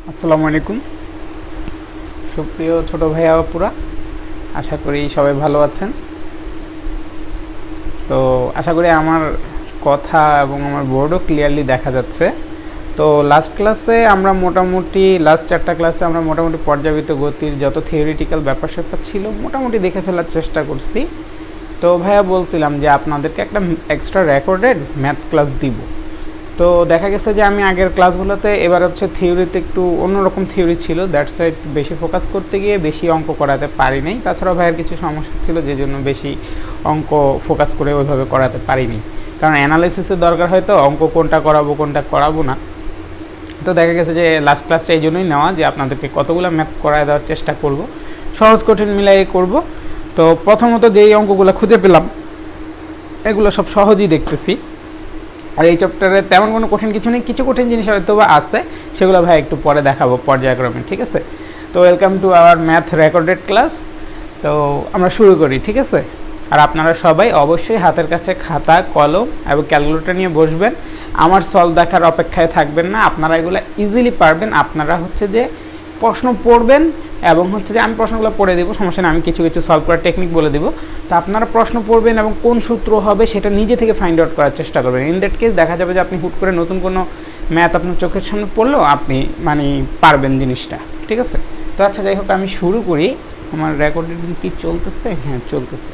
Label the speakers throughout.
Speaker 1: আসসালামু আলাইকুম সুপ্রিয় ছোট ভাইয়া আপুরা, আশা করি সবাই ভালো আছেন। তো আশা করি আমার কথা এবং আমার বোর্ডও ক্লিয়ারলি দেখা যাচ্ছে। তো লাস্ট ক্লাসে আমরা মোটামুটি লাস্ট 4টা ক্লাসে আমরা মোটামুটি পর্যাবৃত্ত গতির যত থিওরিটিক্যাল ব্যাপার স্যাপার ছিল মোটামুটি দেখে ফেলার চেষ্টা করছি। তো ভাইয়া বলছিলাম যে আপনাদেরকে একটা এক্সট্রা রেকর্ডেড ম্যাথ ক্লাস দিব। তো দেখা গেছে যে আমি আগের ক্লাসগুলোতে এবার হচ্ছে থিওরিতে একটু অন্যরকম থিওরি ছিল, দ্যাটস সাইড বেশি ফোকাস করতে গিয়ে বেশি অঙ্ক করাতে পারি নাই। তাছাড়াও ভাইয়ের কিছু সমস্যা ছিল যে জন্য বেশি অঙ্ক ফোকাস করে ওইভাবে করাতে পারিনি, কারণ অ্যানালাইসিসের দরকার হয়তো অঙ্ক কোনটা করাবো না। তো দেখা গেছে যে লাস্ট ক্লাসটা এই জন্যই নেওয়া যে আপনাদেরকে কতগুলো ম্যাথ করায় দেওয়ার চেষ্টা করব, সহজ কঠিন মিলাই করব। তো প্রথমত যেই অঙ্কগুলো খুঁজে পেলাম এগুলো সব সহজই দেখতেছি, আর এই চ্যাপ্টারে তেমন কোনো কঠিন কিছু নেই, কিছু কঠিন জিনিস হয়তো বা আছে, সেগুলো ভাই একটু পরে দেখাবো পর্যায়ক্রমে, ঠিক আছে। তো welcome to our math recorded class. তো আমরা শুরু করি, ঠিক আছে। আর আপনারা সবাই অবশ্যই হাতের কাছে খাতা কলম এবং ক্যালকুলেটর নিয়ে বসবেন, আমার সলভ দেখার অপেক্ষায় থাকবেন না। আপনারা এগুলো ইজিলি পারবেন। আপনারা হচ্ছে যে প্রশ্ন পড়বেন এবং হচ্ছে যে আমি প্রশ্নগুলো পড়ে দেবো, সমস্যা নেই, আমি কিছু কিছু সলভ করার টেকনিক বলে দেবো। তো আপনারা প্রশ্ন পড়বেন এবং কোন সূত্র হবে সেটা নিজে থেকে ফাইন্ড আউট করার চেষ্টা করবেন। ইন দ্যাট কেস দেখা যাবে যে আপনি হুট করে নতুন কোনো ম্যাথ আপনার চোখের সামনে পড়লেও আপনি পারবেন জিনিসটা, ঠিক আছে। তো আচ্ছা, যাই হোক আমি শুরু করি। আমার রেকর্ডের কি চলতেছে? হ্যাঁ চলতেছে।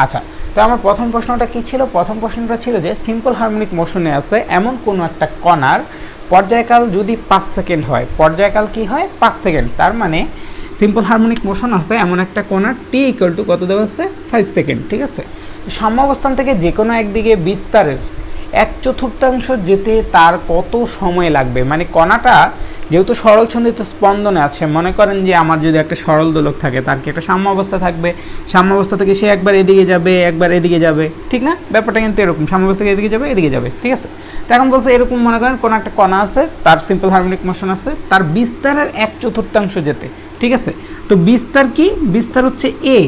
Speaker 1: আচ্ছা, তো আমার প্রথম প্রশ্নটা কী ছিল? প্রথম প্রশ্নটা ছিল যে সিম্পল হারমোনিক মোশনে আছে এমন কোনো একটা কণার পর্যায়কাল যদি 5 সেকেন্ড হয়, পর্যায়কাল কি হয়? 5 সেকেন্ড। তার মানে সিম্পল হারমোনিক মোশন আছে এমন একটা কণার টি ইকুয়াল টু কত দেওয়া আছে? 5 সেকেন্ড, ঠিক আছে। সাম্যাবস্থান থেকে যে কোনো একদিকে বিস্তারের 1/4 যেতে তার কত সময় লাগবে? মানে কণাটা যেহেতু সরল ছন্দিত স্পন্দনে আছে, মনে করেন যে আমার যদি একটা সরল দোলক থাকে, তার কি একটা সাম্য অবস্থা থাকবে, সাম্য অবস্থা থেকে সে একবার এদিকে যাবে একবার এদিকে যাবে, ঠিক না? ব্যাপারটা কিন্তু এরকম, সাম্য অবস্থা থেকে এদিকে যাবে, ঠিক আছে। তো এখন বলছে এরকম মনে করেন কোনো একটা কণা আছে, তার সিম্পল হারমোনিক মোশন আছে, তার বিস্তারের 1/4 যেতে, ঠিক আছে। তো বিস্তার কি? বিস্তার হচ্ছে এ,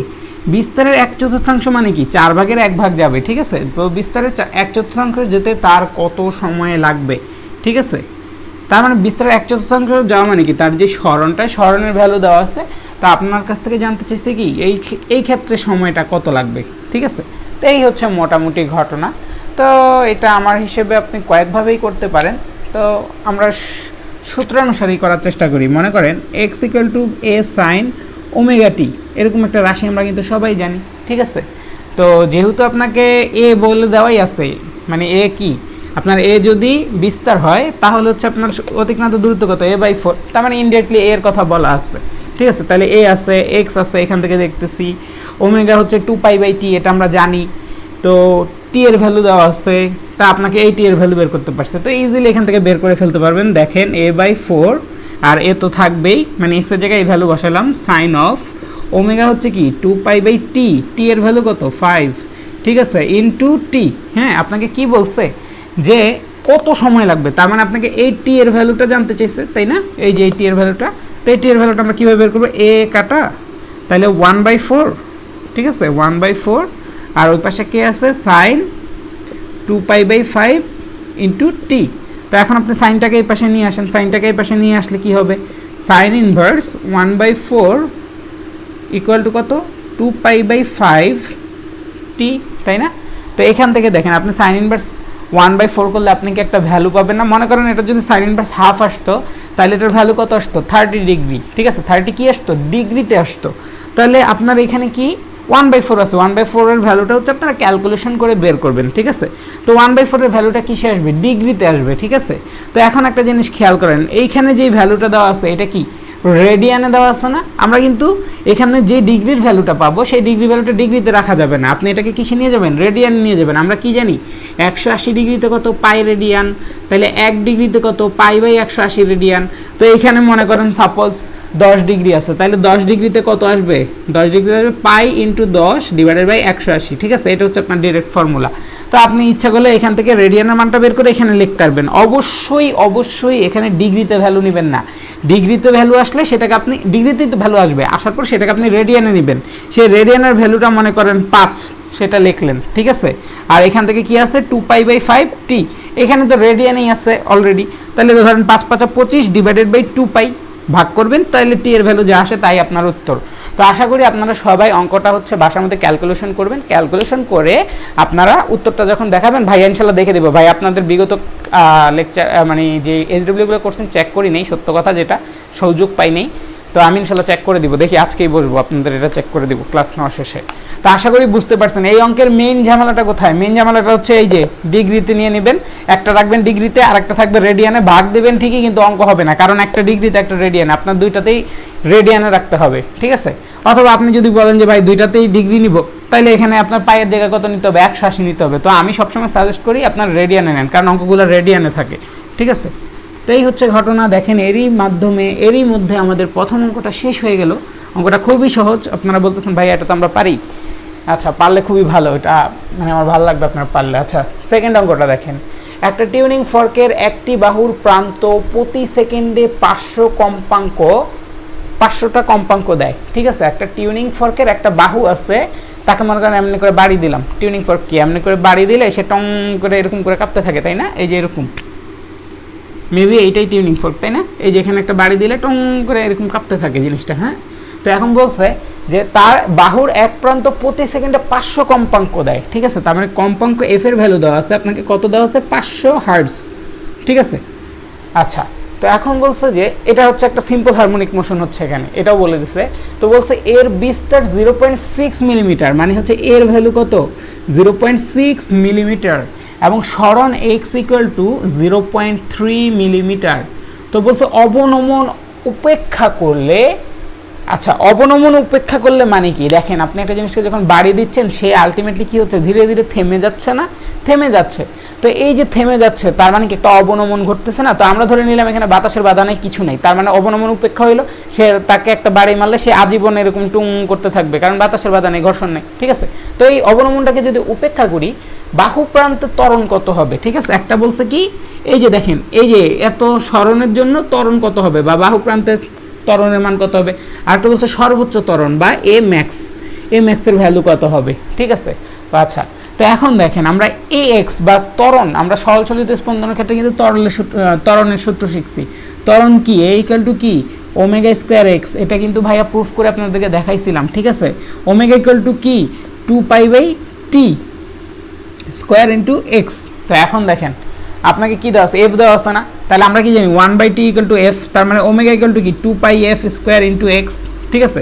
Speaker 1: বিস্তারের 1/4 মানে কি? 4/1 যাবে, ঠিক আছে। তো বিস্তারের 1/4 যেতে তার কত সময় লাগবে, ঠিক আছে। তার মানে বিস্তারের 1/4 যাওয়া মানে কি? তার যে স্মরণের ভ্যালু দেওয়া আছে, তা আপনার কাছ থেকে জানতে চাইছে কি এই ক্ষেত্রে সময়টা কত লাগবে, ঠিক আছে। তো এই হচ্ছে মোটামুটি ঘটনা। তো এটা আমার হিসেবে আপনি কয়েকভাবেই করতে পারেন। তো আমরা সূত্রানুসারেই করার চেষ্টা করি। মনে করেন x equal to a sine omega t, এরকম একটা রাশি আমরা কিন্তু সবাই জানি, ঠিক আছে। তো যেহেতু আপনাকে এ বলে দেওয়াই আছে, মানে এ কি আপনার এ যদি বিস্তার হয় তাহলে হচ্ছে আপনার অতিক্রান্ত দূরত্ব কত? a/4। তার মানে ইনডাইরেক্টলি এর কথা বলা আছে, ঠিক আছে। তাহলে এ আছে, এক্স আছে, এখান থেকে দেখতেছি ওমেগা হচ্ছে 2π/t, এটা আমরা জানি। তো টি এর ভ্যালু দেওয়া আছে, তা আপনাকে এই টি এর ভ্যালু বের করতে পারছে, তো ইজিলি এখান থেকে বের করে ফেলতে পারবেন। দেখেন a/4 আর এ তো থাকবেই, মানে এক্স এর জায়গায় এই ভ্যালু বসালাম, সাইন অফ ওমেগা হচ্ছে কি 2π/t, টি এর ভ্যালু কত? 5, ঠিক আছে, ইনটু টি। হ্যাঁ, আপনাকে কি বলছে যে কত সময় লাগবে, তার মানে আপনাকে এই টি এর ভ্যালুটা জানতে চাইছে, তাই না? এই যে এই টি এর ভ্যালুটা, তো এই টি এর ভ্যালুটা আমরা কীভাবে বের করবো? এ কাটা, তাহলে 1/4, ঠিক আছে, 1/4, আর ওই পাশে কে আছে? Sign 2π/5 into T. তো এখন আপনি সাইনটাকে এই পাশে নিয়ে আসেন, সাইনটাকে এই পাশে নিয়ে আসলে কি হবে? সাইন ইনভার্স 1/4 ইকুয়াল টু কত? 2π/5 টি, তাই না? তো এখান থেকে দেখেন আপনি সাইন ইনভার্স 1/4 করলে আপনি কি একটা ভ্যালু পাবেন না? মনে করেন এটা যদি সাইন ইনভার্স হাফ আসতো তাহলে এটার ভ্যালু কত আসতো? 30 ডিগ্রি, ঠিক আছে। 30 কি আসতো? ডিগ্রিতে আসতো। তাহলে আপনার এখানে কি 1/4 আছে, 1/4 এর ভ্যালুটা হচ্ছে আপনারা ক্যালকুলেশন করে বের করবেন, ঠিক আছে। তো 1/4 এর ভ্যালুটা কিসে আসবে? ডিগ্রিতে আসবে, ঠিক আছে। তো এখন একটা জিনিস খেয়াল করেন, এইখানে যে ভ্যালুটা দেওয়া আছে এটা কি রেডিয়ানে দেওয়া আছে না? আমরা কিন্তু এখানে যে ডিগ্রির ভ্যালুটা পাবো সেই ডিগ্রি ভ্যালুটা ডিগ্রিতে রাখা যাবে না, আপনি এটাকে কিসে নিয়ে যাবেন? রেডিয়ান নিয়ে যাবেন। আমরা কি জানি 180 ডিগ্রিতে কত? পাই রেডিয়ান। তাহলে 1 ডিগ্রিতে কত? পাই/180 রেডিয়ান। তো এইখানে মনে করেন সাপোজ 10 ডিগ্রি আছে, তাহলে 10 ডিগ্রিতে কত আসবে? 10 ডিগ্রিতে আসবে পাই ইন্টু 10 ডিভাইডেড বাই 180, ঠিক আছে। এটা হচ্ছে আপনার ডিরেক্ট ফর্মুলা। তো আপনি ইচ্ছা করলে এখান থেকে রেডিয়ানের মানটা বের করে এখানে লিখতে পারবেন। অবশ্যই এখানে ডিগ্রিতে ভ্যালু নেবেন না, ডিগ্রিতে ভ্যালু আসলে সেটাকে আপনি ডিগ্রিতেই তো ভ্যালু আসবে, আসার পর সেটাকে আপনি রেডিয়ানে নেবেন। সেই রেডিয়ানের ভ্যালুটা মনে করেন 5, সেটা লিখলেন, ঠিক আছে। আর এখান থেকে কি আছে? 2π/5 টি, এখানে তো রেডিয়ানেই আছে অলরেডি। তাহলে ধরেন 5 × 5 = 25 ডিভাইডেড বাই 2π, ভাগ করবেন, তাহলে টি এর ভ্যালু যা আসে তাই আপনার উত্তর। তো আশা করি আপনারা সবাই অঙ্কটা হচ্ছে বাসার মধ্যে ক্যালকুলেশন করবেন, ক্যালকুলেশন করে আপনারা উত্তরটা যখন দেখাবেন ভাই ইনশাল্লাহ দেখে দেবো। ভাই আপনাদের বিগত লেকচার মানে যে SW-গুলো করছেন চেক করি নেই, সত্য কথা যেটা, সুযোগ পাই নেই। তো আমি ইনশাল্লাহ চেক করে দিব, দেখি আজকেই বসবো আপনাদের এটা চেক করে দিব ক্লাস নেওয়ার শেষে। তো আশা করি বুঝতে পারছেন এই অঙ্কের মেইন ঝামেলাটা কোথায়। মেইন ঝামেলাটা হচ্ছে এই যে ডিগ্রিতে নিয়ে নেবেন, একটা রাখবেন ডিগ্রিতে আর একটা থাকবে রেডিয়ানে, ভাগ দেবেন ঠিকই কিন্তু অঙ্ক হবে না, কারণ একটা ডিগ্রিতে একটা রেডিয়ানে, আপনার দুইটাতেই রেডিয়ানে রাখতে হবে, ঠিক আছে। অথবা আপনি যদি বলেন যে ভাই দুইটাতেই ডিগ্রি নিব, তাহলে এখানে আপনার পায়ের জায়গা কত নিতে হবে, 180 নিতে হবে। তো আমি সবসময় সাজেস্ট করি আপনার রেডিয়ানে নেন, কারণ অঙ্কগুলো রেডিয়ানে থাকে, ঠিক আছে। তো এই হচ্ছে ঘটনা। দেখেন এরই মধ্যে আমাদের প্রথম অঙ্কটা শেষ হয়ে গেল। অঙ্কটা খুবই সহজ, আপনারা বলতেছেন ভাই এটা তো আমরা পারি, আচ্ছা পারলে খুবই ভালো, এটা মানে আমার ভালো লাগবে আপনার পারলে। আচ্ছা সেকেন্ড অঙ্কটা দেখেন, একটা টিউনিং ফর্কের একটি বাহুর প্রান্ত প্রতি সেকেন্ডে 500টা কম্পাঙ্ক দেয়, ঠিক আছে। একটা টিউনিং ফর্কের একটা বাহু আছে, তাকে মনে করেন এমনি করে বাড়ি দিলাম, টিউনিং ফর্ক কি এমনি করে বাড়ি দিলে সে টং করে এরকম করে কাঁপতে থাকে, তাই না, এই যে এরকম, মেবি এইটাই টিউনিং ফর্ক, তাই না, এই যে এখানে একটা বাড়ি দিলে টং করে এরকম কাঁপতে থাকে জিনিসটা, হ্যাঁ। তো এখন বলছে যে তার বাহুর এক প্রান্ত প্রতি সেকেন্ডে 500 কম্পাঙ্ক দেয়, ঠিক আছে। তার মানে কম্পাঙ্ক এফ এর ভ্যালু দেওয়া আছে, আপনাকে কত দেওয়া আছে, 500 হার্টজ, ঠিক আছে। আচ্ছা তো এখন বলছে যে এটা হচ্ছে একটা সিম্পল হারমোনিক মোশন হচ্ছে এখানে, এটাও বলে দিছে। তো বলছে এর বিস্তার 0.6 মিলিমিটার, মানে হচ্ছে এর ভ্যালু কত, 0.6 মিলিমিটার, এবং সরণ x = 0.3 মিলিমিটার। তো বলছে অবনমন উপেক্ষা করলে, আচ্ছা অবনমন উপেক্ষা করলে মানে কি, দেখেন আপনি একটা জিনিসকে যখন বাড়ি দিচ্ছেন সে আলটিমেটলি কি হচ্ছে, ধীরে ধীরে থেমে যাচ্ছে না, থেমে যাচ্ছে। তো এই যে থেমে যাচ্ছে তার মানে কি একটা অবনমন ঘটতেছে না। তো আমরা ধরে নিলাম এখানে বাতাসের বাধা নেই, কিছু নেই, তার মানে অবনমন উপেক্ষা হইলো, সে তাকে একটা বাড়ি মারলে সে আজীবন এরকম টুং করতে থাকবে, কারণ বাতাসের বাধা নেই, ঘর্ষণ নেই, ঠিক আছে। তো এই অবনমনটাকে যদি উপেক্ষা করি, বাহু প্রান্তে ত্বরণ কত হবে, ঠিক আছে। একটা বলছে কি, এই যে দেখেন এই যে এত সরণের জন্য ত্বরণ কত হবে, বা বাহু প্রান্তে ত্বরণের মান কত হবে। আরেকটা বলছে সর্বোচ্চ ত্বরণ বা এ ম্যাক্সের ভ্যালু কত হবে, ঠিক আছে। আচ্ছা তো এখন দেখেন আমরা এ এক্স বা ত্বরণ, আমরা সরল চলিত স্পন্দনের ক্ষেত্রে কিন্তু ত্বরণের সূত্র শিখছি। ত্বরণ কি, এ ইকুয়াল টু কি, ওমেগা স্কোয়ার এক্স, এটা কিন্তু ভাইয়া প্রুফ করে আপনাদেরকে দেখাইছিলাম, ঠিক আছে। ওমেগা ইকুয়াল টু কি, 2π/t স্কোয়ার ইন্টু এক্স। তো এখন দেখেন আপনাকে কি দেওয়া আছে, এফ দেওয়া আছে না, তাহলে আমরা কি জানি 1/t = f, তার মানে ওমেগা ইকুয়াল টু কি 2πf স্কোয়ার ইন্টু এক্স, ঠিক আছে।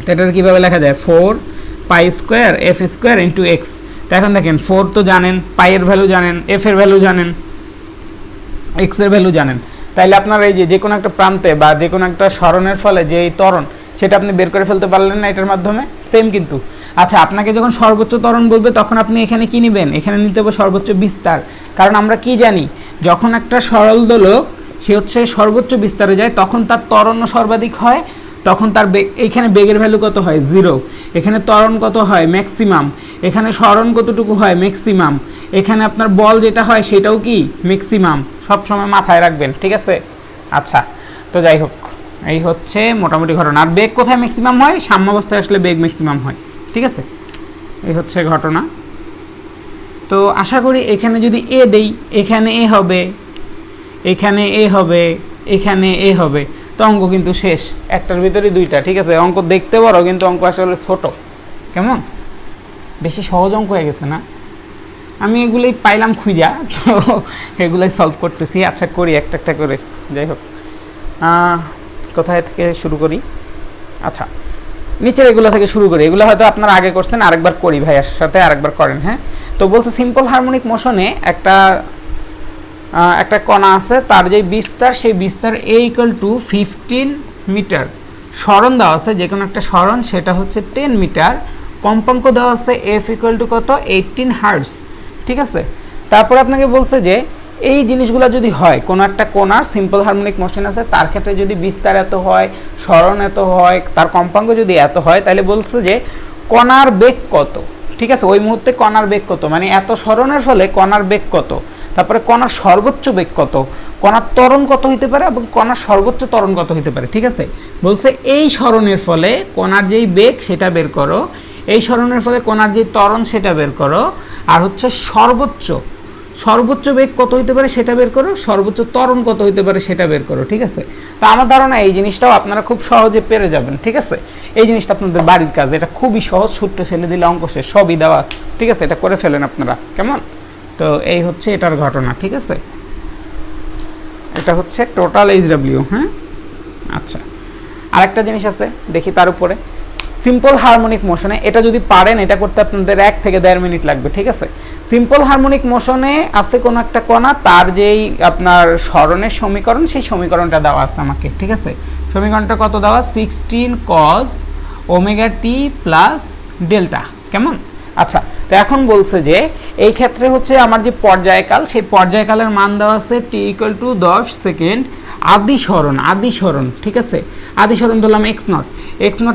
Speaker 1: তো এটা কীভাবে লেখা যায়, 4π² f স্কোয়ার ইন্টু এক্স। তো এখন দেখেন 4 তো জানেন, পাইয়ের ভ্যালু জানেন, এফ এর ভ্যালু জানেন, এক্স এর ভ্যালু জানেন, তাইলে আপনার এই যে কোনো একটা প্রান্তে বা যে কোনো একটা সরণের ফলে যে এই ত্বরণ সেটা আপনি বের করে ফেলতে পারলেন না এটার মাধ্যমে, সেম কিন্তু। আচ্ছা আপনাকে যখন সর্বোচ্চ ত্বরণ বলবে তখন আপনি এখানে কি নেবেন, এখানে নিতে হবে সর্বোচ্চ বিস্তার, কারণ আমরা কি জানি যখন একটা সরল দোলক সে হচ্ছে সর্বোচ্চ বিস্তারে যায় তখন তার ত্বরণও সর্বাধিক হয়, তখন তার এইখানে বেগের ভ্যালু কত হয়, 0, এখানে ত্বরণ কত হয়, ম্যাক্সিমাম, এখানে সরণ কতটুকু হয়, ম্যাক্সিমাম, এখানে আপনার বল যেটা হয় সেটাও কি ম্যাক্সিমাম, সবসময় মাথায় রাখবেন, ঠিক আছে। আচ্ছা তো যাই হোক এই হচ্ছে মোটামুটি ঘটনা। আর বেগ কোথায় ম্যাক্সিমাম হয়, সাম্যাবস্থায় আসলে বেগ ম্যাক্সিমাম হয়, ঠিক আছে। এই হচ্ছে ঘটনা। তো আশা করি এখানে যদি এ দেই, এখানে এ হবে, এখানে এ হবে, এখানে এ হবে, তো অঙ্ক কিন্তু শেষ, একটার ভিতরে দুইটা, ঠিক আছে। অঙ্ক দেখতে বড় কিন্তু অঙ্ক আসলে ছোট, কেমন বেশি সহজ অঙ্ক হয়ে গেছে না। আমি এগুলোই পাইলাম খুঁজা, তো এগুলোই সলভ করতেছি। আচ্ছা করি একটা একটা করে, যাই হোক কোথায় থেকে শুরু করি, আচ্ছা নিচের এগুলো থেকে শুরু করি, এগুলো হয়তো আপনারা আগে করছেন, আরেকবার করি ভাইয়ার সাথে, আরেকবার করেন, হ্যাঁ। তো বলছে সিম্পল হারমোনিক মোশনে একটা কণা আছে, তার যে বিস্তার সেই বিস্তার a = 15 মিটার, সরণ দেওয়া আছে যে কোনো একটা সরণ সেটা হচ্ছে 10 মিটার, কম্পাঙ্ক দেওয়া আছে f = কত, 18 হার্টজ, ঠিক আছে। তারপর আপনাকে বলছে যে এই জিনিসগুলো যদি হয়, কোনো একটা কণার সিম্পল হারমোনিক মোশন আছে তার ক্ষেত্রে যদি বিস্তার এত হয়, সরণ এত হয়, তার কম্পাঙ্ক যদি এত হয়, তাহলে বলছে যে কণার বেগ কত, ঠিক আছে। ওই মুহূর্তে কণার বেগ কত, মানে এত সরণের ফলে কণার বেগ কত, তারপরে কণার সর্বোচ্চ বেগ কত, কণার ত্বরণ কত হতে পারে এবং কণার সর্বোচ্চ ত্বরণ কত হতে পারে, ঠিক আছে। বলছে এই সরণের ফলে কণার যেই বেগ সেটা বের করো, এই সরণের ফলে কণার যেই ত্বরণ সেটা বের করো, আর হচ্ছে সর্বোচ্চ বেগ কত হইতে পারে সেটা বের করো, সর্বোচ্চ ত্বরণ কত হইতে পারে সেটা বের করো, ঠিক আছে। তো আমার ধারণা এই জিনিসটাও আপনারা খুব সহজে পেরে যাবেন, ঠিক আছে। এই জিনিসটা আপনাদের বাড়ির কাজ, এটা খুবই সহজ, সূত্র ফেলে দিলে অঙ্ক শেষ, সবই দেওয়া আছে, ঠিক আছে। এটা করে ফেলেন আপনারা, কেমন। তো এই হচ্ছে এটার ঘটনা, ঠিক আছে। এটা হচ্ছে টোটাল এইচডব্লিউ, হ্যাঁ। আচ্ছা, আরেকটা জিনিস আছে দেখি তার উপরে, সিম্পল হারমোনিক মোশনে এটা যদি পারেন এটা করতে আপনাদের 1 থেকে 1.5 মিনিট লাগবে, ঠিক আছে। সিম্পল হারমোনিক মোশনে আছে কোন একটা কণা, তার যেই আপনার সরণের সমীকরণ, সেই সমীকরণটা দেওয়া আছে আমাকে, ঠিক আছে। সমীকরণটা কত দেওয়া, 16 cos omega t plus delta, কেমন। আচ্ছা, তো এখন বলছে যে এই ক্ষেত্রে হচ্ছে আমার যে পর্যায়কাল, সেই পর্যায়কালের মান দেওয়া আছে t = 10 সেকেন্ড, আদি সরণ, ঠিক আছে। আদি সরণ ধরলাম x নট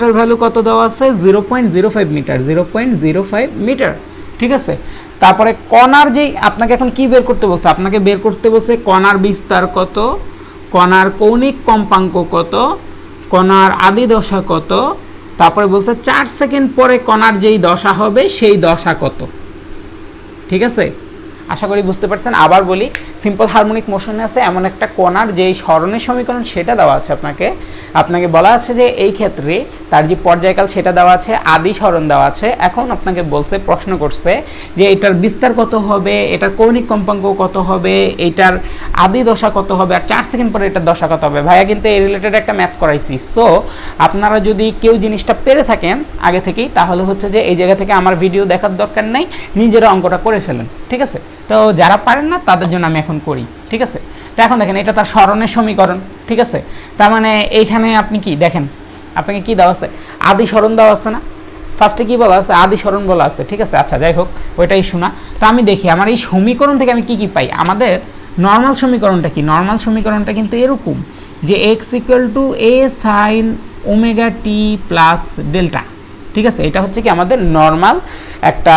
Speaker 1: এর ভ্যালু কত দেওয়া আছে, 0.05 মিটার, 0.05 মিটার, ঠিক আছে। তারপরে কণার যেই আপনাকে এখন কি বের করতে বলছে, আপনাকে বের করতে বলছে কণার বিস্তার কত, কণার কৌণিক কম্পাঙ্ক কত, কণার আদি দশা কত, তারপরে বলছে 4 সেকেন্ড পরে কণার যেই দশা হবে সেই দশা কত, ঠিক আছে। আশা করি বুঝতে পারছেন। আবার বলি, সিম্পল হারমোনিক মোশনে আছে এমন একটা কণার যেই সরণের সমীকরণ সেটা দেওয়া আছে আপনাকে বলা আছে যে এই ক্ষেত্রে তার যে পর্যায়কাল সেটা দেওয়া আছে, আদি সরণ দেওয়া আছে। এখন আপনাকে বলছে, প্রশ্ন করছে যে এটার বিস্তার কত হবে, এটার কৌণিক কম্পাঙ্ক কত হবে, এটার আদি দশা কত হবে, আর 4 সেকেন্ড পরে এটার দশা কত হবে। ভাইয়া কিন্তু এই রিলেটেড একটা ম্যাথ করাইছি। সো আপনারা যদি কেউ জিনিসটা পেরে থাকেন আগে থেকেই, তাহলে হচ্ছে যে এই জায়গা থেকে আমার ভিডিও দেখার দরকার নেই, নিজেরা অঙ্কটা করে ফেলেন, ঠিক আছে। তো যারা পারেন না তাদের জন্য আমি এখন করি, ঠিক আছে। তো এখন দেখেন এটা তার সরণের সমীকরণ, ঠিক আছে। তার মানে এইখানে আপনি কি দেখেন, আপনাকে কি দেওয়া আছে, আদি সরণ দেওয়া আছে না, ফার্স্টে কি বলা আছে, আদি সরণ বলা আছে, ঠিক আছে। আচ্ছা, যাই হোক, ওইটাই শোনা। তো আমি দেখি আমার এই সমীকরণ থেকে আমি কি কি পাই। আমাদের নর্মাল সমীকরণটা কি, নর্মাল সমীকরণটা কিন্তু এরকম যে x = a sin omega t plus delta, ঠিক আছে। এটা হচ্ছে কি আমাদের নর্মাল একটা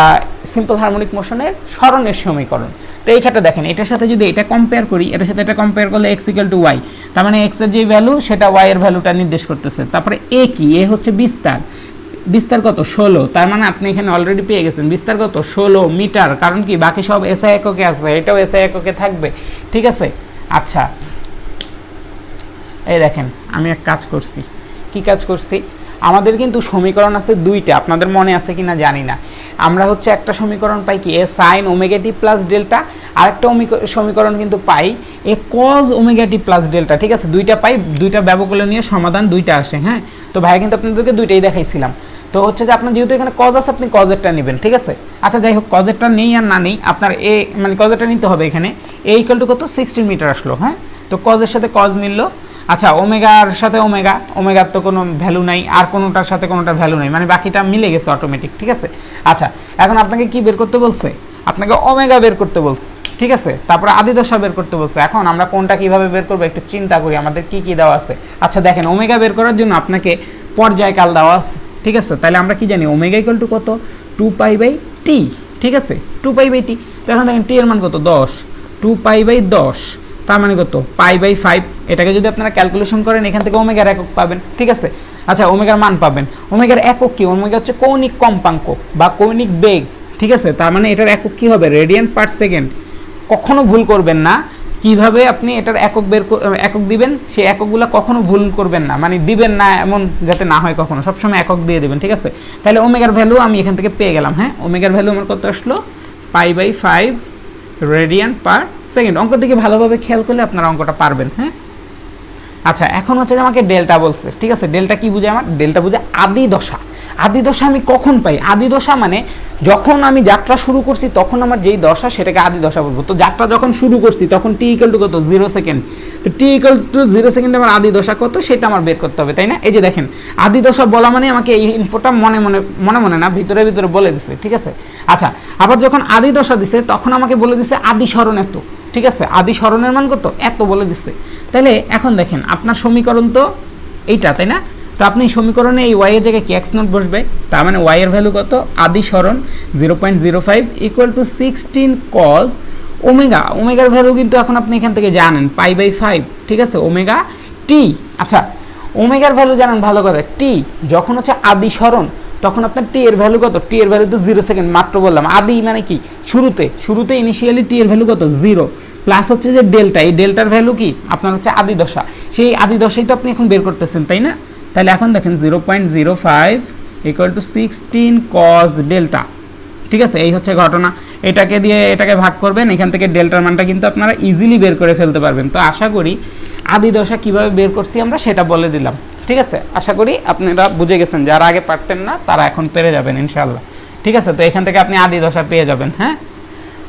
Speaker 1: সিম্পল হারমোনিক মোশনের সরণের সমীকরণ। তো এই ক্ষেত্রে দেখেন এটার সাথে যদি এটা কম্পেয়ার করি, এটার সাথে এটা কম্পেয়ার করলে x = y, তার মানে x এর যে ভ্যালু সেটা y এর ভ্যালুটা নির্দেশ করতেছে। তারপরে a কি, a হচ্ছে বিস্তার কত, 16, তার মানে আপনি এখানে অলরেডি পেয়ে গেছেন বিস্তার কত, 16 মিটার, কারণ কি বাকি সব SI এককে আছে, এটাও SI এককে থাকবে, ঠিক আছে। আচ্ছা, এই দেখেন আমি এক কাজ করছি, কি কাজ করছি, আমাদের কিন্তু সমীকরণ আছে দুইটা, আপনাদের মনে আছে কিনা জানি না। আমরা হচ্ছে একটা সমীকরণ পাই কি, a sin omega t plus delta, আরেকটা সমীকরণ কিন্তু পাই a cos omega t plus delta, ঠিক আছে। দুইটা পাই, দুইটা ব্যবকলনীয় সমাধান দুইটা আসে, হ্যাঁ। তো ভাইয়া কিন্তু আপনাদেরকে দুইটাই দেখাইছিলাম। তো হচ্ছে যে আপনার যেহেতু এখানে cos আছে, আপনি cos এরটা নেবেন, ঠিক আছে। আচ্ছা, যাই হোক, cos এরটা নেই আর না নেই, আপনার a মানে cos এরটা নিতে হবে। এখানে a = কত, 16 মিটার আসলো, হ্যাঁ। তো cos এর সাথে cos মিললো। আচ্ছা, ওমেগার সাথে ওমেগার তো কোনো ভ্যালু নাই, আর কোনোটার সাথে কোনোটার ভ্যালু নাই, মানে বাকিটা মিলে গেছে অটোমেটিক, ঠিক আছে। আচ্ছা, এখন আপনাকে কি বের করতে বলছে, আপনাকে ওমেগা বের করতে বলছে, ঠিক আছে। তারপরে আদি দশা বের করতে বলছে। এখন আমরা কোনটা কিভাবে বের করবো একটু চিন্তা করি, আমাদের কি কি দেওয়া আছে। আচ্ছা দেখেন, ওমেগা বের করার জন্য আপনাকে পর্যায়কাল দেওয়া আছে, ঠিক আছে। তাহলে আমরা কি জানি, ওমেগা = কত, 2π/t, ঠিক আছে, 2π/t। তো এখন দেখেন t এর মান কত, 10, 2π/10, তার মানে কত, π/5। এটাকে যদি আপনারা ক্যালকুলেশন করেন এখান থেকে ওমেগার একক পাবেন, ঠিক আছে। আচ্ছা, ওমেগার মান পাবেন, ওমেগার একক কি, ওমেগা হচ্ছে কৌণিক কম্পাঙ্ক বা কৌণিক বেগ, ঠিক আছে। তার মানে এটার একক কি হবে, রেডিয়ান পার সেকেন্ড। কখনো ভুল করবেন না, কিভাবে আপনি এটার একক দিবেন, সেই এককগুলো কখনো ভুল করবেন না, মানে দিবেন না এমন যাতে না হয়, কখনো সবসময় একক দিয়ে দেবেন, ঠিক আছে। তাহলে ওমেগার ভ্যালু আমি এখান থেকে পেয়ে গেলাম, হ্যাঁ। ওমেগার ভ্যালু আমার কত আসলো, π/5 রেডিয়ান পার সেকেন্ড। অঙ্ক দিকে ভালোভাবে খেয়াল করলে আপনারা অঙ্কটা পারবেন, হ্যাঁ। আচ্ছা, এখন হচ্ছে যে আমাকে ডেল্টা বলছে, ঠিক আছে। ডেল্টা কি বুঝে, আমার ডেল্টা বুঝে আদি দশা। আদি দশা আমি কখন পাই, আদি দশা মানে যখন আমি যাত্রা শুরু করছি তখন আমার যেই দশা সেটাকে আদি দশা বলবো। তো যাত্রা যখন শুরু করছি তখন t = কত, 0 সেকেন্ড। তো t = 0 সেকেন্ডে আমার আদি দশা কত সেটা আমার বের করতে হবে, তাই না। এই যে দেখেন, আদি দশা বলা মানে আমাকে এই ইনফোটা মনে না, ভিতরে বলে দিছে, ঠিক আছে। আচ্ছা, আবার যখন আদি দশা দিছে তখন আমাকে বলে দিছে আদি সরণ এত, ঠিক আছে। আদি সরণের মান কত, এত বলে দিচ্ছে। তাহলে এখন দেখেন আপনার সমীকরণ তো এইটা, তাই না। তো আপনি সমীকরণে এই y এর জায়গায় কি x0 বসবে, তার মানে y এর ভ্যালু কত, আদি সরণ 0.05 = 16 cos ওমেগা। ওমেগার ভ্যালু কিন্তু এখন আপনি এখান থেকে জানেন, π/5, ঠিক আছে, ওমেগা টি। আচ্ছা, ওমেগার ভ্যালু জানেন ভালো কথা, টি যখন হচ্ছে আদি সরণ
Speaker 2: তখন আপনার টি এর ভ্যালু কত, টি এর ভ্যালু তো 0 সেকেন্ড মাত্র বললাম। আদি মানে কি, শুরুতে ইনিশিয়ালি টি এর ভ্যালু কত 0 প্লাস হচ্ছে যে ডেল্টা, এই ডেল্টার ভ্যালু কি আপনার হচ্ছে আদি দশা, সেই আদি দশাই তো আপনি এখন বের করতেছেন তাই না। তাহলে এখন দেখেন 0.05 ইকুয়াল টু 16 কজ ডেল্টা, ঠিক আছে। এই হচ্ছে ঘটনা, এটাকে দিয়ে এটাকে ভাগ করবেন, এখান থেকে ডেল্টার মানটা কিন্তু আপনারা ইজিলি বের করে ফেলতে পারবেন। তো আশা করি আদি দশা কিভাবে বের করছি আমরা সেটা বলে দিলাম, ঠিক আছে। আশা করি আপনারা বুঝে গেছেন, যারা আগে পারতেন না তারা এখন পেরে যাবেন ইনশাআল্লাহ, ঠিক আছে। তো এখান থেকে আপনি আদি দশা পেয়ে যাবেন। হ্যাঁ,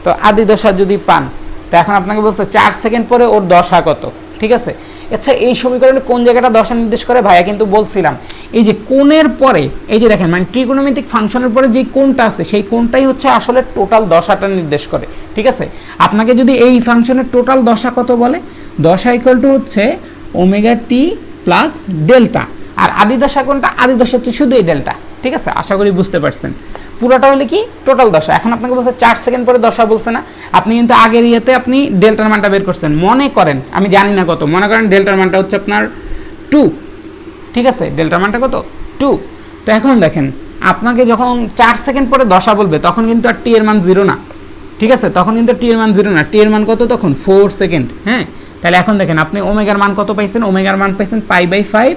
Speaker 2: তো আদি দশা যদি পান, তো এখন আপনাকে বলছে 4 সেকেন্ড পরে ওর দশা কত, ঠিক আছে। আচ্ছা, এই সমীকরণে কোন জায়গাটা দশা নির্দেশ করে ভাইয়া, কিন্তু বলছিলাম এই যে কোণের পরে, এই যে দেখেন মানে ট্রিগোনোমেট্রিক ফাংশনের পরে যে কোণটা আছে সেই কোণটাই হচ্ছে আসলে টোটাল দশাটা নির্দেশ করে, ঠিক আছে। আপনাকে যদি এই ফাংশনের টোটাল দশা কত বলে, দশা ইকুয়াল টু হচ্ছে ওমেগা টি প্লাস ডেল্টা, আর আদি দশা কোনটা, আদি দশা হচ্ছে শুধু এই ডেল্টা, ঠিক আছে। আশা করি বুঝতে পারছেন, পুরোটা হলে কি টোটাল দশা। এখন আপনাকে বলছে 4 সেকেন্ড পরে দশা বলছে না, আপনি কিন্তু আগের ইয়েতে আপনি ডেল্টার মানটা বের করছেন, মনে করেন আমি জানি না কত, মনে করেন ডেল্টার মানটা হচ্ছে আপনার 2, ঠিক আছে, ডেল্টার মানটা কত 2। তো এখন দেখেন আপনাকে যখন 4 সেকেন্ড পরে দশা বলবে তখন কিন্তু আর টি এর মান 0 না, ঠিক আছে, তখন কিন্তু টি এর মান 0 না, টি এর মান কত তখন 4 সেকেন্ড। হ্যাঁ, তাহলে এখন দেখেন আপনি ওমেগার মান কত পাইছেন, ওমেগার মান পাইছেন π/5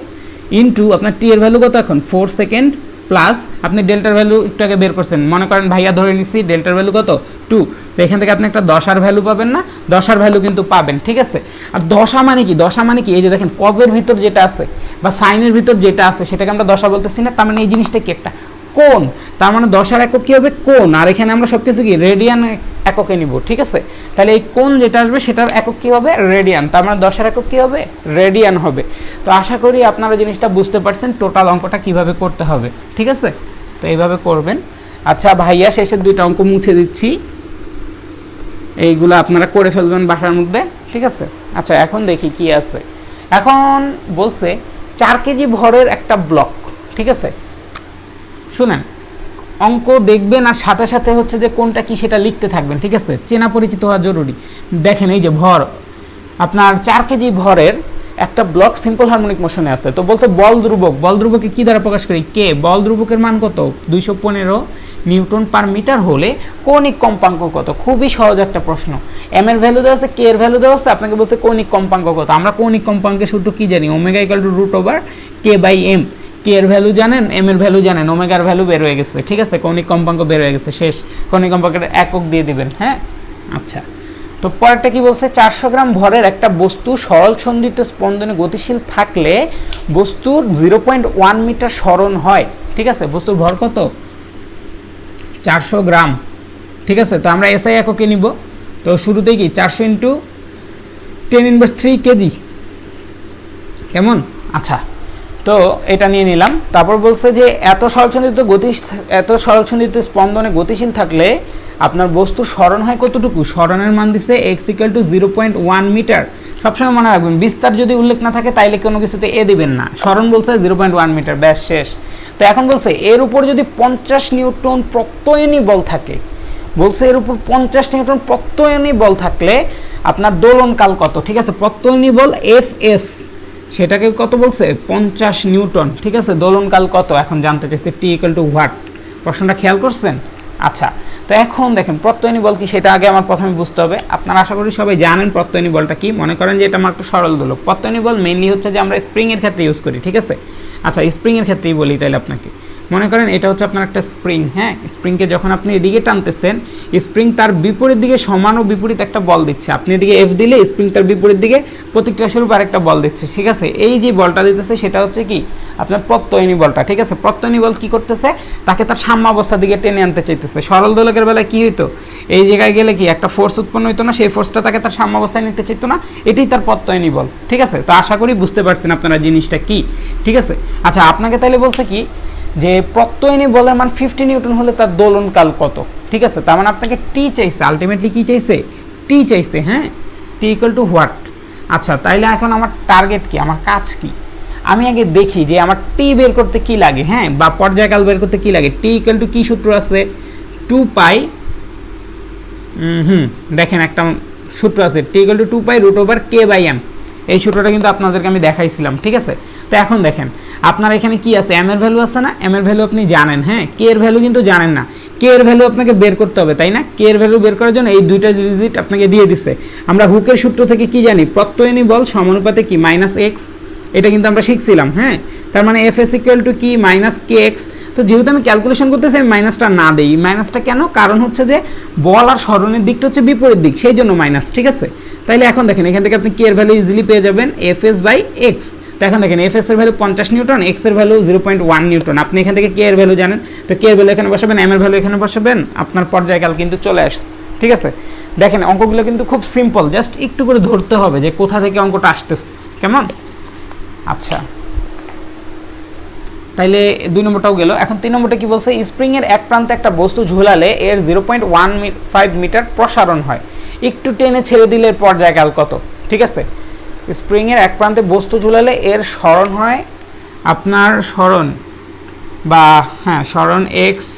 Speaker 2: ইনটু আপনার টি এর ভ্যালু কত এখন 4 সেকেন্ড প্লাস আপনি ডেল্টার ভ্যালু একটু আগে বের করছেন, মনে করেন ভাইয়া ধরে নিচ্ছি ডেল্টার ভ্যালু কত 2, তো এখান থেকে আপনি একটা দশার ভ্যালু পাবেন না, দশার ভ্যালু কিন্তু পাবেন, ঠিক আছে। আর দশা মানে কি, দশা মানে কি, এই যে দেখেন কজের ভিতর যেটা আছে বা সাইনের ভিতর যেটা আছে সেটাকে আমরা দশা বলতেছি না, তার মানে এই জিনিসটা কি একটা কোণ, তার মানে দশার একক কি হবে কোণ, আর এখানে আমরা সবকিছু কি রেডিয়ান এককে নিব, ঠিক আছে। তাহলে এই কোণ যেটা আসবে সেটার একক কি হবে রেডিয়ান, তার মানে দশার একক কি হবে রেডিয়ান হবে। তো আশা করি আপনারা জিনিসটা বুঝতে পারছেন টোটাল অঙ্কটা কিভাবে করতে হবে, ঠিক আছে। তো এইভাবে করবেন। আচ্ছা ভাইয়া শেষের দুইটা অঙ্ক মুছে দিচ্ছি, এইগুলো আপনারা করে ফেলবেন বাসার মধ্যে, ঠিক আছে। আচ্ছা এখন দেখি কি আছে, এখন বলছে 4 কেজি ভরের একটা ব্লক, ঠিক আছে। শুনেন, অঙ্ক দেখবেন আর সাথে সাথে হচ্ছে যে কোনটা কি সেটা লিখতে থাকবেন, ঠিক আছে, চেনা পরিচিত হওয়া জরুরি। দেখেন এই যে ভর, আপনার 4 কেজি ভরের একটা ব্লক সিম্পল হারমোনিক মোশনে আছে, তো বলছে বল ধ্রুবক, বল ধ্রুবককে কি দ্বারা প্রকাশ করি, কে, বল ধ্রুবকের মান কত 215 নিউটন পার মিটার হলে কৌণিক কম্পাঙ্ক কত। খুবই সহজ একটা প্রশ্ন, এম এর ভ্যালু দেওয়া আছে, কে এর ভ্যালু দেওয়া আছে, আপনাকে বলছে কৌণিক কম্পাঙ্ক কত। আমরা কৌণিক কম্পাঙ্কের সূত্র কি জানি, ওমেগা ইকুয়াল টু √/k/m, কে এর ভ্যালু জানেন, এম এর ভ্যালু জানেন, ওমেগার ভ্যালু বের হয়ে গেছে, ঠিক আছে, কৌণিক কম্পাঙ্ক বের হয়ে গেছে, শেষ, কৌণিক কম্পাঙ্কের একক দিয়ে দিবেন। হ্যাঁ, আচ্ছা, তো পরেরটা কি বলছে, 400 গ্রাম ভরের একটা বস্তু সরল সন্ধিত স্পন্দনে গতিশীল থাকলে বস্তুর 0.1 মিটার সরণ হয়, ঠিক আছে। বস্তুর ভর কত 400 গ্রাম, ঠিক আছে। তো আমরা এসআই এককে নিব, তো শুরুতেই কি 400 ইন্টু 10⁻³ কেজি, কেমন, আচ্ছা। তো এটা নিয়ে নিলাম, তারপর বলছে যে এত সরলসন্ধিত স্পন্দনে গতিশীল থাকলে আপনার বস্তু সরণ হয় কতটুকু, সরণের মান দিচ্ছে x = 0.1 মিটার। সবসময় মনে রাখবেন বিস্তার যদি উল্লেখ না থাকে তাইলে কোনো কিছুতে এ দিবেন না, সরণ বলছে 0.1 মিটার, ব্যাস শেষ। তো এখন বলছে এর উপর যদি 50 নিউটন প্রত্যয়নী বল থাকে, বলছে এর উপর 50 নিউটন প্রত্যয়নী বল থাকলে আপনার দোলনকাল কত, ঠিক আছে। প্রত্যয়নী বল Fs, সেটাকে কত বলছে 50 নিউটন, ঠিক আছে। দোলনকাল কত এখন জানতে চাইছে, t = হোয়াট, প্রশ্নটা খেয়াল করছেন। আচ্ছা, তো এখন দেখেন প্রত্যয়নী বল কি সেটা আগে আমার প্রথমে বুঝতে হবে। আপনারা আশা করি সবাই জানেন প্রত্যয়নী বলটা কি, মনে করেন যে এটা আমার একটা সরল দোলক। প্রত্যয়নী বল মেইনলি হচ্ছে যে আমরা স্প্রিং এর ক্ষেত্রে ইউজ করি, ঠিক আছে। আচ্ছা, স্প্রিং এর ক্ষেত্রেই বলি তাহলে আপনাকে, মনে করেন এটা হচ্ছে আপনার একটা স্প্রিং, হ্যাঁ, স্প্রিংকে যখন আপনি এদিকে টানতেছেন, স্প্রিং তার বিপরীত দিকে সমান ও বিপরীত একটা বল দিচ্ছে, আপনি এদিকে এফ দিলে স্প্রিং তার বিপরীত দিকে প্রতিক্রিয়া স্বরূপ আরেকটা বল দিচ্ছে, ঠিক আছে। এই যে বলটা দিতেছে সেটা হচ্ছে কি আপনার প্রত্যয়নী বলটা, ঠিক আছে। প্রত্যয়নী বল কি করতেছে, তাকে তার সাম্যাবস্থা দিকে টেনে আনতে চাইতেছে। সরল দোলকের বেলায় কি হইতো, এই জায়গায় গেলে কি একটা ফোর্স উৎপন্ন হইতো না, সেই ফোর্সটা তাকে তার সাম্যাবস্থায় নিতে চাইতো না, এটাই তার প্রত্যয়নী বল, ঠিক আছে। তো আশা করি বুঝতে পারছেন আপনারা জিনিসটা কি, ঠিক আছে। আচ্ছা, আপনাকে তাহলে বলছে কি যে প্রত্যয়নী বলের মান 50 নিউটন হলে তার দোলনকাল কত, ঠিক আছে। তার মানে আপনাকে টি চাইছে, আলটিমেটলি কি চাইছে, টি চাইছে, হ্যাঁ, টি = হোয়াট। আচ্ছা, তাইলে এখন আমার টার্গেট কি, আমার কাজ কি, আমি আগে দেখি যে আমার টি বের করতে কি লাগে, হ্যাঁ, বা পর্যায়কাল বের করতে কি লাগে। টি = কি সূত্র আছে, 2π, দেখেন একটা সূত্র আছে, টি = 2π √/k/m, এই সূত্রটা কিন্তু আপনাদেরকে আমি দেখাইছিলাম, ঠিক আছে। তো এখন দেখেন আপনার এখানে কি আছে, এম এর ভ্যালু আছে না, এম এর ভ্যালু আপনি জানেন, হ্যাঁ, কে এর ভ্যালু কিন্তু জানেন না, কে এর ভ্যালু আপনাকে বের করতে হবে, তাই না? কে এর ভ্যালু বের করার জন্য এই দুইটা ডিজিট আপনাকে দিয়ে দিছে। আমরা হুকের সূত্র থেকে কি জানি, প্রত্যয়নী বল সমানুপাতে কি মাইনাস এক্স, এটা কিন্তু আমরা শিখছিলাম, হ্যাঁ। তার মানে এফ এস ইকুয়াল টু কি মাইনাস কে এক্স। তো যেহেতু আমি ক্যালকুলেশন করতেছি আমি মাইনাসটা না দেই, মাইনাসটা কেন, কারণ হচ্ছে যে বল আর সরণের দিকটা হচ্ছে বিপরীত দিক, সেই জন্য মাইনাস, ঠিক আছে। তাইলে এখন দেখেন এখান থেকে আপনি কে এর ভ্যালু ইজিলি পেয়ে যাবেন এফ এস বাই এক্স। তো এখন দেখেন এফ এস এর ভ্যালু 50 নিউটন, এক্স এর ভ্যালু 0.1 নিউটন। আপনি এখান থেকে কে এর ভ্যালু জানেন, তো কে এর ভ্যালু এখানে বসাবেন, এম এর ভ্যালু এখানে বসাবেন, আপনার পর্যায়কাল কিন্তু চলে আসছে, ঠিক আছে। দেখেন অঙ্কগুলো কিন্তু খুব সিম্পল, জাস্ট একটু করে ধরতে হবে যে কোথা থেকে অঙ্কটা আসতেছে, কেমন। আচ্ছা, তাইলে 2 নম্বরটাও গেল। এখন 3 নম্বরটা কি বলছে, স্প্রিং এর এক প্রান্তে একটা বস্তু ঝুলালে এর 0.15 মিটার প্রসারণ হয়, একটু টেনে ছেড়ে দিলে এর পর্যায়কাল কত, ঠিক আছে। স্প্রিং এর এক প্রান্তে বস্তু ঝুলালে এর সরণ হয় আপনার সরণ বা হ্যাঁ সরণ এক্স,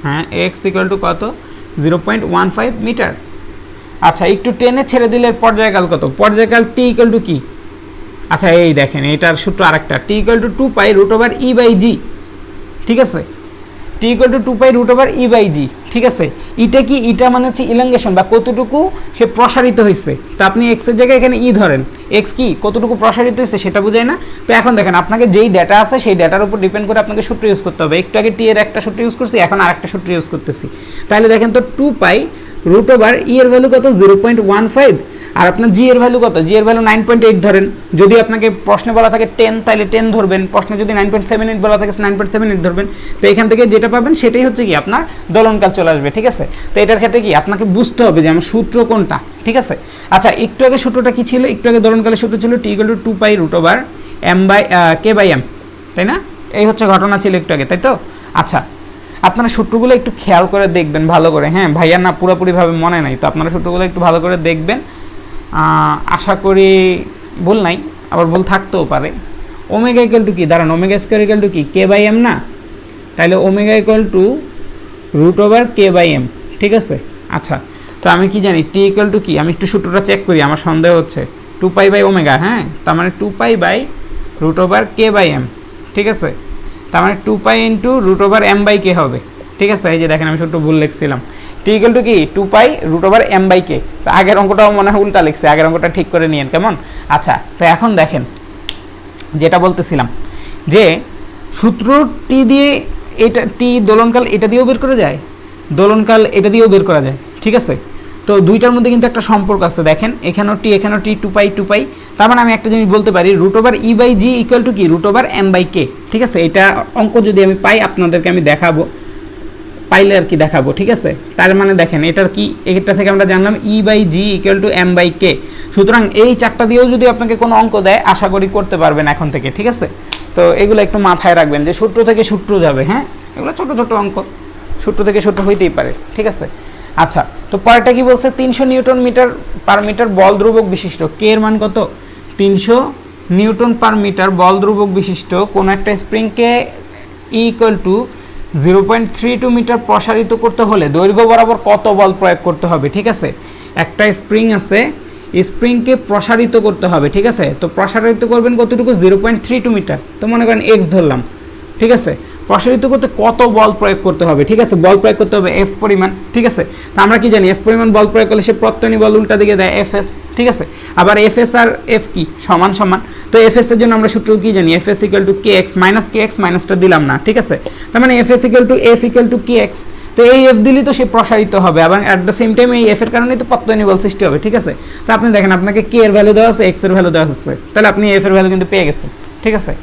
Speaker 2: হ্যাঁ এক্স ইকুয়াল টু কত, 0.15 মিটার। আচ্ছা, একটু টেনে ছেড়ে দিলে এর পর্যায়কাল কত, পর্যায়কাল টি ইকুয়াল টু কি, আচ্ছা এই দেখেন এটার সূত্র আরেকটা, t equal to 2 pi root over E by জি, ঠিক আছে। T equal to 2 pi root over E by জি, ঠিক আছে। এটা কি, এটা মানে হচ্ছে ইলাঙ্গেশন বা কতটুকু সে প্রসারিত হয়েছে। তো আপনি এক্স এর জায়গায় এখানে ই ধরেন, এক্স কি কতটুকু প্রসারিত হয়েছে সেটা বোঝায় না। তো এখন দেখেন আপনাকে যেই ডেটা আছে সেই ডেটার উপর ডিপেন্ড করে আপনাকে সূত্র ইউজ করতে হবে। একটু আগে টি এর একটা সূত্র ইউজ করছি, এখন আরেকটা সূত্র ইউজ করতেছি। তাহলে দেখেন তো 2 পাই রুট ওভার ই এর ভ্যালু কত, 0.15, আর আপনার জি এর ভ্যালু কত, জি এর ভ্যালু 9.8 ধরেন। যদি আপনাকে প্রশ্নে বলা থাকে 10 তাহলে 10 ধরবেন, প্রশ্নে যদি 9.78 বলা থাকে 9.78 ধরবেন। তো এখান থেকে যেটা পাবেন সেটাই হচ্ছে কি আপনার দোলনকাল চলে আসবে, ঠিক আছে। তো এটার ক্ষেত্রে কি আপনাকে বুঝতে হবে যে আমার সূত্র কোনটা, ঠিক আছে। আচ্ছা, একটু আগে সূত্রটা কি ছিল, একটু আগে দোলনকালের সূত্র ছিল t equal to 2 pi root over M by k by m, তাই না? এই হচ্ছে ঘটনা ছিল একটু আগে, তাই তো। আচ্ছা, আপনারা সূত্রগুলো একটু খেয়াল করে দেখবেন ভালো করে, হ্যাঁ ভাইয়া না পুরোপুরিভাবে মনে নাই, তো আপনারা সূত্রগুলো একটু ভালো করে দেখবেন। আশা করি ভুল নাই, আবার ভুল থাকতেও পারে। ওমেগা ইকুয়াল টু কি, দাঁড়ান, ওমেগা স্কোয়ার ইকুয়াল টু কি, কে বাই এম না, তাহলে omega equal to root over K by M, ঠিক আছে। আচ্ছা, তো আমি কি জানি টি ইকুয়াল টু কি, আমি একটু সূত্রটা চেক করি, আমার সন্দেহ হচ্ছে 2 পাই বাই ওমেগা, হ্যাঁ তার মানে 2 pi by root over K by M, ঠিক আছে। তার মানে 2 pi into root over M by k হবে, ঠিক আছে। এই যে দেখেন আমি সূত্র ভুল লিখছিলাম, টি ইকুয়াল টু কি 2 pi root over M by কে। তো আগের অঙ্কটাও মনে হয় উল্টা লিখছে, আগের অঙ্কটা ঠিক করে নিয়েন, কেমন। আচ্ছা, তো এখন দেখেন যেটা বলতেছিলাম যে সূত্র টি দিয়ে এটা টি দোলনকাল এটা দিয়েও বের করা যায়, দোলনকাল এটা দিয়েও বের করা যায়, ঠিক আছে। তো দুইটার মধ্যে কিন্তু একটা সম্পর্ক আছে, দেখেন এখানেও টি এখানেও টি, 2 পাই 2 পাই। তার মানে আমি একটা জিনিস বলতে পারি, root over E by G equal to কি, root over M by K, ঠিক আছে। এটা অঙ্ক যদি আমি পাই আপনাদেরকে আমি দেখাবো, পাইলে আর কি দেখাবো, ঠিক আছে। তার মানে দেখেন এটার কি, এটা থেকে আমরা জানলাম e by G equal to m by k. সুতরাং এই চারটা দিয়েও যদি আপনাকে কোনো অঙ্ক দেয় আশা করি করতে পারবেন এখন থেকে, ঠিক আছে। তো এগুলো একটু মাথায় রাখবেন যে সূত্র থেকে সূত্র যাবে, হ্যাঁ এগুলো ছোট ছোট অঙ্ক, সূত্র থেকে সূত্র হইতেই পারে, ঠিক আছে। আচ্ছা, তো পরেরটা কি বলছে, 300 নিউটন মিটার পার মিটার বল ধ্রুবক বিশিষ্ট, কে এর মান কত, 300 নিউটন পার মিটার বল ধ্রুবক বিশিষ্ট কোন একটা স্প্রিংকে ইকুয়াল টু 0.32 মিটার প্রসারিত করতে হলে দৈর্ঘ্য বরাবর কত বল প্রয়োগ করতে হবে, ঠিক আছে। একটা স্প্রিং আছে, স্প্রিংকে প্রসারিত করতে হবে, ঠিক আছে। তো প্রসারিত করবেন কতটুকু, 0.32 মিটার, তো মনে করেন এক্স ধরলাম, ঠিক আছে। প্রসারিত করতে কত বল প্রয়োগ করতে হবে, ঠিক আছে, বল প্রয়োগ করতে হবে এফ পরিমাণ, ঠিক আছে। তো আমরা কি জানি এফ পরিমাণ বল প্রয়োগ করলে সে প্রত্যয়নী বল উল্টা দিকে দেয় এফ এস, ঠিক আছে। আবার এফ এস আর এফ কি সমান সমান, তো এফ এস এর জন্য আমরা সূত্র কি জানি, F S equal to K x minus K x, মাইনাসটা দিলাম না, ঠিক আছে। তার মানে F S equal to F equal to K x, তো এই এফ দিলেই তো সে প্রসারিত হবে এবং অ্যাট দ্য সেম টাইম এই এফ এর কারণেই তো প্রত্যয়নী বল সৃষ্টি হবে, ঠিক আছে। তো আপনি দেখেন আপনাকে কে এর ভ্যালু দেওয়া আছে, এক্স এর ভ্যালু দেওয়া আছে, তাহলে আপনি এফ এর ভ্যালু কিন্তু পেয়ে গেছেন, ঠিক আছে।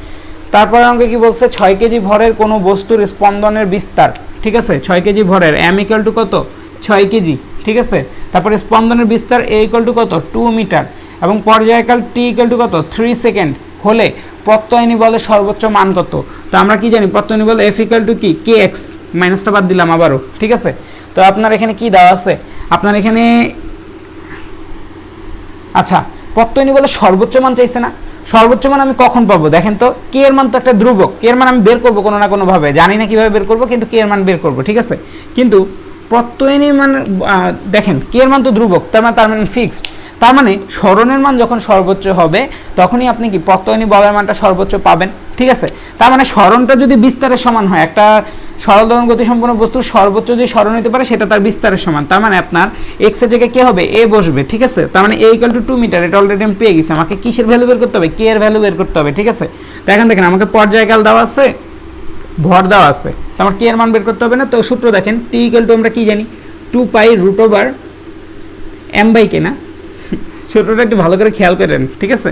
Speaker 2: তারপরে আমাকে কি বলছে, 6 কেজি ভরের কোনো বস্তুর স্পন্দনের বিস্তার, ঠিক আছে। 6 কেজি ভরের এম ইকুয়াল টু কত, 6 কেজি, ঠিক আছে। তারপরে স্পন্দনের বিস্তার এ ইকুয়াল টু কত, 2 মিটার, এবং পর্যায়কাল টি ইকুয়াল টু কত, 3 সেকেন্ড হলে প্রত্যয়নী বলের সর্বোচ্চ মান কত। তো আমরা কি জানি প্রত্যয়নী বল এফ ইকুয়াল টু কি, কে এক্স, মাইনাসটা বাদ দিলাম আবারও, ঠিক আছে। তো আপনার এখানে কি দেওয়া আছে, আপনার এখানে আচ্ছা প্রত্যয়নী বলে সর্বোচ্চ মান চাইছে না, সর্বোচ্চ মান আমি কখন পাবো দেখেন তো, কে এর মান তো একটা ধ্রুবক, কে এর মান আমি বের করবো কোনো না কোনো ভাবে, জানি না কিভাবে বের করবো, কিন্তু কে এর মান বের করবো, ঠিক আছে। কিন্তু প্রত্যয়নী মান দেখেন কে এর মান তো ধ্রুবক, তার মানে ফিক্সড, তার মানে সরণের মান যখন সর্বোচ্চ হবে তখনই আপনি কি প্রত্যয়নী বলের মানটা সর্বোচ্চ পাবেন, ঠিক আছে, তার মানে সরণটা যদি বিস্তারের সমান হয়, একটা সরল দোলন গতি সম্পন্ন বস্তুর সর্বোচ্চ যে সরণ হতে পারে সেটা তার বিস্তারের সমান, তার মানে আপনার এক্স এর জায়গায় কি হবে, এ বসবে। ঠিক আছে, তার মানে a = 2 মিটার, এটা অলরেডি আমি পেয়ে গেছি। আমাকে কিসের ভ্যালু বের করতে হবে, কে এর ভ্যালু বের করতে হবে। ঠিক আছে, তো এখন দেখেন আমাকে পর্যায়কাল দেওয়া আছে, ভর দেওয়া আছে, তো আমার কে এর মান বের করতে হবে না। তো সূত্র দেখেন t = আমরা কি জানি, 2π√m/k না, সূত্রটা একটু ভালো করে খেয়াল করেন। ঠিক আছে,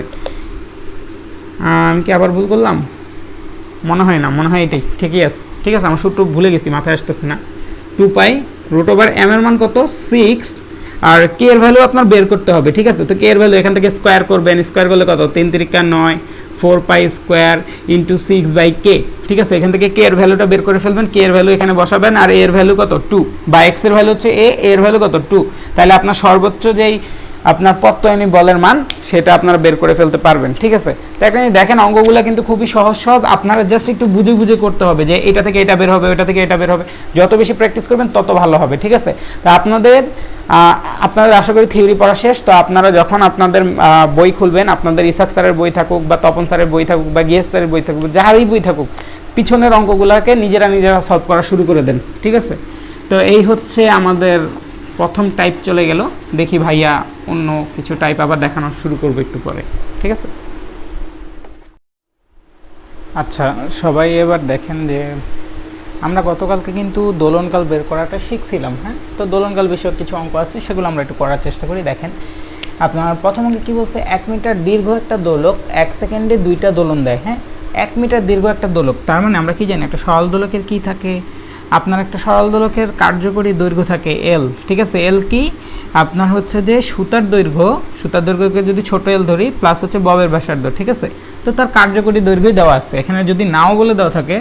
Speaker 2: আমি কি আবার ভুল করলাম, মনে হয় না, মনে হয় এটাই ঠিকই আছে। ঠিক আছে, আমার সূত্র ভুলে গেছি, মাথায় আসতেছে না। 2π√m এর মান কত, 6, আর কে এর ভ্যালু আপনার বের করতে হবে। ঠিক আছে, তো কে এর ভ্যালু এখান থেকে স্কোয়ার করবেন, স্কোয়ার করলে কত, 3 × 9, 4π² × 6/k। ঠিক আছে, এখান থেকে কে এর ভ্যালুটা বের করে ফেলবেন, কে এর ভ্যালু এখানে বসাবেন, আর এর ভ্যালু কত, 2, বা এক্স এর ভ্যালু হচ্ছে এ, এর ভ্যালু কত, 2। তাহলে আপনার সর্বোচ্চ যেই আপনার প্রত্যয়নী বলের মান সেটা আপনারা বের করে ফেলতে পারবেন। ঠিক আছে, তো এখানে দেখেন অঙ্কগুলো কিন্তু খুবই সহজ সহজ, আপনারা জাস্ট একটু বুঝে বুঝে করতে হবে যে এটা থেকে এটা বের হবে, ওটা থেকে এটা বের হবে। যত বেশি প্র্যাকটিস করবেন তত ভালো হবে। ঠিক আছে, তো আপনাদের আশা করি থিওরি পড়া শেষ। তো আপনারা যখন আপনাদের বই খুলবেন, আপনাদের ইসাক স্যারের বই থাকুক বা তপন স্যারের বই থাকুক বা গিয়াস স্যারের বই থাকুক, যাহারই বই থাকুক, পিছনের অঙ্কগুলোকে নিজেরা সলভ করা শুরু করে দেন। ঠিক আছে, তো এই হচ্ছে আমাদের প্রথম টাইপ চলে গেল। দেখি ভাইয়া অন্য কিছু টাইপ আবার দেখানো শুরু করবো একটু পরে। ঠিক আছে,
Speaker 1: আচ্ছা সবাই এবার দেখেন যে আমরা গতকালকে কিন্তু দোলনকাল বের করাটা শিখছিলাম। হ্যাঁ, তো দোলনকাল বিষয়ক কিছু অঙ্ক আছে, সেগুলো আমরা একটু করার চেষ্টা করি। দেখেন আপনার প্রথম অঙ্কে কী বলছে, 1 মিটার দীর্ঘ একটা দোলক 1 সেকেন্ডে 2টা দোলন দেয়। হ্যাঁ, 1 মিটার দীর্ঘ একটা দোলক, তার মানে আমরা কি জানি, একটা সরল দোলকের কি থাকে, আপনার একটা সরল দোলকের কার্যকরী দৈর্ঘ্য থাকে এল। ঠিক আছে, এল কি আপনার হচ্ছে যে সুতার দৈর্ঘ্যকে যদি ছোট এল ধরি প্লাস হচ্ছে ববের ব্যাসার্ধ। ঠিক আছে, তো তার কার্যকরী দৈর্ঘ্যই দেওয়া আছে এখানে। যদি নাও বলে দেওয়া থাকে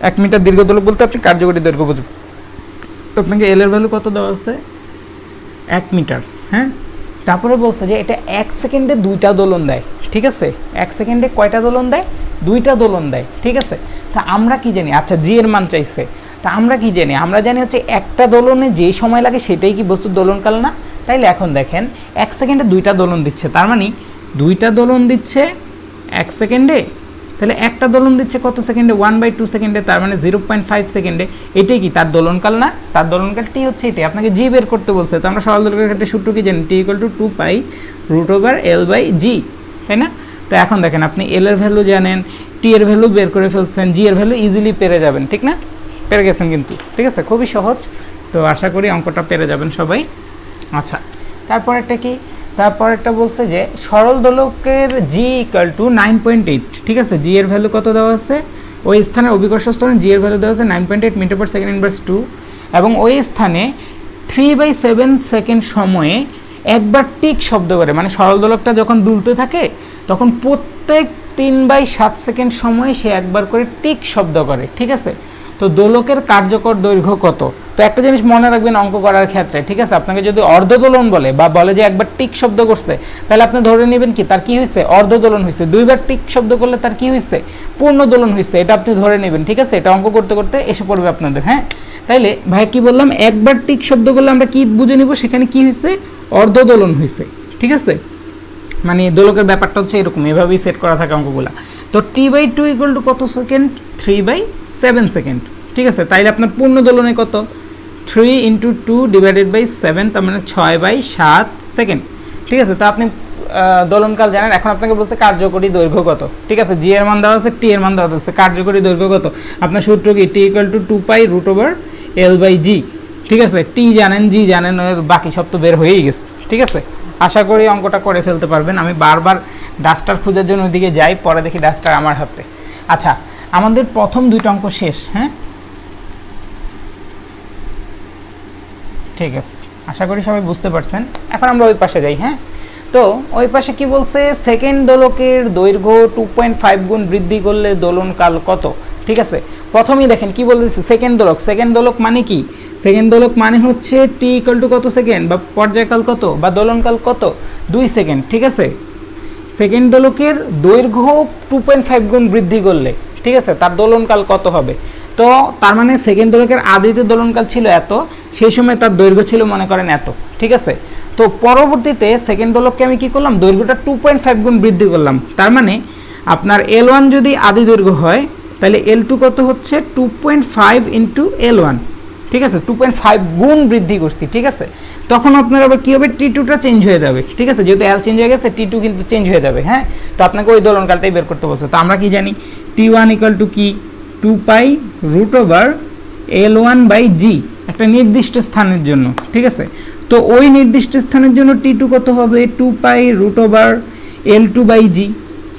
Speaker 1: 1 মিটার দীর্ঘ দোলক বলতে আপনি কার্যকরী দৈর্ঘ্য বুঝবেন, তো আপনাকে এল এর ভ্যালু কত দেওয়া আছে, 1 মিটার। হ্যাঁ, তারপরে বলছে যে এটা 1 সেকেন্ডে 2টা দোলন দেয়। ঠিক আছে, 1 সেকেন্ডে কয়টা দোলন দেয়, 2টা দোলন দেয়। ঠিক আছে, তা আমরা কি জানি, আচ্ছা জি এর মান চাইছে, তা আমরা কি জানি, আমরা জানি হচ্ছে একটা দোলনে যেই সময় লাগে সেটাই কি বস্তুর দোলনকাল না। তাইলে এখন দেখেন 1 সেকেন্ডে 2টা দোলন দিচ্ছে, তার মানে 2টা দোলন দিচ্ছে 1 সেকেন্ডে, তাহলে একটা দোলন দিচ্ছে কত সেকেন্ডে, 1/2 সেকেন্ডে, তার মানে 0.5 সেকেন্ডে। এটাই কি তার দোলনকাল না, তার দোলনকালটি হচ্ছে এটাই। আপনাকে জি বের করতে বলছে, তো আমরা সরল দোলকের ক্ষেত্রে সূত্র কি জানি, t = 2π√L/g, তাই না। তো এখন দেখেন আপনি এল এর ভ্যালু জানেন, টি এর ভ্যালু বের করে ফেলছেন, জি এর ভ্যালু ইজিলি পেরে যাবেন। ঠিক না, পেরে গেছেন কিন্তু। ঠিক আছে, খুবই সহজ, তো আশা করি অঙ্কটা পেরে যাবেন সবাই। আচ্ছা, তারপরেরটা কি, তারপরেরটা বলছে যে সরল দোলকের জি = 9.8। ঠিক আছে, জি এর ভ্যালু কত দেওয়া আছে, ওই স্থানের অভিকর্ষ ত্বরণ জি এর ভ্যালু দেওয়া আছে 9.8 মিটার/সেকেন্ড/2, এবং ওই স্থানে 3/7 সেকেন্ড সময়ে একবার টিক শব্দ করে, মানে সরল দোলকটা যখন দুলতে থাকে তখন প্রত্যেক 3/7 সেকেন্ড সময়ে সে একবার করে টিক শব্দ করে। ঠিক আছে, তো দোলকের কার্যকর দৈর্ঘ্য কত। তো একটা জিনিস মনে রাখবেন অঙ্ক করার ক্ষেত্রে, ঠিক আছে, আপনাকে যদি অর্ধ দোলন বলে বা বলে যে একবার টিক শব্দ করছে, তাহলে আপনি ধরে নেবেন কি তার কি হয়েছে, অর্ধ দোলন হয়েছে। দুইবার টিক শব্দ করলে তার কি হয়েছে, পূর্ণ দোলন হয়েছে, এটা আপনি ধরে নেবেন। ঠিক আছে, এটা অঙ্ক করতে করতে এসে পড়বে আপনাদের। হ্যাঁ, তাইলে ভাই কি বললাম, একবার টিক শব্দ করলে আমরা কি বুঝে নিব, সেখানে কি হয়েছে, অর্ধ দোলন হয়েছে। ঠিক আছে, মানে দোলকের ব্যাপারটা হচ্ছে এরকম, এভাবেই সেট করা থাকে অঙ্কগুলা। তো t/2 = কত সেকেন্ড, 3/7 সেকেন্ড। ঠিক আছে, তাইলে আপনার পূর্ণ দোলনে কত, 3 × 2 / 7, তার মানে 6/7 সেকেন্ড। ঠিক আছে, তো আপনি দোলনকাল জানেন। এখন আপনাকে বলছে কার্যকরী দৈর্ঘ্য কত। ঠিক আছে, জি এর মান দেওয়া আছে, টি এর মান দেওয়া আছে, কার্যকরী দৈর্ঘ্য কত, আপনার সূত্র কি, t = 2π√L/g। ঠিক আছে, টি জানেন, জি জানেন, বাকি সব তো বের হয়েই গেছে। ঠিক আছে, আশা করি অঙ্কটা করে ফেলতে পারবেন। আমি বারবার ডাস্টার খোঁজার জন্য ওইদিকে যাই, পরে দেখি ডাস্টার আমার হাতে। আচ্ছা, আমাদের প্রথম 2টা অঙ্ক শেষ। হ্যাঁ, ঠিক আছে, আশা করি সবাই বুঝতে পারছেন। এখন আমরা ওই পাশে যাই। হ্যাঁ, তো ওই পাশে কি বলছে, সেকেন্ড দোলকের দৈর্ঘ্য 2.5 গুণ বৃদ্ধি করলে দোলনকাল কত। ঠিক আছে, প্রথমেই দেখেন কি বলতেছে, সেকেন্ড দোলক। সেকেন্ড দোলক মানে কি, সেকেন্ড দোলক মানে হচ্ছে t = কত সেকেন্ড, বা পর্যায়কাল কত, বা দোলনকাল কত, 2 সেকেন্ড। ঠিক আছে, সেকেন্ড দোলকের দৈর্ঘ্য 2.5 গুণ বৃদ্ধি করলে, ঠিক আছে, তার দোলনকাল কত হবে। তো তার মানে সেকেন্ড দোলকের আদিতে দোলনকাল ছিল এত, সেই সময় তার দৈর্ঘ্য ছিল মনে করেন এত। ঠিক আছে, তো পরবর্তীতে সেকেন্ড দোলককে আমি কি করলাম, দৈর্ঘ্যটা 2.5 গুণ বৃদ্ধি করলাম। তার মানে
Speaker 2: আপনার L1 যদি আদি দৈর্ঘ্য হয় তাহলে L2 কত হচ্ছে 2.5 ইন্টু L1, ঠিক আছে, 2.5 গুণ বৃদ্ধি করছি, ঠিক আছে। তখন আপনার আবার কী হবে, T2টা চেঞ্জ হয়ে যাবে, ঠিক আছে, যেহেতু L চেঞ্জ হয়ে গেছে T2 কিন্তু চেঞ্জ হয়ে যাবে, হ্যাঁ। তো আপনাকে ওই দোলনকালটাই বের করতে বলছে। তো আমরা কি জানি T1 ইকুয়াল টু কি 2 pi root over L1 by জি, একটা নির্দিষ্ট স্থানের জন্য, ঠিক আছে। তো ওই নির্দিষ্ট স্থানের জন্য T2 কত হবে 2 pi root over L2 by জি,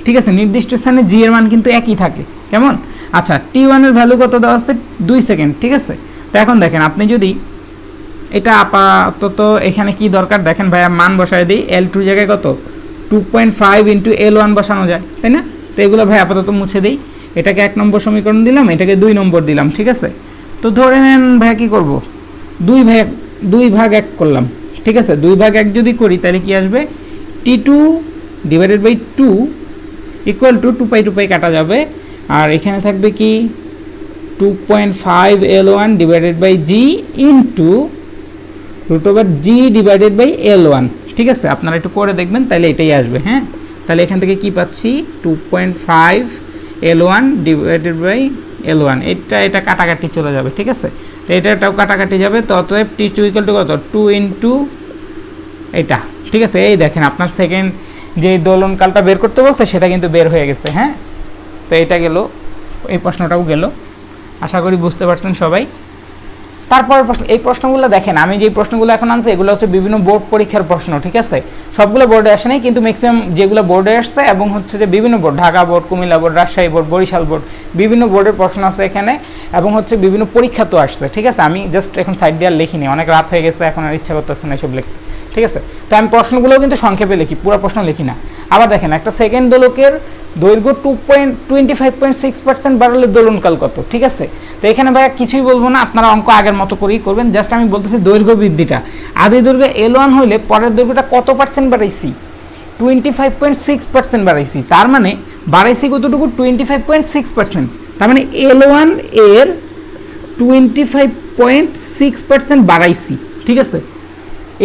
Speaker 2: ঠিক আছে। নির্দিষ্ট স্থানে জি এর মান কিন্তু একই থাকে, কেমন। আচ্ছা, T1 এর ভ্যালু কত দেওয়া আছে 2 সেকেন্ড, ঠিক আছে। তো এখন দেখেন আপনি যদি এটা আপাতত এখানে কি দরকার দেখেন ভাইয়া, মান বসায় দিই, L2 জায়গায় কত 2.5 ইন্টু L1 বসানো যায়, তাই না। তো এগুলো ভাই আপাতত মুছে দিই, এটাকে 1 নম্বর সমীকরণ দিলাম, এটাকে 2 নম্বর দিলাম, ঠিক আছে। তো ধরে নেন ভাইয়া কী করব, 2 ভাগ 1 করলাম, ঠিক আছে। 2 ভাগ 1 যদি করি তাহলে কি আসবে T2 divided by 2 equal to 2 pi কাটা যাবে, আর এখানে থাকবে কি 2.5 L1 divided by G into root over G divided by L1, ঠিক আছে। আপনারা একটু করে দেখবেন তাহলে এটাই আসবে, হ্যাঁ। তাহলে এখান থেকে কি পাচ্ছি 2.5 L1 ডিভাইডেড বাই L1, এটা কাটাকাটি চলে যাবে, ঠিক আছে। তো এটাও কাটাকাটি যাবে, তো অতএব T2 ইকুয়াল টু কত 2 ইন্টু এটা, ঠিক আছে। এই দেখেন আপনার সেকেন্ড যে দোলনকালটা বের করতে বলছে সেটা কিন্তু বের হয়ে গেছে, হ্যাঁ। তো এটা গেল, এই প্রশ্নটাও গেল, আশা করি বুঝতে পারছেন সবাই। তারপর প্রশ্ন, এই প্রশ্নগুলো দেখেন আমি যে প্রশ্নগুলো এখন আনছি এগুলো হচ্ছে বিভিন্ন বোর্ড পরীক্ষার প্রশ্ন, ঠিক আছে। সবগুলো বোর্ডে আসে নাই, কিন্তু ম্যাক্সিমাম যেগুলো বোর্ডে আসছে এবং হচ্ছে যে বিভিন্ন board, Dhaka board, Comilla board, Rajshahi board, Barisal board, বিভিন্ন বোর্ডের প্রশ্ন আছে এখানে, এবং হচ্ছে বিভিন্ন পরীক্ষা তো আসছে, ঠিক আছে। আমি জাস্ট এখন সাইড দিয়ে আর লিখিনি, অনেক রাত হয়ে গেছে, এখন আর ইচ্ছা করতেছে না এসব লিখতে, ঠিক আছে। তো আমি প্রশ্নগুলোও কিন্তু সংক্ষেপে লিখি, পুরো প্রশ্ন লিখি না। আবার দেখেন একটা সেকেন্ড দোলকের দৈর্ঘ্য 25.6% বাড়ালে দোলনকাল কত, ঠিক আছে। তো এখানে ভাইয়া কিছুই বলবো না, আপনারা অঙ্ক আগের মতো করেই করবেন, জাস্ট আমি বলতেছি দৈর্ঘ্য বৃদ্ধিটা, আদি দৈর্ঘ্য L1 হইলে পরের দৈর্ঘ্যটা কত পার্সেন্ট বাড়াইছি, 25.6% বাড়াইছি, তার মানে বাড়াইছি কতটুকু 25.6%, তার মানে L1 এর 25.6% বাড়াইছি, ঠিক আছে।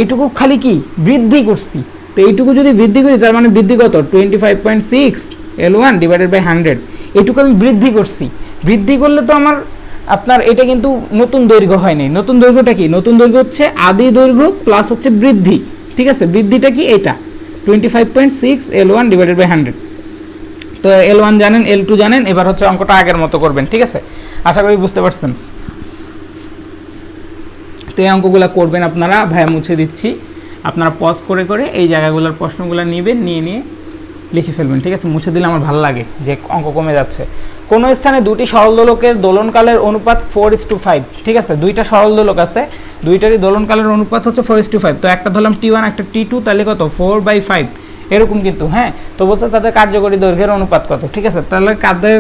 Speaker 2: এইটুকু খালি কি বৃদ্ধি করছি, তো এইটুকু যদি বৃদ্ধি করি তার মানে বৃদ্ধি কত 25.6 L1 ডিভাইডেড বাই 100, এইটুকু আমি বৃদ্ধি করছি। বৃদ্ধি করলে তো আমার আপনার এটা কিন্তু নতুন দৈর্ঘ্য হয়নি, নতুন দৈর্ঘ্যটা কি, নতুন দৈর্ঘ্য হচ্ছে আদি দৈর্ঘ্য প্লাস হচ্ছে বৃদ্ধি, ঠিক আছে। বৃদ্ধিটা কি এটা 25.6 L1 ডিভাইডেড বাই 100। তো L1 জানেন, L2 জানেন, এবার হচ্ছে অঙ্কটা আগের মতো করবেন, ঠিক আছে। আশা করি বুঝতে পারছেন। তো এই অঙ্কগুলো করবেন আপনারা, ভাইয়া মুছে দিচ্ছি, আপনারা পজ করে করে এই জায়গাগুলোর প্রশ্নগুলো নেবেন, নিয়ে লিখে ফেলবেন, ঠিক আছে। মুছে দিলে আমার ভালো লাগে যে অঙ্ক কমে যাচ্ছে। কোনো স্থানে দুটি সরল দোলকের দোলনকালের অনুপাত 4:5, ঠিক আছে। দুইটা সরল দোলক আছে, দুইটারই দোলনকালের অনুপাত হচ্ছে 4:5। তো একটা ধরলাম T1 একটা T2, তাহলে কত 4/5 এরকম কিন্তু, হ্যাঁ। তো বলছে তাদের কার্যকরী দৈর্ঘ্যের অনুপাত কত, ঠিক আছে। তাহলে তাদের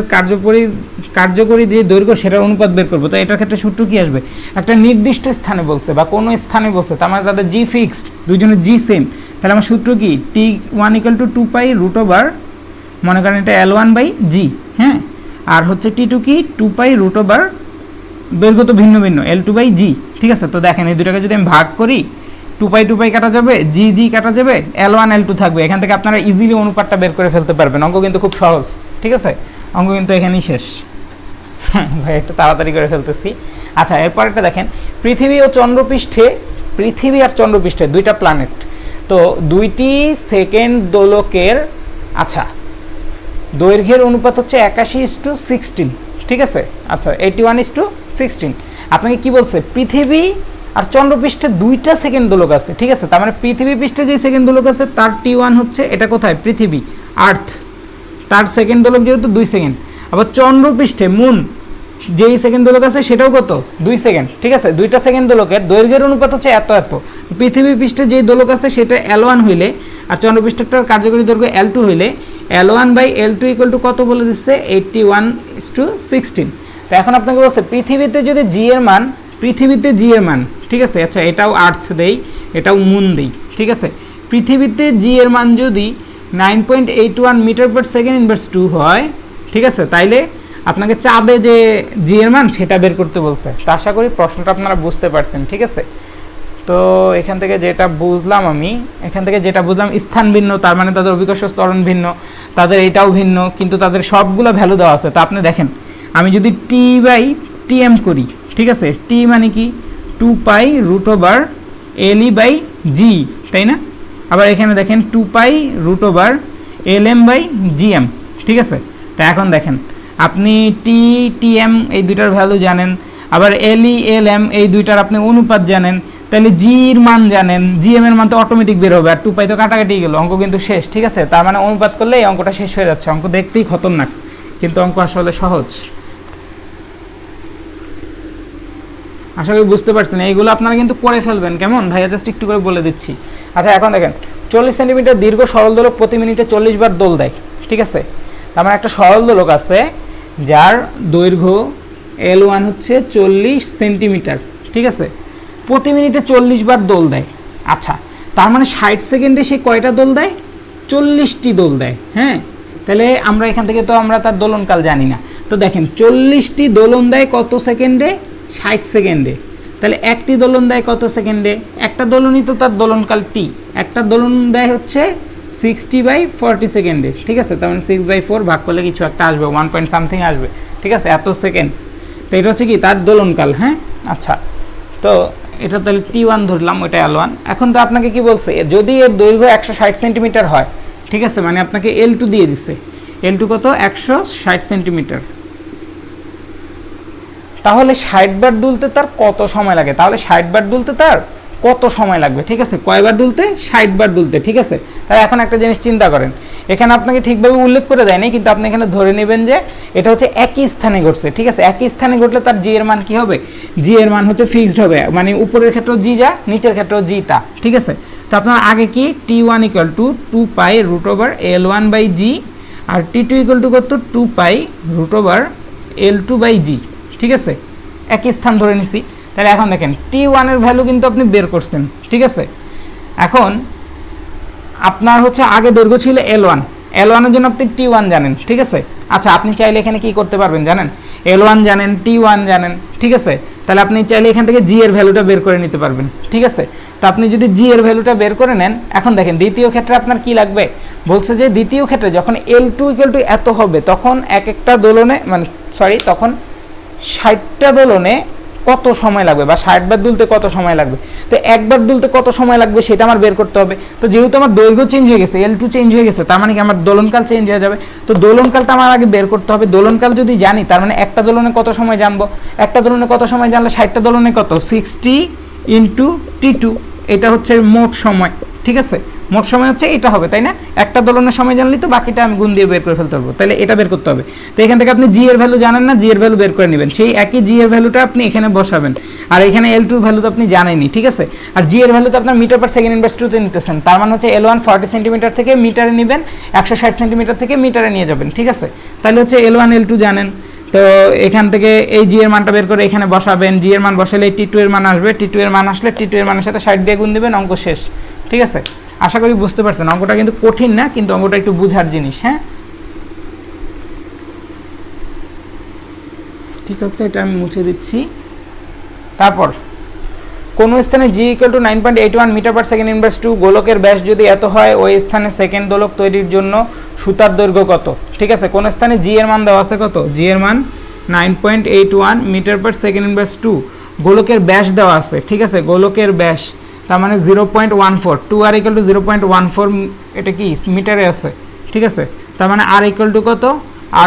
Speaker 2: কার্যকরী যে দৈর্ঘ্য সেটার অনুপাত বের করবো। তো এটার ক্ষেত্রে সূত্র কি আসবে, একটা নির্দিষ্ট স্থানে বলছে বা কোনো স্থানে বলছে, তার মানে তাদের জি ফিক্সড, দুইজনের জি সেম, তাহলে আমার সূত্র কি T1 equal to 2 pi root over, মনে করেন এটা L1 বাই জি, হ্যাঁ। আর হচ্ছে T2 কি 2 পাই রুট ওভার, দৈর্ঘ্য তো ভিন্ন ভিন্ন, L2 বাই জি, ঠিক আছে। তো দেখেন এই দুটাকে যদি আমি ভাগ করি 2 পাই কাটা যাবে, জি কাটা যাবে, L1 L2 থাকবে। এখান থেকে আপনারা ইজিলি অনুপাতটা বের করে ফেলতে পারবেন। অঙ্ক কিন্তু খুব সহজ, ঠিক আছে। অঙ্ক কিন্তু এখানেই শেষ। ভাই একটু তাড়াতাড়ি করে ফেলতেছি। আচ্ছা, এরপর একটা দেখেন, পৃথিবী আর চন্দ্রপৃষ্ঠে দুইটা প্ল্যানেট, তো দুইটি সেকেন্ড দোলকের আচ্ছা দৈর্ঘ্যের অনুপাত হচ্ছে 81:16, ঠিক আছে। আচ্ছা 81:16। আপনাকে কি বলছে, পৃথিবী আর চন্দ্রপৃষ্ঠে দুইটা সেকেন্ড দোলক আছে, ঠিক আছে। তার মানে পৃথিবী পৃষ্ঠে যে সেকেন্ড দোলক আছে তার T1 হচ্ছে, এটা কোথায় পৃথিবী আর্থ, তার সেকেন্ড দোলক যেহেতু 2 সেকেন্ড। আবার চন্দ্রপৃষ্ঠে মুন যেই সেকেন্ড দোলক আছে সেটাও কত 2 সেকেন্ড, ঠিক আছে। দুইটা সেকেন্ড দোলকের দৈর্ঘ্যের অনুপাত হচ্ছে এত। পৃথিবী পৃষ্ঠে যেই দোলক আছে সেটা L1 হইলে, আর চন্দ্রপৃষ্ঠটার কার্যকরী দৈর্ঘ্য L2 হইলে L1 by L2 equal to কত বলে দিচ্ছে 81:16। তো এখন আপনাকে বলছে পৃথিবীতে যদি জি এর মান, ঠিক আছে। আচ্ছা এটাও আর্থ দেই, এটাও মুন দেই, ঠিক আছে। পৃথিবীতে জি এর মান যদি 9.81 মিটার পার সেকেন্ড ইনভার্স 2 হয়, ঠিক আছে, তাইলে আপনাকে চাঁদে যে জি এর মান সেটা বের করতে বলছে। তো আশা করি প্রশ্নটা আপনারা বুঝতে পারছেন, ঠিক আছে। তো এখান থেকে যেটা বুঝলাম স্থান ভিন্ন, তার মানে তাদের অভিকর্ষ ত্বরণ ভিন্ন, তাদের এটাও ভিন্ন, কিন্তু তাদের সবগুলো ভ্যালু দেওয়া আছে। তো আপনি দেখেন, আমি যদি টি বাই টিএম করি, ঠিক আছে, টি মানে কি 2 pi root over l e by g, তাই না? আবার এখানে দেখেন 2 pi root over l m by g m, ঠিক আছে। তো এখন দেখেন, আপনি টি টিএম এই দুইটার ভ্যালু জানেন, আবার এলই এল এম এই দুইটার আপনি অনুপাত জানেন, তাহলে জির মান জানেন, জিএম এর মান তো অটোমেটিক বের হবে, আর 2 পাই তো কাটাকাটি গেল, অঙ্ক কিন্তু শেষ, ঠিক আছে। তার মানে অনুপাত করলে এই অঙ্কটা শেষ হয়ে যাচ্ছে। অঙ্ক দেখতেই খতরনাক, কিন্তু অঙ্ক আসলে সহজ। আশা করি বুঝতে পারছেন। এইগুলো আপনারা কিন্তু করে ফেলবেন, কেমন ভাইয়া, জাস্ট একটু করে বলে দিচ্ছি। আচ্ছা, এখন দেখেন 40 সেন্টিমিটার দীর্ঘ সরল দোলক প্রতি মিনিটে 40 বার দোল দেয়, ঠিক আছে। তার মানে একটা সরল দোলক আছে যার দৈর্ঘ্য L1 হচ্ছে 40 সেন্টিমিটার, ঠিক আছে, প্রতি মিনিটে 40 বার দোল দেয়। আচ্ছা, তার মানে 60 সেকেন্ডে সে কয়টা দোল দেয়? 40টি দোল দেয়। হ্যাঁ, তাহলে আমরা এখান থেকে তো আমরা তার দোলনকাল জানি না। তো দেখেন 40টি দোলন দেয় কত সেকেন্ডে? 60 সেকেন্ডে। তাহলে একটি দোলন দেয় কত সেকেন্ডে? একটা দোলনই তো তার দোলনকাল টি। একটা দোলন দেয় হচ্ছে 60/40 সেকেন্ডে, ঠিক আছে। তার মানে 6/4 ভাগ করলে কিছু একটা আসবে, 1 পয়েন্ট সামথিং আসবে, ঠিক আছে, এত সেকেন্ড। তো এটা হচ্ছে কি তার দোলনকাল। হ্যাঁ, আচ্ছা, তো এটা তাহলে T1 ধরলাম, ওইটা L1। এখন তো আপনাকে কি বলছে, যদি এর দৈর্ঘ্য 160 সেন্টিমিটার হয়, ঠিক আছে, মানে আপনাকে L2 দিয়ে দিচ্ছে। L2 কত? 160 সেন্টিমিটার। তাহলে 60 বার দুলতে তার কত সময় লাগে? তাহলে 60 বার দুলতে তার কত সময় লাগবে? ঠিক আছে, কয়বার দুলতে? 60 বার দুলতে, ঠিক আছে। তাহলে এখন একটা জিনিস চিন্তা করেন, এখানে আপনাকে ঠিকভাবে উল্লেখ করে দেয়নি, কিন্তু আপনি এখানে ধরে নেবেন যে এটা হচ্ছে একই স্থানে ঘটছে, ঠিক আছে। একই স্থানে ঘটলে তার জি এর মান কি হবে? জি এর মান হচ্ছে ফিক্সড হবে, মানে উপরের ক্ষেত্রেও জি যা, নিচের ক্ষেত্রেও জি তা, ঠিক আছে। তো আপনার আগে কি T1 = 2 pi root over L1 by G, আর T2 = কত? 2 pi root over L2 by জি, ঠিক আছে, একই স্থান ধরে নিছি। তাহলে এখন দেখেন T1 এর ভ্যালু কিন্তু আপনি বের করছেন, ঠিক আছে। এখন আপনার হচ্ছে আগে দৈর্ঘ্য ছিল L1, L1 এর জন্য আপনি T1 জানেন, ঠিক আছে। আচ্ছা, আপনি চাইলে এখানে কি করতে পারবেন জানেন? L1 জানেন, T1 জানেন, ঠিক আছে। তাহলে আপনি চাইলে এখান থেকে জি এর ভ্যালুটা বের করে নিতে পারবেন, ঠিক আছে। তো আপনি যদি জি এর ভ্যালুটা বের করে নেন, এখন দেখেন দ্বিতীয় ক্ষেত্রে আপনার কি লাগবে? বলছে যে দ্বিতীয় ক্ষেত্রে যখন L2 = এত হবে, তখন এক একটা দোলনে তখন 60টা দোলনে কত সময় লাগবে, বা 60 বার দুলতে কত সময় লাগবে। তো একবার দুলতে কত সময় লাগবে সেটা আমার বের করতে হবে। তো যেহেতু আমার দৈর্ঘ্য চেঞ্জ হয়ে গেছে, L2 চেঞ্জ হয়ে গেছে, তার মানে কি আমার দোলনকাল চেঞ্জ হয়ে যাবে। তো দোলনকালটা আমার আগে বের করতে হবে। দোলনকাল যদি জানি, তার মানে একটা দোলনে কত সময় জানবো? একটা দোলনে কত সময় জানলে 60টা দোলনে কত? 60 × T2, এটা হচ্ছে মোট সময়, ঠিক আছে। মোট সময় হচ্ছে এটা হবে, তাই না? একটা দোলনের সময় জানলেই তো বাকিটা আমি গুণ দিয়ে বের করে ফেলতে পারবো। তাহলে এটা বের করতে হবে। তো এখান থেকে আপনি জি এর ভ্যালু জানেন না, জি এর ভ্যালু বের করে নেবেন। সেই একই জি এর ভ্যালুটা আপনি এখানে বসাবেন, আর এখানে L2 ভ্যালু তো আপনি জানেনই, ঠিক আছে। আর জি এর ভ্যালু তো আপনার মিটার/সেকেন্ড/2 তে নিতেছেন, তার মানে হচ্ছে L1 40 সেন্টিমিটার থেকে মিটারে নেবেন, 160 সেন্টিমিটার থেকে মিটারে নিয়ে যাবেন, ঠিক আছে। তাহলে হচ্ছে L1 L2 জানেন। তো এখান থেকে এই জি এর মানটা বের করে এখানে বসাবেন, জি এর মান বসালে T2 এর মান আসবে, T2 এর মান আসলে T2 এর মানের সাথে 60 দিয়ে গুণ দিবেন, অঙ্ক শেষ, ঠিক আছে। আশা করি বুঝতে পারছেন। অঙ্কটা কিন্তু কঠিন না, কিন্তু অঙ্কটা একটু বুঝার জিনিস। হ্যাঁ, ঠিক আছে, এটা আমি মুছে দিচ্ছি। তারপর কোন স্থানে জি = 9.81 মিটার/সেকেন্ড/2 গোলকের ব্যাস যদি এত হয়, ওই স্থানে সেকেন্ড দোলক তৈরির জন্য সুতার দৈর্ঘ্য কত? ঠিক আছে, কোন স্থানে জি এর মান দেওয়া আছে কত? জি এর মান 9.81 মিটার/সেকেন্ড/2, গোলকের ব্যাস দেওয়া আছে, ঠিক আছে, গোলকের ব্যাস, তার মানে 0.14, 2r = 0.14, এটা কি মিটারে আছে, ঠিক আছে। তার মানে r = কত?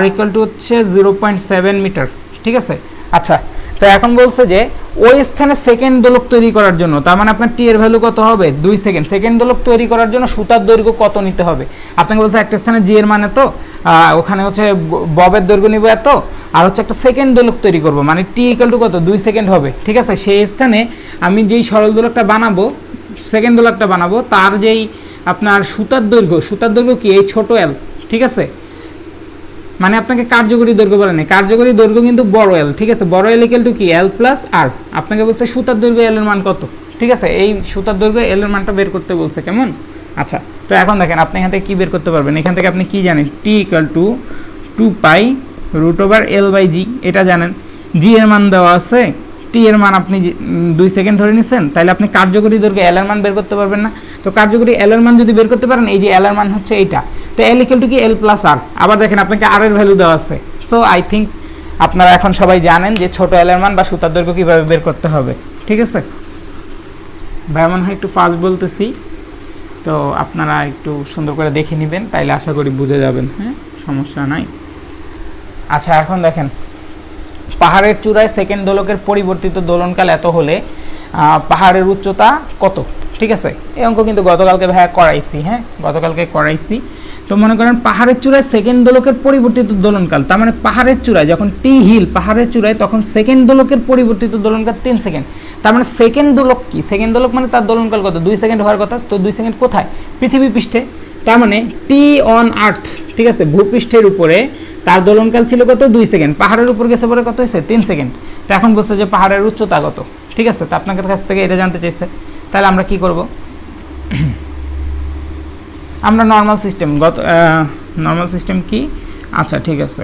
Speaker 2: r হচ্ছে 0.7 মিটার, ঠিক আছে। আচ্ছা, তো এখন বলছে যে ওই স্থানে সেকেন্ড দোলক তৈরি করার জন্য, তার মানে আপনার টি এর ভ্যালু কত হবে? 2 সেকেন্ড। সেকেন্ড দোলক তৈরি করার জন্য সুতার দৈর্ঘ্য কত নিতে হবে? আপনাকে বলছে একটা স্থানে জি এর মানে তো ওখানে হচ্ছে ববের দৈর্ঘ্য নিব এত, আর হচ্ছে একটা সেকেন্ড দোলক তৈরি করব, মানে টি = কত? 2 সেকেন্ড হবে, ঠিক আছে। সেই স্থানে আমি যেই সরল দোলকটা বানাবো, সেকেন্ড দোলকটা বানাবো, তার যেই আপনার সুতার দৈর্ঘ্য কি? এই ছোট এল, ঠিক আছে। মানে আপনাকে কার্যকরী দৈর্ঘ্য বলে নেই, কার্যকরী দৈর্ঘ্য কিন্তু বড় এল, ঠিক আছে। বড় এল = কি? L + R। আপনাকে বলছে সুতার দৈর্ঘ্য এল এর মান কত, ঠিক আছে। এই সুতার দৈর্ঘ্য এল এর মানটা বের করতে বলছে, কেমন? আচ্ছা, তো এখন দেখেন আপনি এখান থেকে কি বের করতে পারবেন। এখান থেকে আপনি কি জানেন? T = 2 pi root over L/G, এটা জানেন। জি এর মান দেওয়া আছে, T টি এর মান আপনি 2 সেকেন্ড ধরে নিচ্ছেন, তাহলে আপনি কার্যকরী দৈর্ঘ্য এল এর মান বের করতে পারবেন না। তো কার্যকরী এল এর মান যদি বের করতে পারেন, এই যে এল এর মান হচ্ছে এইটা, তো এল ইকুয়াল টু কি এল প্লাস আর। আবার দেখেন আপনাকে আর এর ভ্যালু দেওয়া আছে। সো আই থিঙ্ক আপনারা এখন সবাই জানেন যে ছোট এল এর মান বা সুতার দৈর্ঘ্য কিভাবে বের করতে হবে, ঠিক আছে। ভাই মনে হয় একটু ফাস্ট বলতেছি, তো আপনারা একটু সুন্দর করে দেখে নেবেন, তাইলে আশা করি বুঝে যাবেন। হ্যাঁ, সমস্যা নাই। আচ্ছা, এখন দেখেন পাহাড়ের চূড়ায় সেকেন্ড দোলকের পরিবর্তিত দোলনকাল এত হলে পাহাড়ের উচ্চতা কত, ঠিক আছে। এই অঙ্ক কিন্তু গতকালকে ভাইয়া করাইছি, হ্যাঁ গতকালকে করাইছি। তো মনে করেন পাহাড়ের চূড়ায় সেকেন্ড দোলকের পরিবর্তিত দোলনকাল, তার মানে পাহাড়ের চূড়ায় যখন টি হিল পাহাড়ের চূড়ায়, তখন সেকেন্ড দোলকের পরিবর্তিত দোলনকাল 3 সেকেন্ড। তার মানে সেকেন্ড দোলক কি, সেকেন্ড দোলক মানে তার দোলনকাল কত, 2 সেকেন্ড হওয়ার কথা। তো 2 সেকেন্ড কোথায়, পৃথিবী পৃষ্ঠে। তার মানে টি অন আর্থ, ঠিক আছে, ভূপৃষ্ঠের উপরে তার দোলনকাল ছিল কত, 2 সেকেন্ড। পাহাড়ের উপর গেছে পরে কত হয়েছে, 3 সেকেন্ড। তো এখন বলছে যে পাহাড়ের উচ্চতা কত, ঠিক আছে। তো আপনাদের কাছ থেকে এটা জানতে চাইছে, তাহলে আমরা কি করব, আমরা নর্মাল সিস্টেম নর্মাল সিস্টেম কি, আচ্ছা ঠিক আছে,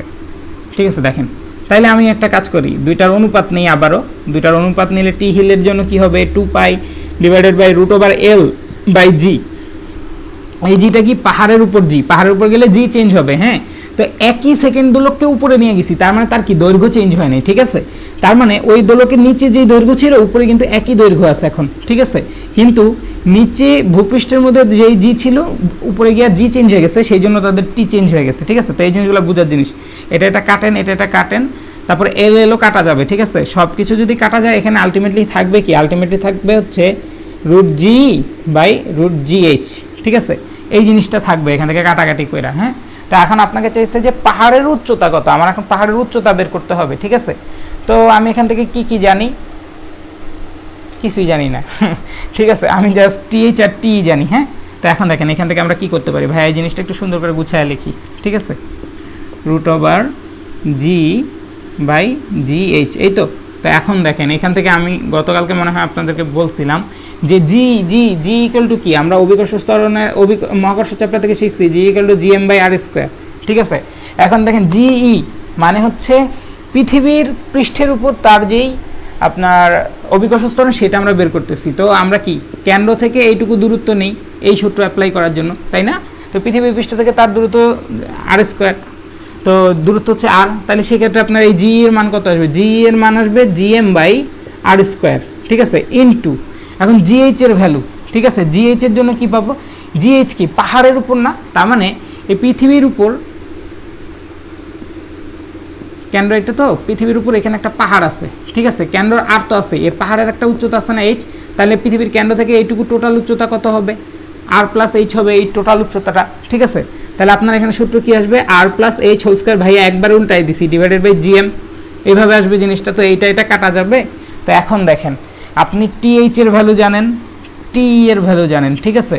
Speaker 2: ঠিক আছে। দেখেন তাইলে আমি একটা কাজ করি, দুইটার অনুপাত নেই আবারও। দুইটার অনুপাত নিলে টি হিলের জন্য কি হবে, 2 pi divided by √L by g. এই জিটা কি পাহাড়ের উপর জি, পাহাড়ের উপর গেলে জি চেঞ্জ হবে। হ্যাঁ, তো একই সেকেন্ড দোলককে উপরে নিয়ে গেছি, তার মানে তার কি দৈর্ঘ্য চেঞ্জ হয় নাই, ঠিক আছে। তার মানে ওই দোলকের নিচে যে দৈর্ঘ্য ছিল উপরে কিন্তু একই দৈর্ঘ্য আছে এখন, ঠিক আছে। কিন্তু নিচে ভূপৃষ্ঠের মধ্যে যেই জি ছিল উপরে গিয়ে জি চেঞ্জ হয়ে গেছে, সেই জন্য তাদের টি চেঞ্জ হয়ে গেছে, ঠিক আছে। তো এই জিনিসগুলো বোঝার জিনিস, এটা কাটেন, এটা কাটেন, তারপরে এল এলও কাটা যাবে, ঠিক আছে। সব কিছু যদি কাটা যায় এখানে আলটিমেটলি থাকবে কি, আলটিমেটলি থাকবে হচ্ছে √G বাই √GH, ঠিক আছে। এই জিনিসটা থাকবে এখান থেকে কাটাকাটি করে। হ্যাঁ, তো এখন আপনাকে চাইছে যে পাহাড়ের উচ্চতা কত, আমার এখন পাহাড়ের উচ্চতা বের করতে হবে, ঠিক আছে। তো আমি এখান থেকে কি কি জানি, কিছুই জানি না ঠিক আছে, আমি জাস্ট টিএইচ আর টি জানি। হ্যাঁ, তো এখন দেখেন এখান থেকে আমরা কি করতে পারি, ভাই এই জিনিসটা একটু সুন্দর করে গুছায় লিখি, ঠিক আছে। √G বাই GH, এই তো। তো এখন দেখেন এখান থেকে আমি গতকালকে মনে হয় আপনাদেরকে বলছিলাম যে জি জি জি ইকুয়াল টু কি, আমরা অভিকর্ষ স্তরণের মহাকর্ষ চ্যাপ্টার থেকে শিখছি g equal to GM by R square, ঠিক আছে। এখন দেখেন জিই মানে হচ্ছে পৃথিবীর পৃষ্ঠের উপর তার যেই আপনার অভিকর্ষ স্তরণ, সেটা আমরা বের করতেছি। তো আমরা কি কেন্দ্র থেকে এইটুকু দূরত্ব নেই এই সূত্র অ্যাপ্লাই করার জন্য, তাই না। তো পৃথিবীর পৃষ্ঠ থেকে তার দূরত্ব R স্কোয়ার, তো দূরত্ব হচ্ছে আর, তাহলে সেক্ষেত্রে আপনার এই জি এর মান কত আসবে, জি এর মান আসবে GM বাই R স্কোয়ার, ঠিক আছে, ইনটু এখন GH এর ভ্যালু, ঠিক আছে। GH এর জন্য কি পাবো, GH কি পাহাড়ের উপর না, তার মানে এই পৃথিবীর উপর কেন্দ্র, এটা তো পৃথিবীর উপর এখানে একটা পাহাড় আছে, ঠিক আছে। কেন্দ্র আর তো আছে, এই পাহাড়ের একটা উচ্চতা আছে না H, তাহলে পৃথিবীর কেন্দ্র থেকে এইটুকু টোটাল উচ্চতা কত হবে, R প্লাস H হবে এই টোটাল উচ্চতাটা, ঠিক আছে। তাহলে আপনার এখানে সূত্র কি আসবে, R plus H whole square, ভাইয়া একবার উল্টাই দিছি, ডিভাইডেড বাই GM, এইভাবে আসবে জিনিসটা। তো এটা কাটা যাবে। তো এখন দেখেন আপনি TH এর ভ্যালু জানেন, T এর ভ্যালু জানেন, ঠিক আছে,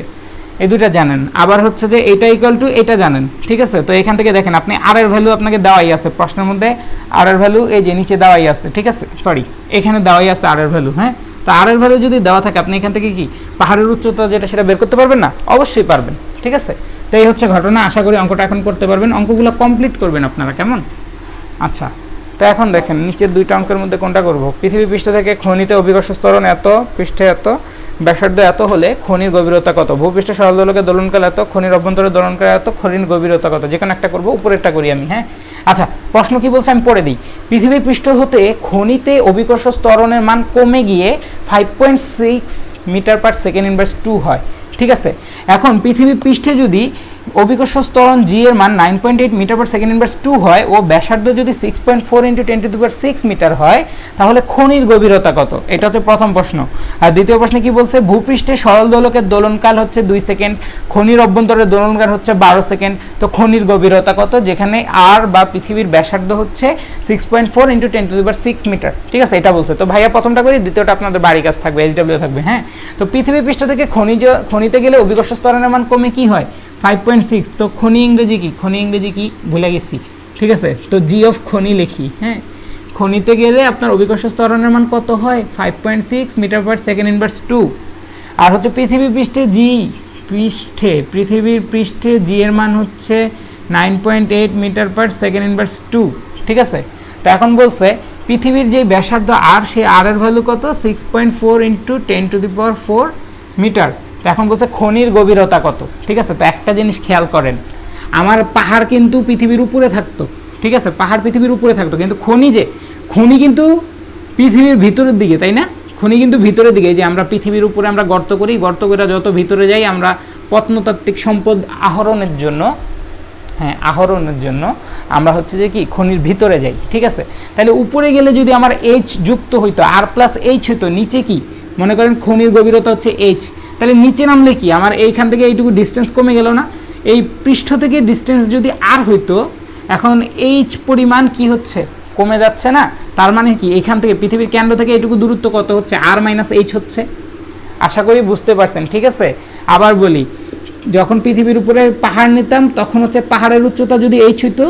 Speaker 2: এই দুইটা জানেন। আবার হচ্ছে যে এটা ইকুয়াল টু এটা জানেন, ঠিক আছে। তো এখান থেকে দেখেন আপনি আর এর ভ্যালু আপনাকে দেওয়াই আছে প্রশ্নের মধ্যে, আর এর ভ্যালু এই যে নিচে দেওয়াই আছে, ঠিক আছে, সরি এখানে দেওয়াই আছে আর এর ভ্যালু। হ্যাঁ, তো আর এর ভ্যালু যদি দেওয়া থাকে আপনি এখান থেকে কি পাহাড়ের উচ্চতা যেটা সেটা বের করতে পারবেন না, অবশ্যই পারবেন, ঠিক আছে। তো এই হচ্ছে ঘটনা, আশা করি অঙ্কটা এখন করতে পারবেন, অঙ্কগুলো কমপ্লিট করবেন আপনারা, কেমন। আচ্ছা, তো এখন দেখেন নিচের দুইটা অঙ্কের মধ্যে কোনটা করব, পৃথিবী পৃষ্ঠ থেকে খনিতে অভিকর্ষ স্তরণ এত, পৃষ্ঠে এত, ব্যাসার্ধ এত হলে খনির গভীরতা কত, ভূপৃষ্ঠে সরল দোলকের দোলনকাল এত, খনির অভ্যন্তরে দোলনকাল এত, খনির গভীরতা কত, যে কোনো একটা করবো, উপরেরটা করি আমি। হ্যাঁ, আচ্ছা প্রশ্ন কি বলছে আমি পড়ে দিই, পৃথিবী পৃষ্ঠ হতে খনিতে অভিকর্ষ স্তরণের মান কমে গিয়ে 5.6 মিটার পার সেকেন্ড ইনভার্স 2 হয়, ঠিক আছে। এখন পৃথিবী পৃষ্ঠে যদি অভিকর্ষ স্তরণ জি এর মান 9.8 মিটার পার সেকেন্ড ইনভার্স 2 হয় ও ব্যাসার্ধ যদি 6.4 × 10⁶ মিটার হয়, তাহলে খনির গভীরতা কত, এটা হচ্ছে প্রথম প্রশ্ন। আর দ্বিতীয় প্রশ্নে কি বলছে, ভূপৃষ্ঠে সরল দোলকের দোলনকাল হচ্ছে 2 সেকেন্ড, খনির অভ্যন্তরে দোলনকাল হচ্ছে 12 সেকেন্ড, তো খনির গভীরতা কত, যেখানে আর বা পৃথিবীর ব্যাসার্ধ হচ্ছে 6.4 × 10⁶ মিটার, ঠিক আছে, এটা বলছে। তো ভাইয়া প্রথমটা করি, দ্বিতীয়টা আপনাদের বাড়ির কাজ থাকবে, SW থাকবে। হ্যাঁ, তো পৃথিবী পৃষ্ঠ থেকে খনিতে গেলে অভিকর্ষ স্তরণের মান কমে কি হয় 5.6, তো খনি ইংরেজি কি, খনি ইংরেজি কি ভুলে গেছি, ঠিক আছে। তো জি অফ খনি লিখি। হ্যাঁ, খনিতে গেলে আপনার অভিকর্ষ স্তরণের মান কত হয় 5.6 মিটার পার সেকেন্ড ইনভার্স 2, আর হচ্ছে পৃথিবী পৃষ্ঠে পৃথিবীর পৃষ্ঠে জি এর মান হচ্ছে 9.8 মিটার পার সেকেন্ড ইনভার্স 2, ঠিক আছে। তো এখন বলছে পৃথিবীর যে ব্যাসার্ধ আর, সেই আর এর ভ্যালু কত? 6.4 ইন্টু 10⁴ মিটার। তো এখন বলছে খনির গভীরতা কত, ঠিক আছে। তো একটা জিনিস খেয়াল করেন, আমার পাহাড় কিন্তু পৃথিবীর উপরে থাকতো, ঠিক আছে, পাহাড় পৃথিবীর উপরে থাকতো, কিন্তু খনি কিন্তু পৃথিবীর ভিতরের দিকে, তাই না? খনি কিন্তু ভিতরের দিকে। যে আমরা পৃথিবীর উপরে আমরা গর্ত করি, গর্ত করে যত ভিতরে যাই আমরা প্রত্নতাত্ত্বিক সম্পদ আহরণের জন্য আমরা হচ্ছে যে কি খনির ভিতরে যাই, ঠিক আছে। তাহলে উপরে গেলে যদি আমার এইচ যুক্ত হইতো, আর প্লাস এইচ হইতো, নিচে কি মনে করেন খনির গভীরতা হচ্ছে এইচ, তাহলে নিচে নামলে কি আমার এইখান থেকে এইটুকু ডিস্টেন্স কমে গেল না? এই পৃষ্ঠ থেকে ডিস্টেন্স যদি আর হইতো, এখন এইচ পরিমাণ কি হচ্ছে? কমে যাচ্ছে না? তার মানে কি এখান থেকে পৃথিবীর কেন্দ্র থেকে এইটুকু দূরত্ব কত হচ্ছে? আর মাইনাস এইচ হচ্ছে। আশা করি বুঝতে পারছেন, ঠিক আছে। আবার বলি, যখন পৃথিবীর উপরে পাহাড় নিতাম তখন হচ্ছে পাহাড়ের উচ্চতা যদি এইচ হইতো,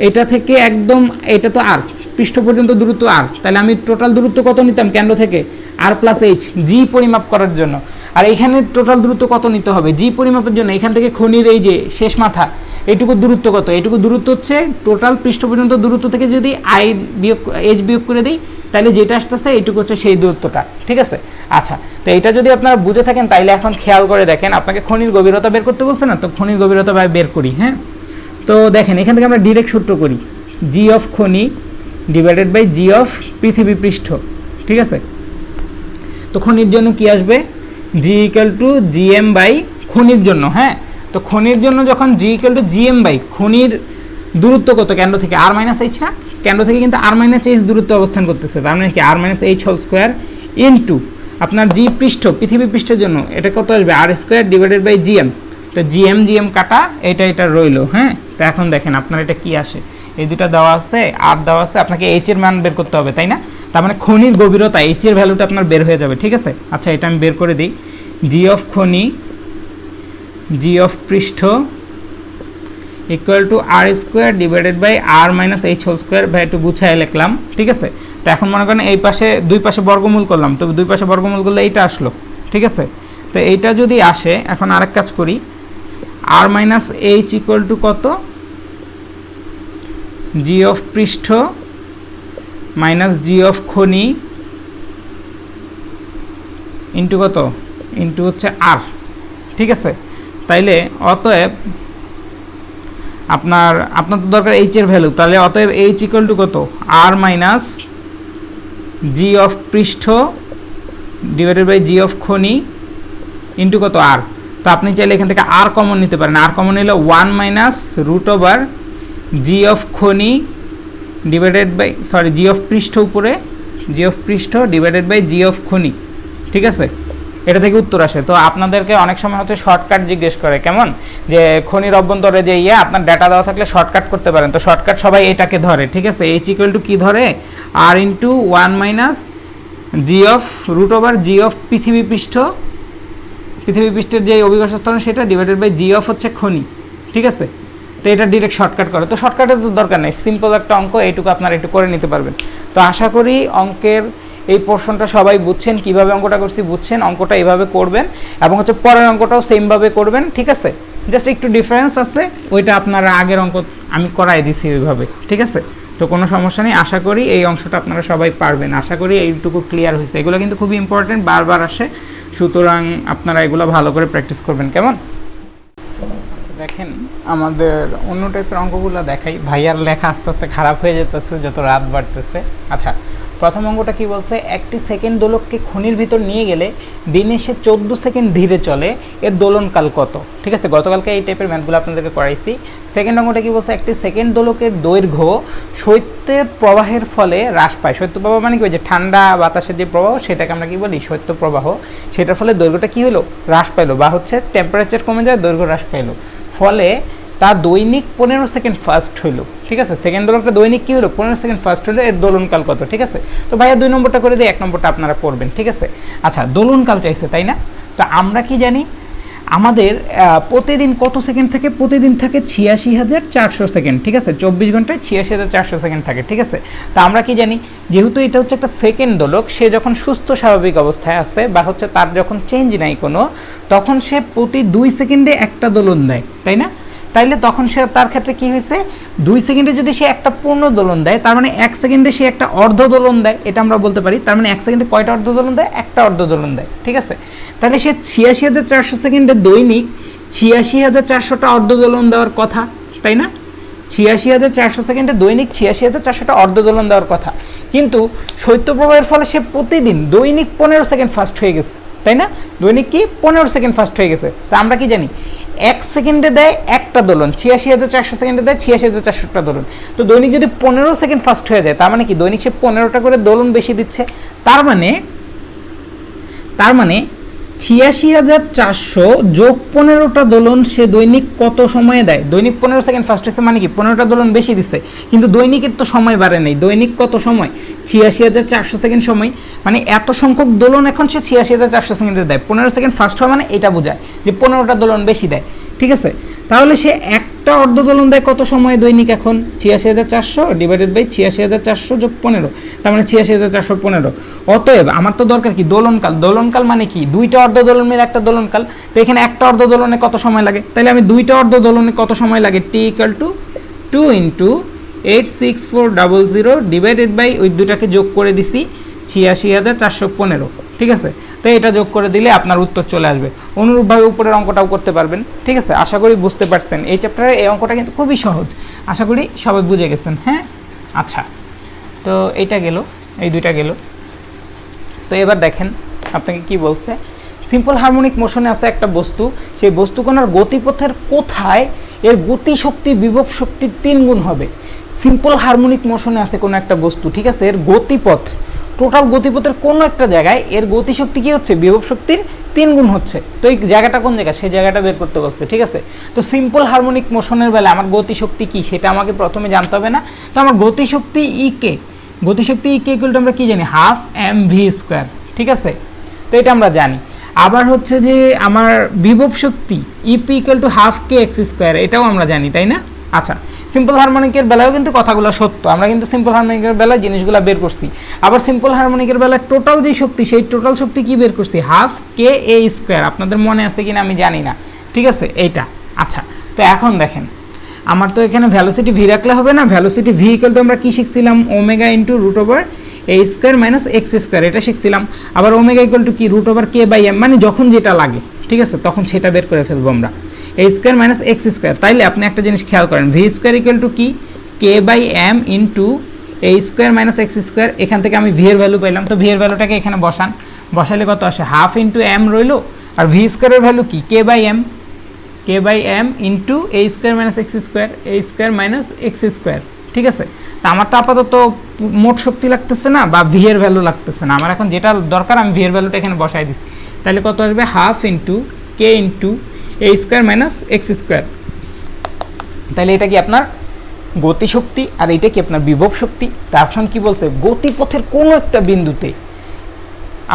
Speaker 2: এটা থেকে একদম, এটা তো আর পৃষ্ঠ পর্যন্ত দূরত্ব আর, তাহলে আমি টোটাল দূরত্ব কত নিতাম কেন্দ্র থেকে? আর প্লাস এইচ, জি পরিমাপ করার জন্য। আর এখানে টোটাল দূরত্ব কত নিতে হবে জি পরিমাপের জন্য? এখান থেকে খনির এই যে শেষ মাথা, এইটুকু দূরত্ব কত? এইটুকু দূরত্ব হচ্ছে টোটাল পৃষ্ঠ পর্যন্ত দূরত্ব থেকে যদি এইচ বিয়োগ করে দিই, তাহলে যেটা আসতেছে এইটুকু হচ্ছে সেই দূরত্বটা, ঠিক আছে। আচ্ছা, তো এটা যদি আপনারা বুঝে থাকেন তাইলে এখন খেয়াল করে দেখেন, আপনাকে খনির গভীরতা বের করতে বলছে না, তো খনির গভীরতা বের করি। হ্যাঁ, তো দেখেন এখান থেকে আমরা ডিরেক্ট সূত্র করি, জি অফ খনি ডিভাইডেড বাই জি অফ পৃথিবী পৃষ্ঠ, ঠিক আছে। তো খনির জন্য কি আসবে? জি ইকুয়াল টু জিএম বাই খনির জন্য। হ্যাঁ, তো খনির জন্য যখন জি ইকুয়াল টু জিএম বাই খনির দূরত্ব কত কেন্দ্র থেকে? আর মাইনাস এইচ না? কেন্দ্র থেকে কিন্তু আর মাইনাস এইচ দূরত্ব অবস্থান করতেছে, তার মানে কি R minus H whole square into আপনার জি পৃষ্ঠ, পৃথিবী পৃষ্ঠের জন্য এটা কত আসবে? R square divided by g m. তো জিএম কাটা, এটা রইলো। হ্যাঁ, তো এখন দেখেন আপনার এটা কি আসে, এই দুটা দেওয়া আছে, আর দেওয়া আছে, আপনাকে এইচ এর মান বের করতে হবে, তাই না? তার মানে খনির গভীরতা এইচ এর ভ্যালুটা আপনার বের হয়ে যাবে, ঠিক আছে। আচ্ছা, এটা আমি বের করে দিই, জি অফ খনি জি অফ পৃষ্ঠ equal to R square divided by R minus H whole square. ভাই একটু গুছায় লিখলাম, ঠিক আছে। তো এখন মনে করেন এই পাশে দুই পাশে বর্গমূল করলাম, তো দুই পাশে বর্গমূল করলে এইটা আসলো, ঠিক আছে। তো এইটা যদি আসে, এখন আরেক কাজ করি, আর মাইনাস এইচ ইকুয়াল টু কত? জি অফ পৃষ্ঠ মাইনাস জি অফ খনি ইন্টু কত? ইন্টু হচ্ছে আর, ঠিক আছে। তাইলে অতএব আপনার তো দরকার এইচ এর ভ্যালু, তাহলে অতএব এইচ ইকুয়াল টু কত? আর মাইনাস জি অফ পৃষ্ঠ ডিভাইডেড বাই জি অফ খনি ইন্টু কত? আর। তো আপনি চাইলে এখান থেকে আর কমন নিতে পারেন, আর কমন নিলে 1 minus root over G of খনি ডিভাইডেড বাই জি অফ পৃষ্ঠ উপরে জি অফ পৃষ্ঠ ডিভাইডেড বাই জি অফ খনি, ঠিক আছে। এটা থেকে উত্তর আসে। তো আপনাদেরকে অনেক সময় হচ্ছে শর্টকাট জিজ্ঞেস করে, কেমন যে খনির অভ্যন্তরে যে আপনার ডাটা দেওয়া থাকলে শর্টকাট করতে পারেন, তো শর্টকাট সবাই এটাকে ধরে, ঠিক আছে। এইচ ইকুয়াল টু কি ধরে? R into 1 minus g of root over G of পৃথিবী পৃষ্ঠের যে অভিকর্ষ ত্বরণ সেটা ডিভাইডেড বাই জি অফ হচ্ছে খনি, ঠিক আছে। তো এটা ডিরেক্ট শর্টকাট করে, তো শর্টকাটের তো দরকার নেই, সিম্পল একটা অঙ্ক, এইটুকু আপনারা একটু করে নিতে পারবেন। তো আশা করি অঙ্কের এই পোর্শনটা সবাই বুঝছেন, কিভাবে অঙ্কটা করছি বুঝছেন, অঙ্কটা এইভাবে করবেন এবং হচ্ছে পরের অঙ্কটাও সেমভাবে করবেন, ঠিক আছে। জাস্ট একটু ডিফারেন্স আছে, ওইটা আপনারা আগের অঙ্ক আমি করাই দিছি ওইভাবে, ঠিক আছে। তো কোনো সমস্যা নেই, আশা করি এই অংশটা আপনারা সবাই পারবেন, আশা করি এইটুকু ক্লিয়ার হয়েছে। এগুলো কিন্তু খুবই ইম্পর্টেন্ট, বারবার আসে, সুতরাং আপনারা এগুলো ভালো করে প্র্যাকটিস করবেন, কেমন? দেখেন আমাদের অন্য টাইপের অঙ্কগুলো দেখাই, ভাইয়ার লেখা আস্তে আস্তে খারাপ হয়ে যেতেছে যত রাত বাড়তেছে। আচ্ছা, প্রথম অঙ্কটা কি বলছে? একটি সেকেন্ড দোলককে খনির ভিতর নিয়ে গেলে দিনে সে 14 সেকেন্ড ধীরে চলে, এর দোলনকাল কত? ঠিক আছে, গতকালকে এই টাইপের ম্যাথগুলো আপনাদেরকে করাইছি। সেকেন্ড অঙ্কটা কি বলছে? একটি সেকেন্ড দোলকের দৈর্ঘ্য শৈত্যের প্রবাহের ফলে হ্রাস পায়। শৈত্য প্রবাহ মানে কি? যে ঠান্ডা বাতাসের যে প্রবাহ সেটাকে আমরা কি বলি? শৈত্য প্রবাহ। সেটার ফলে দৈর্ঘ্যটা কি হলো? হ্রাস পাইলো, বা হচ্ছে টেম্পারেচার কমে যায়, দৈর্ঘ্য হ্রাস পাইলো, ফলে তা দৈনিক 15 সেকেন্ড ফাস্ট হইলো। ঠিক আছে, সেকেন্ড দোলকটা দৈনিক কি হলো? 15 সেকেন্ড ফাস্ট হলো, এর দোলনকাল কত? ঠিক আছে, তো ভাইয়া 2 নম্বরটা করে দিই, 1 নম্বরটা আপনারা পড়বেন। ঠিক আছে, আচ্ছা দোলনকাল চাইছে তাই না? তো আমরা কি জানি আমাদের প্রতিদিন কত সেকেন্ড থাকে? প্রতিদিন থাকে 86,400 সেকেন্ড। ঠিক আছে, 24 ঘন্টায় 86,400 সেকেন্ড থাকে। ঠিক আছে, তা আমরা কি জানি? যেহেতু এটা হচ্ছে একটা সেকেন্ড দোলক, সে যখন সুস্থ স্বাভাবিক অবস্থায় আছে বা হচ্ছে তার যখন চেঞ্জ নাই কোনো, তখন সে প্রতি 2 সেকেন্ডে একটা দোলন দেয়, তাই না? তাইলে তখন সে তার ক্ষেত্রে কি হয়েছে 2 সেকেন্ডে যদি সে একটা পূর্ণ দোলন দেয় তার মানে 1 সেকেন্ডে সে একটা অর্ধ দোলন দেয়, এটা আমরা বলতে পারি। তার মানে 1 সেকেন্ডে কয়টা অর্ধ দোলন দেয়? একটা অর্ধ দোলন দেয়, ঠিক আছে। তাহলে সে 86,400 সেকেন্ডে দৈনিক 86,400টা অর্ধ দোলন দেওয়ার কথা, তাই না? 86,400 সেকেন্ডে দৈনিক 86,400টা অর্ধ দোলন দেওয়ার কথা, কিন্তু শৈত্যপ্রবাহের ফলে সে প্রতিদিন দৈনিক 15 সেকেন্ড ফাস্ট হয়ে গেছে, তাই না? দৈনিক কি 15 সেকেন্ড ফাস্ট হয়ে গেছে। তা আমরা কি জানি 1 সেকেন্ডে দেয় একটা দোলন, 86,400 সেকেন্ডে দেয় 86,400টা দোলন। তো দৈনিক যদি 15 সেকেন্ড ফাস্ট হয়ে যায় তার মানে কি দৈনিক সে 15টা করে দোলন বেশি দিচ্ছে। তার মানে 86,400 যোগ 15টা দোলন সে দৈনিক কত সময়ে দেয়? দৈনিক 15 সেকেন্ড ফাস্ট হচ্ছে মানে কি 15টা দোলন বেশি দিচ্ছে, কিন্তু দৈনিকের তো সময় বাড়ে নাই। দৈনিক কত সময়? 86,400 সেকেন্ড সময়, মানে এত সংখ্যক দোলন এখন সে 86,400 সেকেন্ডে দেয়। 15 সেকেন্ড ফাস্ট হওয়া মানে এটা বোঝায় যে 15টা দোলন বেশি দেয়, ঠিক আছে। তাহলে সে একটা অর্ধ দোলন দেয় কত সময় দৈনিক? এখন 86,400 ডিভাইডেড বাই 86,400 যোগ 15, তার মানে 86,415। অতএব আমার তো দরকার কি দোলনকাল। দোলনকাল মানে কি? দুইটা অর্ধ দোলন মিলে একটা দোলনকাল। তো এখানে একটা অর্ধ দোলনে কত সময় লাগে? তাহলে আমি দুইটা অর্ধ দোলনে কত সময় লাগে? t = 2 × 86400 ডিভাইডেড বাই ওই দুটাকে যোগ করে দিছি 86,415, ঠিক আছে। তো এটা যোগ করে দিলে আপনার উত্তর চলে আসবে। অনুরূপভাবে উপরের অঙ্কটাও করতে পারবেন, ঠিক আছে। আশা করি বুঝতে পারছেন। এই চ্যাপ্টারে এই অঙ্কটা কিন্তু খুবই সহজ, আশা করি সবাই বুঝে গেছেন। হ্যাঁ, আচ্ছা, তো এইটা গেল, এই দুইটা গেল। তো এবার দেখেন আপনাকে কি বলছে। সিম্পল হারমোনিক মোশনে আছে একটা বস্তু, সেই বস্তুকণার গতিপথের কোথায় এর গতিশক্তি বিভব শক্তির 3 গুণ হবে। সিম্পল হারমোনিক মোশনে আছে কোনো একটা বস্তু, ঠিক আছে, এর গতিপথ, টোটাল গতিপথের কোনো একটা জায়গায় এর গতিশক্তি কি হচ্ছে? বিভব শক্তির 3 গুণ হচ্ছে। তো এই জায়গাটা কোন জায়গা? সেই জায়গাটা বের করতে বলছে, ঠিক আছে। তো সিম্পল হারমোনিক মোশনের বেলা আমার গতিশক্তি কি সেটা আমাকে প্রথমে জানতে হবে না? তো আমার গতিশক্তি ই কে, গতিশক্তি ই কে ইকুয়াল আমরা কি জানি? 1/2 mv², ঠিক আছে। তো এটা আমরা জানি। আবার হচ্ছে যে আমার বিভব শক্তি ইপি ইকুয়াল টু 1/2 kx², এটাও আমরা জানি, তাই না? আচ্ছা, সিম্পল হারমোনিকের বেলায়ও কিন্তু কথাগুলো সত্য, আমরা কিন্তু সিম্পল হারমোনিকের বেলায় জিনিসগুলো বের করছি। আবার সিম্পল হারমোনিকের বেলায় টোটাল যে শক্তি, সেই টোটাল শক্তি কি বের করছি? 1/2 ka²। আপনাদের মনে আছে কিনা আমি জানি না, ঠিক আছে, এইটা। আচ্ছা, তো এখন দেখেন আমার তো এখানে ভ্যালোসিটি ভি রাখলে হবে না। ভ্যালোসিটি ভি ইকুয়াল টু আমরা কি শিখছিলাম? ওমেগা ইন্টু √a² - x², এটা শিখছিলাম। আবার ওমেগা ইকুয়াল টু কি? √k/m, মানে যখন যেটা লাগে, ঠিক আছে, তখন সেটা বের করে ফেলবো আমরা। a² - x²। তাইলে আপনি একটা জিনিস খেয়াল করেন, v² ইকুয়াল টু কি? k/m into a² - x²। এখান থেকে আমি ভি এর ভ্যালু পাইলাম, তো ভি এর ভ্যালুটাকে এখানে বসান, বসালে কত আসে? 1/2 ইন্টু m রইলো, আর v² এর ভ্যালু কি? k/m into a² - x², a² - x², ঠিক আছে। তা আমার তো আপাতত মোট শক্তি লাগতেছে না বা ভি এর ভ্যালু লাগতেছে না, আমার এখন যেটা দরকার আমি ভি এর ভ্যালুটা এখানে বসাই দিচ্ছি। তাহলে কত আসবে? 1/2 into k into a² - x²। তাহলে এটা কি আপনার গতিশক্তি আর এটা কি আপনার বিভব শক্তি। তার কি বলছে? গতিপথের কোনো একটা বিন্দুতে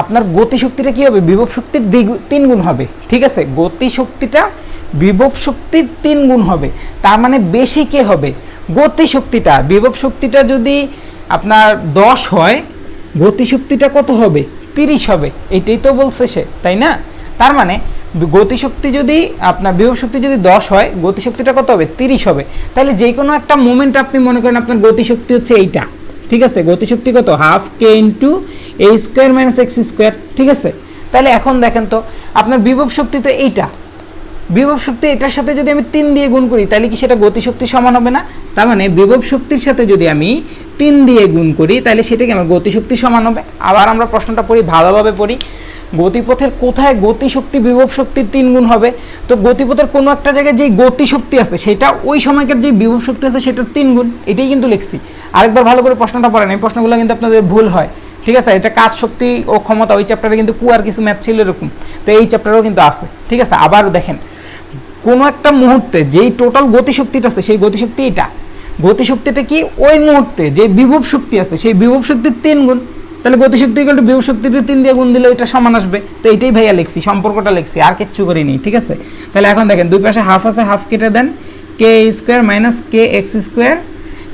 Speaker 2: আপনার গতিশক্তিটা কি হবে? বিভব শক্তির 3 গুণ হবে, ঠিক আছে। গতিশক্তিটা বিভব শক্তির 3 গুণ হবে, তার মানে বেশি কে হবে? গতিশক্তিটা। বিভব শক্তিটা যদি আপনার 10 হয়, গতিশক্তিটা কত হবে? 30 হবে, এটাই তো বলছে সে, তাই না? তার মানে গতিশক্তি যদি আপনার বিভব শক্তি যদি 10 হয়, গতিশক্তিটা কত হবে? 30 হবে। তাহলে যে কোনো একটা মোমেন্ট আপনি মনে করেন আপনার গতিশক্তি হচ্ছে এইটা, ঠিক আছে। গতিশক্তি কত? 1/2 k ইন্টু a² - x², ঠিক আছে। তাহলে এখন দেখেন তো আপনার বিভব শক্তি তো এইটা, বিভব শক্তি এটার সাথে যদি আমি 3 দিয়ে গুণ করি তাহলে কি সেটা গতিশক্তি সমান হবে না? তার মানে বিভব শক্তির সাথে যদি আমি 3 দিয়ে গুণ করি তাহলে সেটা কি আমার গতিশক্তি সমান হবে। আবার আমরা প্রশ্নটা পড়ি, ভালোভাবে পড়ি। গতিপথের কোথায় গতিশক্তি বিভব শক্তির 3 গুণ হবে? তো গতিপথের কোনো একটা জায়গায় যে গতিশক্তি আছে সেটা ওই সময়কার যে বিভব শক্তি আছে সেটার 3 গুণ, এটাই কিন্তু লিখছি। আরেকবার ভালো করে প্রশ্নটা পড়েন, এই প্রশ্নগুলো কিন্তু আপনাদের ভুল হয়, ঠিক আছে। এটা কাজ শক্তি ও ক্ষমতা, ওই চ্যাপ্টারে কিন্তু কুয়ার কিছু ম্যাথ ছিল এরকম, তো এই চ্যাপ্টারেও কিন্তু আছে, ঠিক আছে। আবার দেখেন কোনো একটা মুহূর্তে যেই টোটাল গতিশক্তিটা আছে সেই গতিশক্তি এটা, গতিশক্তিটা কি? ওই মুহূর্তে যে বিভব শক্তি আছে সেই বিভব শক্তির 3 গুণ। তাহলে গতিশক্তি ইকুয়াল টু বিভব শক্তির 3 দিয়ে গুণ দিলে এটা সমান আসবে। তো এইটাই ভাইয়া লিখছি, সম্পর্কটা লিখছি, আর কিচ্ছু করিনি, ঠিক আছে। তাহলে এখন দেখেন দুই পাশে হাফ আছে, হাফ কেটে দেন, k² - kx²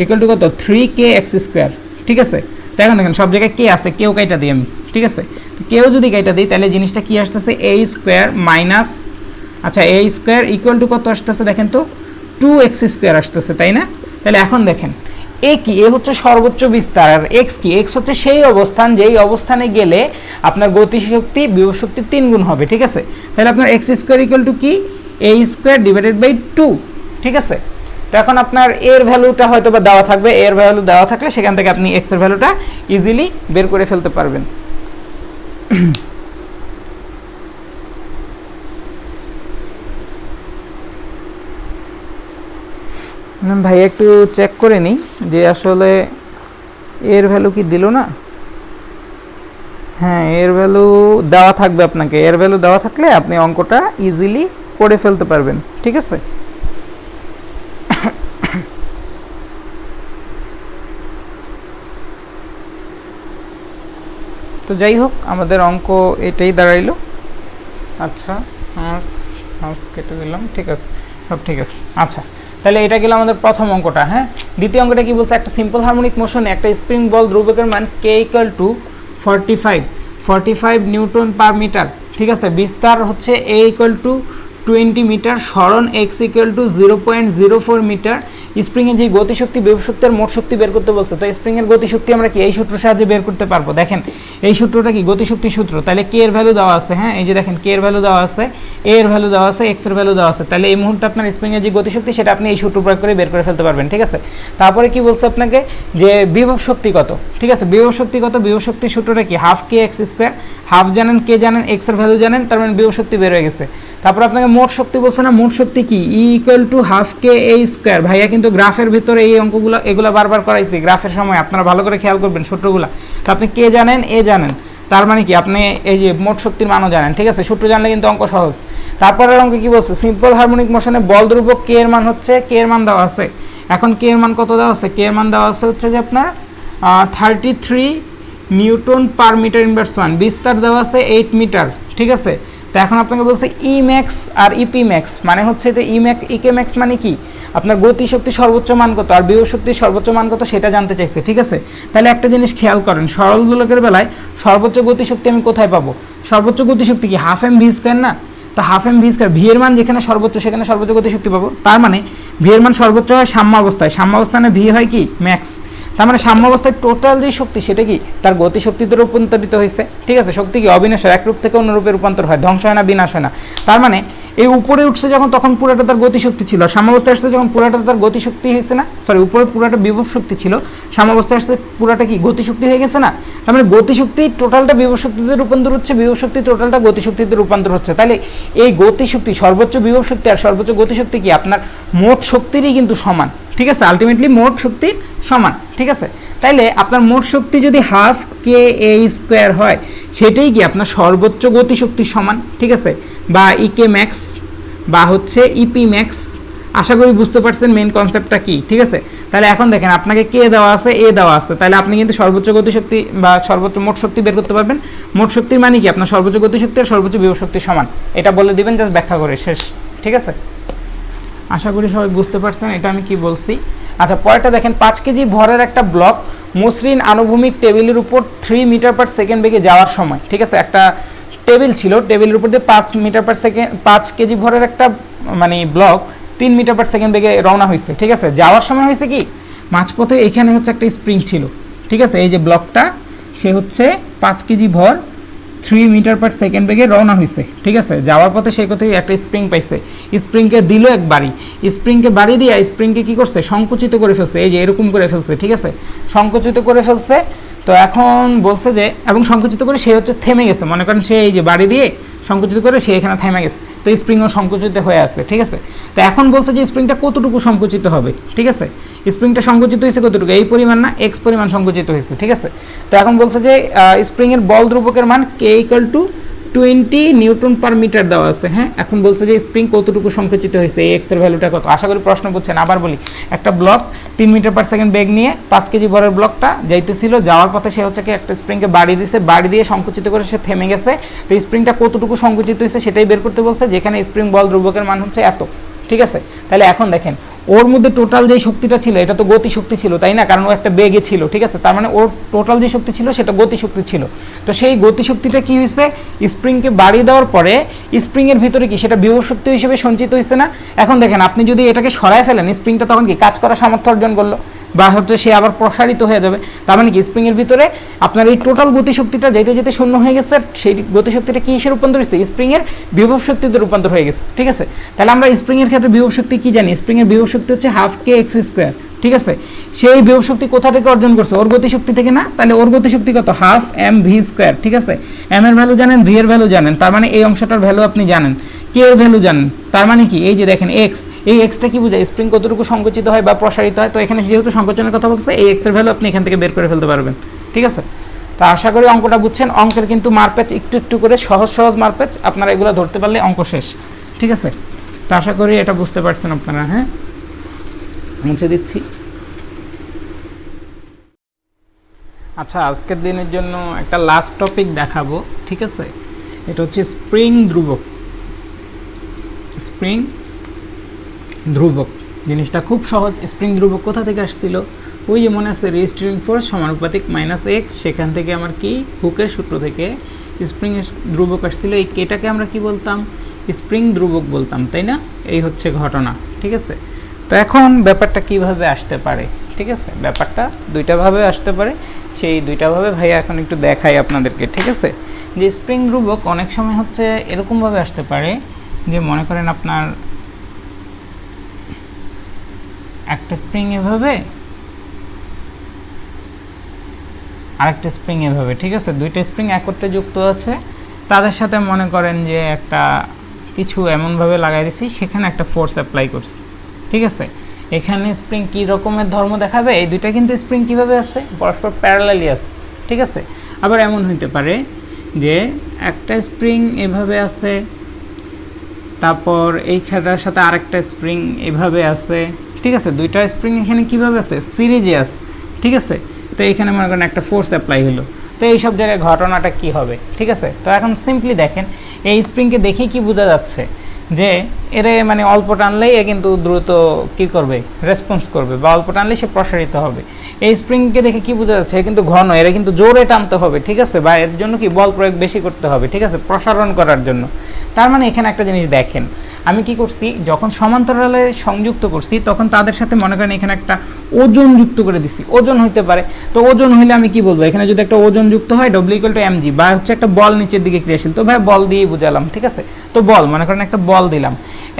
Speaker 2: ইকুয়াল টু কত? 3kx², ঠিক আছে। তো এখন দেখেন সব জায়গায় কে আছে, কেউ কাইটা দিই আমি, ঠিক আছে। তো কেউ যদি কাইটা দিই তাহলে জিনিসটা কি আসতেছে? a² - আচ্ছা a² ইকুয়াল টু কত আসতেছে দেখেন তো? 2x² আসতেছে, তাই না? তাহলে এখন দেখেন এ কি, এ হচ্ছে সর্বোচ্চ বিস্তার, আর এক্স কি, এক্স হচ্ছে সেই অবস্থান যেই অবস্থানে গেলে আপনার গতিশক্তি বিভব শক্তির 3 গুণ হবে, ঠিক আছে? তাহলে আপনার x² কি, a² / 2, ঠিক আছে? তো এখন আপনার এর ভ্যালুটা হয়তো বা দেওয়া থাকবে, এর ভ্যালু দেওয়া থাকলে সেখান থেকে আপনি এক্স এর ভ্যালুটা ইজিলি বের করে ফেলতে পারবেন। ভাই একটু চেক করে নিই যে আসলে এর ভ্যালু কি দিল না। হ্যাঁ, এর ভ্যালু দেওয়া থাকবে আপনাকে, এর ভ্যালু দেওয়া থাকলে আপনি অঙ্কটা ইজিলি করে ফেলতে পারবেন, ঠিক আছে? তো যাই হোক, আমাদের অঙ্ক এটাই দাঁড়াইলো। আচ্ছা, কেটে দিলাম, ঠিক আছে, সব ঠিক আছে। আচ্ছা, তাহলে এটা গেল আমাদের প্রথম অঙ্কটা। হ্যাঁ, দ্বিতীয় অঙ্কটা কি বলছে, একটা সিম্পল হারমোনিক মোশনে একটা স্প্রিং বল ধ্রুবকের মান k = 45 নিউটন পার মিটার, ঠিক আছে? বিস্তার হচ্ছে a = 20 মিটার, সরণ x = 0.04 মিটার। স্প্রিং এর যে গতিশক্তি বিভব শক্তি আর মোট শক্তি বের করতে বলছে। তো স্প্রিং এর গতিশক্তি আমরা কি এই সূত্রের সাহায্যে বের করতে পারবো। দেখেন এই সূত্রটা কি গতিশক্তি সূত্র। তাহলে k এর ভ্যালু দেওয়া আছে, হ্যাঁ এই যে দেখেন k এর ভ্যালু দেওয়া আছে, a এর ভ্যালু দেওয়া আছে, x এর ভ্যালু দেওয়া আছে। তাহলে এই মুহূর্তে আপনার স্প্রিং এর যে গতিশক্তি সেটা আপনি এই সূত্র প্রয়োগ করে বের করে ফেলতে পারবেন, ঠিক আছে? তারপরে কি বলছে আপনাকে যে বিভব শক্তি কত, ঠিক আছে? বিভব শক্তি কত, বিভব শক্তির সূত্রটা কি, হাফ k x², হাফ জানেন k জানেন, x এর ভ্যালু জানেন, তার মানে বিভব শক্তি বের হয়ে গেছে। তারপর আপনাকে মোট শক্তি বলছে না, মোট শক্তি কি, E = ½ kA²। ভাইয়া কিন্তু গ্রাফের ভিতরে এই অঙ্কগুলো এগুলো বারবার করাইছি গ্রাফের সময়, আপনারা ভালো করে খেয়াল করবেন সূত্রগুলো। তো আপনি কে জানেন, এ জানেন, তার মানে কি আপনি এই যে মোট শক্তির মানও জানেন, ঠিক আছে? সূত্র জানলে কিন্তু অঙ্ক সহজ। তারপরের অঙ্কে কি বলছে, সিম্পল হারমোনিক মোশনে বল ধ্রুবক k এর মান হচ্ছে, k এর মান দেওয়া আছে। এখন k এর মান কত দেওয়া আছে, k এর মান দেওয়া আছে হচ্ছে যে আপনার 33 নিউটন পার মিটার ইনভার্স 1, বিস্তার দেওয়া আছে 8 মিটার, ঠিক আছে? তো এখন আপনাকে বলছে ই ম্যাক্স আর ইপি ম্যাক্স, মানে হচ্ছে যে ই ম্যাক্স ইকে ম্যাক্স মানে কি, আপনার গতি শক্তি সর্বোচ্চ মান কত আর বিভব শক্তির সর্বোচ্চ মান কত সেটা জানতে চাইছে, ঠিক আছে? তাহলে একটা জিনিস খেয়াল করেন, সরল দোলকের বেলায় সর্বোচ্চ গতি শক্তি আমি কোথায় পাবো, সর্বোচ্চ গতি শক্তি কি হাফ mv², না? তো হাফ mv², ভি এর মান যেখানে সর্বোচ্চ সেখানে সর্বোচ্চ গতি শক্তি পাবো। তার মানে ভি এর মান সর্বোচ্চ হয় সাম্য অবস্থায়, সাম্য অবস্থানে ভি হয় কি ম্যাক্স। তার মানে সাম্য অবস্থায় টোটাল যে শক্তি সেটা কি তার গতি শক্তিতে রূপান্তরিত হয়েছে, ঠিক আছে? শক্তি কি অবিনাশ, এক রূপ থেকে অন্য রূপে রূপান্তর হয়, ধ্বংস হয় না, বিনাশ হয় না। তার মানে এই উপরে উঠছে যখন তখন পুরোটা তার গতি শক্তি ছিল, সাম্যাবস্থায় আসছে যখন পুরোটা তার গতি শক্তি হয়েছে না, সরি উপরে পুরোটা বিভব শক্তি ছিল, সাম্যাবস্থায় আসছে পুরোটা কি গতি শক্তি হয়ে গেছে না। তার মানে গতি শক্তি টোটালটা বিভব শক্তিতে রূপান্তর হচ্ছে, বিভব শক্তি টোটালটা গতি শক্তিতে রূপান্তর হচ্ছে। তাহলে এই গতি শক্তি সর্বোচ্চ বিভব শক্তি আর সর্বোচ্চ গতি শক্তি কি আপনার মোট শক্তিরই কিন্তু সমান, ঠিক আছে? আলটিমেটলি মোট শক্তি সমান, ঠিক আছে? তাইলে আপনার মোট শক্তি যদি ½ kA² হয় সেটাই কি আপনার সর্বোচ্চ গতি শক্তির সমান, ঠিক আছে? বা ইকে ম্যাক্স বা হচ্ছে ইপি ম্যাক্স। আশা করি বুঝতে পারছেন মেইন কনসেপ্টটা কি, ঠিক আছে? তাহলে এখন দেখেন আপনাকে কে দেওয়া আছে, এ দেওয়া আছে, তাহলে আপনি কিন্তু সর্বোচ্চ গতিশক্তি বা সর্বোচ্চ মোট শক্তি বের করতে পারবেন। মোট শক্তির মানে কি আপনার সর্বোচ্চ গতিশক্তি আর সর্বোচ্চ বিভব শক্তি সমান, এটা বলে দিবেন, জাস্ট ব্যাখ্যা করে শেষ, ঠিক আছে? আশা করি সবাই বুঝতে পারছেন এটা আমি কি বলছি। আচ্ছা, পরেরটা দেখেন, 5 কেজি ভরের একটা ব্লক মসৃণ আনুভূমিক টেবিলের উপর 3 মিটার পার সেকেন্ড বেগে যাওয়ার সময়, ঠিক আছে? একটা টেবিল ছিল, টেবিলের উপর দিয়ে 5 মিটার পার সেকেন্ড, 5 কেজি ভরের একটা মানে ব্লক 3 মিটার পার সেকেন্ড বেগে রওনা হয়েছে, ঠিক আছে? যাওয়ার সময় হয়েছে কি মাঝপথে এখানে হচ্ছে একটা স্প্রিং ছিল, ঠিক আছে? এই যে ব্লকটা সে হচ্ছে 5 কেজি ভর 3 মিটার পার সেকেন্ড বেগে রওনা হয়েছে, ঠিক আছে? যাওয়ার পথে সে কোথায় একটা স্প্রিং পাইছে, স্প্রিংকে দিল এক বাড়ি, স্প্রিংকে বাড়ি দিয়ে স্প্রিংকে কি করছে সংকুচিত করে ফেলছে, এই যে এরকম করে ফেলছে, ঠিক আছে? সংকুচিত করে ফেলছে। তো এখন বলছে যে এবং সংকুচিত করে সে হচ্ছে থেমে গেছে, মনে করেন সে এই যে বাড়ি দিয়ে সংকুচিত করে সে এখানে থেমে গেছে, তো স্প্রিংও সংকুচিত হয়ে আছে, ঠিক আছে? তো এখন বলছে যে স্প্রিংটা কতটুকু সংকুচিত হবে, ঠিক আছে? স্প্রিংটা সংকুচিত হয়েছে কতটুকু, এই পরিমাণ না, এক্স পরিমাণ সংকুচিত হয়েছে, ঠিক আছে? তো এখন বলছে যে স্প্রিংয়ের বল ধ্রুবকের মান k = 20 নিউটন পার মিটার দেওয়া আছে, হ্যাঁ? এখন বলছে যে স্প্রিং কতটুকু সংকুচিত হয়েছে, এই এক্স এর ভ্যালুটা কত। আশা করি প্রশ্ন বুঝছেন। আবার বলি, একটা ব্লক 3 মিটার পার সেকেন্ড বেগ নিয়ে 5 কেজি ভরের ব্লকটা যাইতেছিল, যাওয়ার পথে সে হচ্ছে কি একটা স্প্রিংকে বাড়ি দিয়েছে, বাড়ি দিয়ে সংকুচিত করে সে থেমে গেছে। তো স্প্রিংটা কতটুকু সংকুচিত হয়েছে সেটাই বের করতে বলছে, যেখানে স্প্রিং বল ধ্রুবকের মান হচ্ছে এত, ঠিক আছে? তাহলে এখন দেখেন ওর মধ্যে টোটাল যে শক্তিটা ছিল এটা তো গতি শক্তি ছিল, তাই না? কারণ ও একটা বেগে ছিল, ঠিক আছে? তার মানে ওর টোটাল যে শক্তি ছিল সেটা গতি শক্তি ছিল। তো সেই গতি শক্তিটা কি হয়েছে, স্প্রিংকে বাড়িয়ে দেওয়ার পরে স্প্রিংয়ের ভিতরে কি সেটা বিভব শক্তি হিসেবে সঞ্চিত হয়েছে না? এখন দেখেন আপনি যদি এটাকে সরায় ফেলেন, স্প্রিংটা তখন কি কাজ করার সামর্থ্য অর্জন করলো, বা হচ্ছে সে আবার প্রসারিত হয়ে যাবে। তার মানে কি স্প্রিংয়ের ভিতরে আপনার এই টোটাল গতিশক্তিটা যেতে যেতে শূন্য হয়ে গেছে, সেই গতিশক্তিটা কি হিসেবে রূপান্তর হয়েছে, স্প্রিংয়ের বিভব শক্তিতে রূপান্তর হয়ে গেছে, ঠিক আছে? তাহলে আমরা স্প্রিংয়ের ক্ষেত্রে বিভব শক্তি কি জানি, স্প্রিংয়ের বিভব শক্তি হচ্ছে হাফ কে এক্স স্কোয়ার, ঠিক আছে? সেই বিভব শক্তি কোথা থেকে অর্জন করছে, ওর গতিশক্তি থেকে না? তাহলে ওর গতিশক্তি কত, হাফ এম ভি স্কোয়ার, ঠিক আছে? এম এর ভ্যালু জানেন, ভি এর ভ্যালু জানেন, তার মানে এই অংশটার ভ্যালু আপনি জানেন, কে এর ভ্যালু জানেন, তার মানে কি এই যে দেখেন এক্স, এই এক্সটা কি বোঝায়, স্প্রিং কতটুকু সংকুচিত হয় বা প্রসারিত হয়। তো এখানে যেহেতু সংকোচনের কথা বলছে, এই এক্স এর ভ্যালু আপনি এখান থেকে বের করে ফেলতে পারবেন, ঠিক আছে? তো আশা করি অঙ্কটা বুঝছেন। অঙ্কের কিন্তু মারপ্যাচ একটু একটু করে সহজ সহজ মারপ্যাচ, আপনারা এগুলো ধরতে পারলে অঙ্ক শেষ, ঠিক আছে? তো আশা করি এটা বুঝতে পারছেন আপনারা। হ্যাঁ, মুছে দিচ্ছি। আচ্ছা, আজকের দিনের জন্য একটা লাস্ট টপিক দেখাবো, ঠিক আছে? এটা হচ্ছে স্প্রিং ধ্রুবক। স্প্রিং ধ্রুবক জিনিসটা খুব সহজ। স্প্রিং ধ্রুবক কোথা থেকে আসছিল, ওই যে মনে আছে রেজিস্ট্রিং ফোর্স সমানুপাতিক মাইনাস এক্স, সেখান থেকে আমার কি হুকের সূত্র থেকে স্প্রিং এর ধ্রুবক আসছিল। এই কেটাকে আমরা কি বলতাম, স্প্রিং ধ্রুবক বলতাম, তাই না? এই হচ্ছে ঘটনা, ঠিক আছে? তো এখন ব্যাপারটা কিভাবে আসতে পারে, ঠিক আছে? ব্যাপারটা দুইটা ভাবে আসতে পারে, সেই দুইটা ভাবে ভাইয়া এখন একটু দেখাই আপনাদেরকে, ঠিক আছে? যে স্প্রিং ধ্রুবক অনেক সময় হচ্ছে এরকমভাবে আসতে পারে যে মনে করেন আপনার একটা স্প্রিং এভাবে আরেকটা স্প্রিং এভাবে, ঠিক আছে? দুইটা স্প্রিং একত্রে যুক্ত আছে, তাদের সাথে মনে করেন যে একটা কিছু এমনভাবে লাগাই দিছি, সেখানে একটা ফোর্স অ্যাপ্লাই করছি, ঠিক আছে? এখানে স্প্রিং কী রকমের ধর্ম দেখাবে, এই দুইটা কিন্তু স্প্রিং কীভাবে আছে, পরস্পর প্যারালালি আছে, ঠিক আছে? আবার এমন হইতে পারে যে একটা স্প্রিং এভাবে আছে, তারপর এই খেলার সাথে আরেকটা স্প্রিং এভাবে আছে, ঠিক আছে? দুইটা স্প্রিং এখানে কীভাবে আছে, সিরিজে আছে, ঠিক আছে? তো এখানে মনে করেন একটা ফোর্স অ্যাপ্লাই হলো, তো এইসব জায়গায় ঘটনাটা কি হবে, ঠিক আছে? তো এখন সিম্পলি দেখেন, এই স্প্রিংকে দেখেই কি বোঝা যাচ্ছে যে এর মানে অল্প টানলেই এ কিন্তু দ্রুত কি করবে, রেসপন্স করবে, বা অল্প টানলেই সে প্রসারিত হবে। এই স্প্রিংকে দেখে কি বোঝা যাচ্ছে, কিন্তু ঘন, এরা কিন্তু জোরে টানতে হবে, ঠিক আছে? বা এর জন্য কি বল প্রয়োগ বেশি করতে হবে, ঠিক আছে, প্রসারণ করার জন্য। তার মানে এখানে একটা জিনিস দেখেন, আমি কি করছি, যখন সমান্তরালে সংযুক্ত করছি তখন তাদের সাথে মনে করেন এখানে একটা ওজন যুক্ত করে দিছি, ওজন হইতে পারে। তো ওজন হইলে আমি কি বলবো, এখানে যদি একটা ওজন যুক্ত হয় W=mg, বা হচ্ছে একটা বল নিচের দিকে ক্রিয়াশীল, তো ভাই বল দিয়েই বুঝালাম, ঠিক আছে? তো বল মনে করেন একটা বল দিলাম,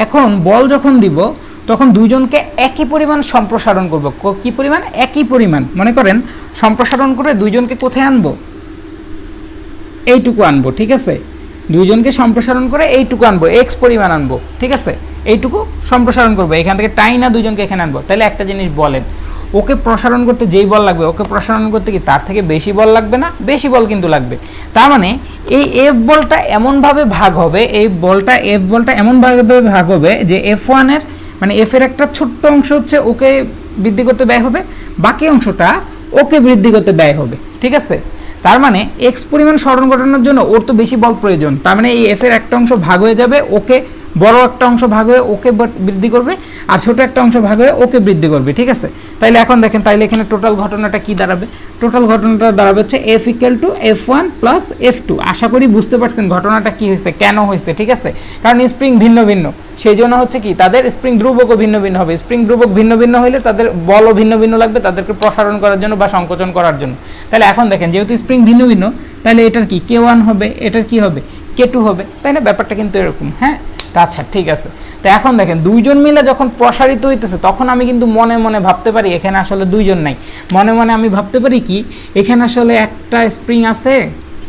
Speaker 2: এখন বল যখন দিব তখন দুইজনকে একই পরিমাণ সম্প্রসারণ করব। কি পরিমাণ, একই পরিমাণ। মনে করেন সম্প্রসারণ করে দুইজনকে কোথায় আনবো, এইটুকু আনবো, ঠিক আছে? দুইজনকে সম্প্রসারণ করে এইটুকু আনবো, এক্স পরিমাণ আনবো, ঠিক আছে? এইটুকু সম্প্রসারণ করবো, এখান থেকে টাই না দুইজনকে এখানে আনবো। তাহলে একটা জিনিস বলেন, ওকে প্রসারণ করতে যেই বল লাগবে, ওকে প্রসারণ করতে কি তার থেকে বেশি বল লাগবে না? বেশি বল কিন্তু লাগবে। তার মানে এই এফ বলটা এমনভাবে ভাগ হবে, এই বলটা এফ বলটা এমনভাবে ভাগ হবে যে F1 এর মানে এফ এর একটা ছোট্ট অংশ হচ্ছে ওকে বৃদ্ধি করতে ব্যয় হবে, বাকি অংশটা ওকে বৃদ্ধি করতে ব্যয় হবে, ঠিক আছে? তার মানে এক্স পরিমাণ সরণ ঘটানোর জন্য ওর তো বেশি বল প্রয়োজন। তার মানে এই এফ এর একটা অংশ ভাগ হয়ে যাবে, ওকে বড় একটা অংশ ভাগ হয়ে ওকে বৃদ্ধি করবে, আর ছোট একটা অংশ ভাগ হয়ে ওকে বৃদ্ধি করবে, ঠিক আছে? তাইলে এখন দেখেন, তাইলে এখানে টোটাল ঘটনাটা কি দাঁড়াবে, টোটাল ঘটনাটা দাঁড়াবে হচ্ছে F=F1 + F2। আশা করি বুঝতে পারছেন ঘটনাটা কি হয়েছে, কেন হয়েছে, ঠিক আছে? কারণ স্প্রিং ভিন্ন ভিন্ন, সেই জন্য হচ্ছে কি তাদের স্প্রিং ধ্রুবকও ভিন্ন ভিন্ন হবে। স্প্রিং ধ্রুবক ভিন্ন ভিন্ন হলে তাদের বলও ভিন্ন ভিন্ন লাগবে, তাদেরকে প্রসারণ করার জন্য বা সংকোচন করার জন্য। তাহলে এখন দেখেন, যেহেতু স্প্রিং ভিন্ন ভিন্ন, তাহলে এটার কি K1 হবে, এটার কি হবে K2 হবে, তাই না? ব্যাপারটা কিন্তু এরকম। হ্যাঁ, আচ্ছা ঠিক আছে। তো এখন দেখেন, দুইজন মিলে যখন প্রসারিত হইতেছে তখন আমি কিন্তু মনে মনে ভাবতে পারি এখানে আসলে দুইজন নাই, মনে মনে আমি ভাবতে পারি কি এখানে আসলে একটা স্প্রিং আছে,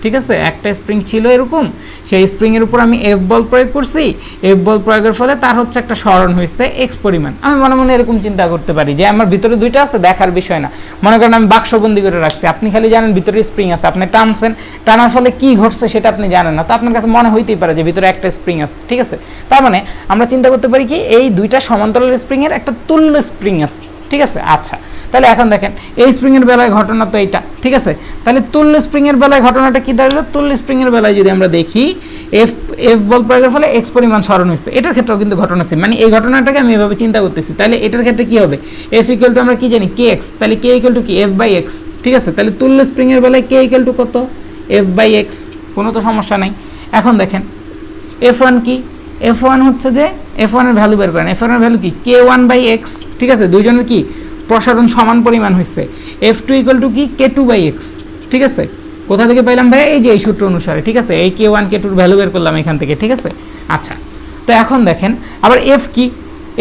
Speaker 2: ঠিক আছে? একটা স্প্রিং ছিল এরকম, সেই স্প্রিং এর উপর আমি এফ বল প্রয়োগ করছি, এফ বল প্রয়োগের ফলে তার হচ্ছে একটা সরণ হয়েছে এক্স পরিমাণ। আমি মনে মনে এরকম চিন্তা করতে পারি যে আমার ভিতরে দুইটা আছে, দেখার বিষয় না। মনে করেন আমি বাক্সবন্দি করে রাখছি, আপনি খালি জানেন ভিতরে স্প্রিং আছে, আপনি টানছেন, টানার ফলে কি ঘটছে সেটা আপনি জানেন না, তো আপনার কাছে মনে হইতেই পারে যে ভিতরে একটা স্প্রিং আছে, ঠিক আছে? তার মানে আমরা চিন্তা করতে পারি কি এই দুইটা সমান্তরাল স্প্রিং এর একটা তুল্য স্প্রিং আছে, ঠিক আছে। আচ্ছা, তাহলে এখন দেখেন এই স্প্রিং এর বেলায় ঘটনা তো এইটা, ঠিক আছে। তাহলে তুল্য স্প্রিং এর বেলায় ঘটনাটা কি দাঁড়ালো? তুল্য স্প্রিং এর বেলায় যদি আমরা দেখি এফ বল প্রয়োগের ফলে এক্স পরিমাণ সরণ হয়েছে, এটার ক্ষেত্রেও কিন্তু ঘটনা আছে, মানে এই ঘটনাটাকে আমি এভাবে চিন্তা করতেছি। তাহলে এটার ক্ষেত্রে কি হবে? এফ ইকুয়াল টু আমরা কি জানি কে এক্স, তাহলে কে ইকুয়াল টু কি এফ বাই এক্স, ঠিক আছে। তাহলে তুল্য স্প্রিং এর বেলায় কে ইকুয়াল টু কত? এফ বাই এক্স, কোনো তো সমস্যা নাই। এখন দেখেন এফ ওয়ান কি? এফ ওয়ান হচ্ছে যে এফ ওয়ানের ভ্যালু বের করেন, এফ ওয়ানের ভ্যালু কি? কে ওয়ান বাই এক্স, ঠিক আছে। দুইজনের কি প্রসারণ সমান পরিমাণ হয়েছে। এফ টু ইকুয়াল টু কি? কে টু বাই এক্স, ঠিক আছে। কোথা থেকে পাইলাম ভাই? এই যে এই সূত্র অনুসারে, ঠিক আছে। এই কে ওয়ান কে টুর ভ্যালু বের করলাম এখান থেকে, ঠিক আছে। আচ্ছা, তো এখন দেখেন আবার এফ কি?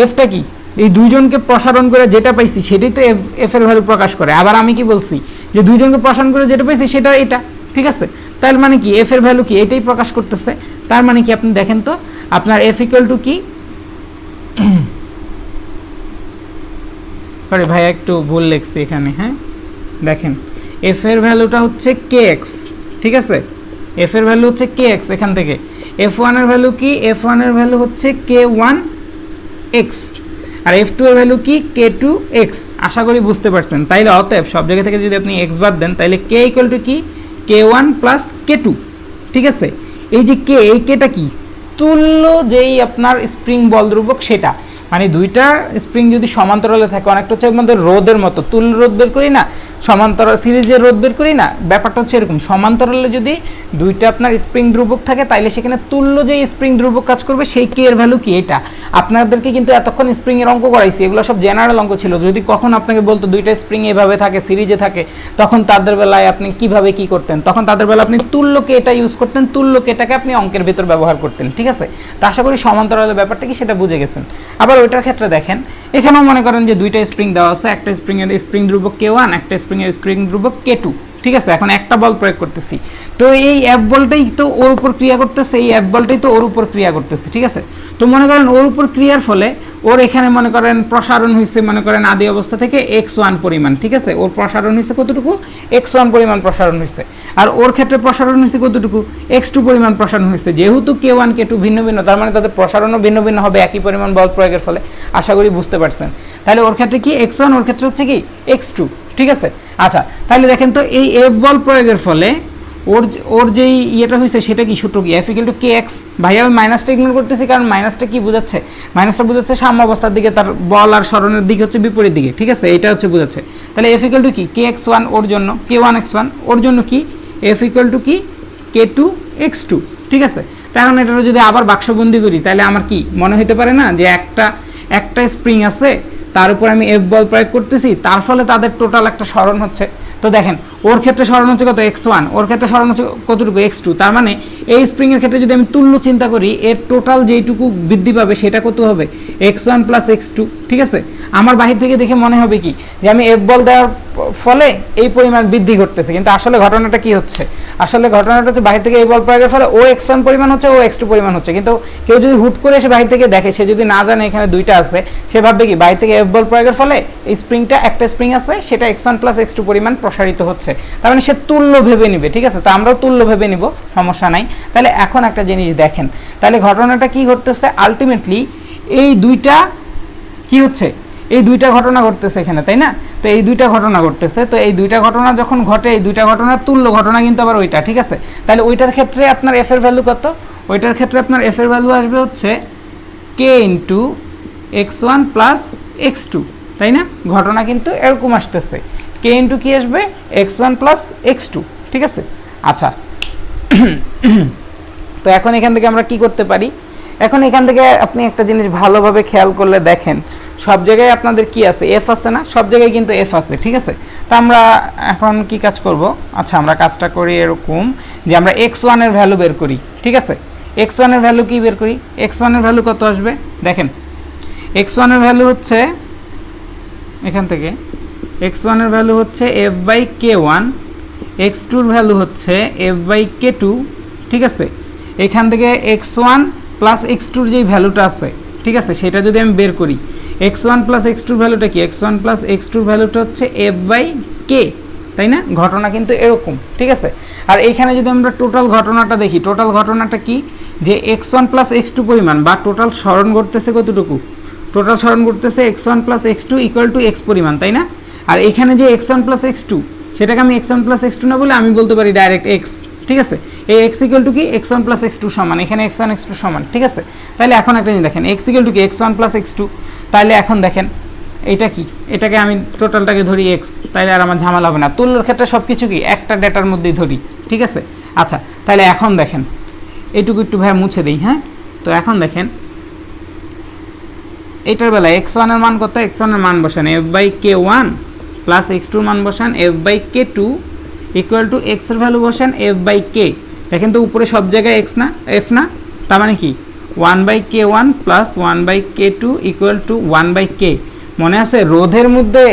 Speaker 2: এফটা কি? এই দুইজনকে প্রসারণ করে যেটা পাইছি সেটাই তো এফ এর ভ্যালু প্রকাশ করে। আবার আমি কি বলছি যে দুইজনকে প্রসারণ করে যেটা পাইছি সেটা এটা, ঠিক আছে। তার মানে কি এফ এর ভ্যালু কি? এটাই প্রকাশ করতেছে। তার মানে কি আপনি দেখেন তো আপনার এফ ইকুয়াল টু কি, সরি ভাই একটু ভুল লিখছি এখানে, হ্যাঁ দেখেন এফ এর ভ্যালুটা হচ্ছে কে এক্স, ঠিক আছে। এফ এর ভ্যালু হচ্ছে কে এক্স, এখান থেকে এফ ওয়ান এর ভ্যালু কি? এফ ওয়ান এর ভ্যালু হচ্ছে কে ওয়ান এক্স, আর এফ টু এর ভ্যালু কি? কে টু এক্স। আশা করি বুঝতে পারছেন। তাইলে অতএব সব জায়গা থেকে যদি আপনি এক্স বাদ দেন তাহলে কে ইকুয়াল টু কি? কে ওয়ান প্লাস কে টু, ঠিক আছে। এই যে কে, এই কেটা কি? তুল্য যেই আপনার স্প্রিং বল ধ্রুবক সেটা, মানে দুইটা স্প্রিং যদি সমান্তরালে থাকে, অনেকটা হচ্ছে আমাদের রোদের মতো, তুল্য রোধ বের করি না, সমান্তরাল সিরিজের রোধ বের করি না, ব্যাপারটা হচ্ছে এরকম। সমান্তরালে যদি দুইটা আপনার স্প্রিং ধ্রুবক থাকে তাইলে সেখানে তুল্য যেই স্প্রিং ধ্রুবক কাজ করবে সেই কে এর ভ্যালু কি? এটা আপনাদেরকে কিন্তু এতক্ষণ স্প্রিং এর অঙ্ক করাইছি, এগুলো সব জেনারেল অঙ্ক ছিল। যদি কখন আপনাকে বলতো দুইটা স্প্রিং এভাবে থাকে, সিরিজে থাকে, তখন তাদের বেলায় আপনি কিভাবে কি করতেন? তখন তাদের বেলায় আপনি তুল্যকে এটা ইউজ করতেন, তুল্যকে এটাকে আপনি অঙ্কের ভেতর ব্যবহার করতেন, ঠিক আছে। তো আশা করি সমান্তরালের ব্যাপারটা কি সেটা বুঝে গেছেন। আবার ওইটার ক্ষেত্রে দেখেন এখানেও মনে করেন যে দুইটা স্প্রিং দেওয়া আছে, একটা স্প্রিং এর স্প্রিং ধ্রুবক কে ওয়ান, একটা স্প্রিং এর স্প্রিং ধ্রুবক কে টু, ঠিক আছে। এখন একটা বল প্রয়োগ করতেছি, তো এই অ্যাপ বলটাই তো ওর উপর ক্রিয়া করতেছে, এই অ্যাপ বলটাই তো ওর উপর ক্রিয়া করতেছে, ঠিক আছে। তো মনে করেন ওর উপর ক্রিয়ার ফলে ওর এখানে মনে করেন প্রসারণ হয়েছে, মনে করেন আদি অবস্থা থেকে এক্স ওয়ান পরিমাণ, ঠিক আছে। ওর প্রসারণ হয়েছে কতটুকু? এক্স ওয়ান পরিমাণ প্রসারণ হয়েছে। আর ওর ক্ষেত্রে প্রসারণ হয়েছে কতটুকু? এক্স টু পরিমাণ প্রসারণ হয়েছে। যেহেতু কে ওয়ান কে টু ভিন্ন ভিন্ন, তার মানে তাদের প্রসারণও ভিন্ন ভিন্ন হবে একই পরিমাণ বল প্রয়োগের ফলে। আশা করি বুঝতে পারছেন। তাহলে ওর ক্ষেত্রে কি এক্স ওয়ান, ওর ক্ষেত্রে হচ্ছে কি এক্স টু, ঠিক আছে। আচ্ছা, তাহলে দেখেন তো এই এফ বল প্রয়োগের ফলে ওর যেই ইয়েটা হয়েছে সেটা কি? সূত্র কি? F equal to K x. ভাইয়া আমি মাইনাসটা ইগনোর করতেছি, কারণ মাইনাসটা কি বোঝাচ্ছে? মাইনাসটা বোঝাচ্ছে সাম্য অবস্থার দিকে, তার বল আর সরণের দিকে হচ্ছে বিপরীত দিকে, ঠিক আছে। এটা হচ্ছে বোঝাচ্ছে। তাহলে এফ ইকুয়াল টু কি? কে এক্স ওয়ান ওর জন্য, কে ওয়ান এক্স ওয়ান ওর জন্য কি? এফ ইকুয়াল টু কি? কে টু এক্স টু, ঠিক আছে। তখন এটা যদি আবার বাক্সবন্দি করি তাহলে আমার কি মনে হতে পারে না যে একটা স্প্রিং আছে, তার উপর আমি এফ বল প্রয়োগ করতেছি, তার ফলে তাদের টোটাল একটা সরণ হচ্ছে। তো দেখেন ওর ক্ষেত্রে সরণ হচ্ছে কত? এক্স ওয়ান, ওর ক্ষেত্রে সরণ হচ্ছে কতটুকু? X two. তার মানে এই স্প্রিং এর ক্ষেত্রে যদি আমি তুল্য চিন্তা করি, এর টোটাল যেইটুকু বৃদ্ধি পাবে সেটা কত হবে? X one plus x two, ঠিক আছে। আমার বাহির থেকে দেখে মনে হবে কি যে আমি এফ বল দেওয়ার ফলে এই পরিমাণ বৃদ্ধি ঘটতেছে, কিন্তু আসলে ঘটনাটা কি হচ্ছে? আসলে ঘটনাটা হচ্ছে বাহির থেকে এই বল প্রয়োগের ফলে ও এক্স ওয়ান পরিমাণ হচ্ছে, ও এক্স টু পরিমাণ হচ্ছে। কিন্তু কেউ যদি হুট করে এসে বাহির থেকে দেখে, সে যদি না জানে এখানে দুইটা আছে, সে ভাববে কি বাহির থেকে এফ বল প্রয়োগের ফলে এই স্প্রিংটা, একটা স্প্রিং আছে সেটা X one plus x two পরিমাণ প্রসারিত হচ্ছে, তার মানে সে তুল্য ভেবে নিবে, ঠিক আছে। তো আমরাও তুল্য ভেবে নিব, সমস্যা নাই। তাহলে এখন একটা জিনিস দেখেন, তাহলে ঘটনাটা কি ঘটতেছে? আলটিমেটলি এই দুইটা কি হচ্ছে? এই দুইটা ঘটনা ঘটতেছে এখানে, তাই না? তো এই দুইটা ঘটনা ঘটতেছে, তো এই দুইটা ঘটনা যখন ঘটে, এই দুইটা ঘটনার তুল্য ঘটনা কিন্তু আবার ওইটা, ঠিক আছে। তাহলে ওইটার ক্ষেত্রে আপনার এফ এর ভ্যালু কত? ওইটার ক্ষেত্রে আপনার এফ এর ভ্যালু আসবে হচ্ছে k into x one plus x two, তাই না? ঘটনা কিন্তু এরকম আসতেছে, কে ইন্টু কি আসবে? X one plus x two, ঠিক আছে। আচ্ছা, তো এখন এখান থেকে আমরা কি করতে পারি? এখন এখান থেকে আপনি একটা জিনিস ভালোভাবে খেয়াল করলে দেখেন, সব জায়গায় আপনাদের কি আছে? এফ আছে না? সব জায়গায় কিন্তু এফ আছে, ঠিক আছে। তো আমরা এখন কি কাজ করব? আচ্ছা, আমরা কাজটা করি এরকম যে আমরা এক্স ওয়ানের ভ্যালু বের করি, ঠিক আছে। এক্স ওয়ানের ভ্যালু কি বের করি? এক্স ওয়ানের ভ্যালু কত আসবে? দেখেন এক্স ওয়ানের ভ্যালু হচ্ছে এখান থেকে, এক্স ওয়ানের ভ্যালু হচ্ছে F by K one, X টুর ভ্যালু হচ্ছে এফ বাই কে টু, ঠিক আছে। এখান থেকে এক্স ওয়ান প্লাস এক্স টুর যেই ভ্যালুটা আছে, ঠিক আছে, সেটা যদি আমি বের করি, এক্স ওয়ান প্লাস এক্স টুর ভ্যালুটা কি? এক্স ওয়ান প্লাস এক্স টুর ভ্যালুটা হচ্ছে এফ বাই কে, তাই না? ঘটনা কিন্তু এরকম, ঠিক আছে। আর এইখানে যদি আমরা টোটাল ঘটনাটা দেখি, টোটাল ঘটনাটা কি? যে X one plus x two পরিমাণ বা টোটাল সরণ ঘটতেছে কতটুকু? টোটাল স্মরণ করতেছে x1 plus x2 equal to x পরিমাণ, তাই না? আর এখানে যে x1 প্লাস x2 সেটাকে আমি x1 প্লাস x2 না বলে আমি বলতে পারি ডাইরেক্ট x, ঠিক আছে? এই x ইকুয়াল টু কি x1 প্লাস x2 সমান, এখানে x1 x2 সমান, ঠিক আছে? তাহলে এখন একটা জিনিস দেখেন, x ইকুয়াল টু কি x1 প্লাস x2, তাহলে এখন দেখেন এটা কি, এটাকে আমি টোটালটাকে ধরি x, তাহলে আর আমার ঝামেলা হবে না। তুল্যর ক্ষেত্রে সব কিছু কি একটা ডেটার মধ্যেই ধরি, ঠিক আছে? আচ্ছা, তাহলে এখন দেখেন এইটুকু একটু ভাই মুছে দিই, হ্যাঁ? তো এখন দেখেন এটার বেলা x1 এর মান কত, x1 এর মান বসান f/k1 প্লাস x2 এর মান বসান f/k2 ইকুয়াল টু x এর ভ্যালু বসান f/k। দেখেন তো উপরে সব জায়গায় x না, f না, তার মানে কি 1/k1 plus 1/k2 equal to 1/k। মনে আছে রোধের মধ্যে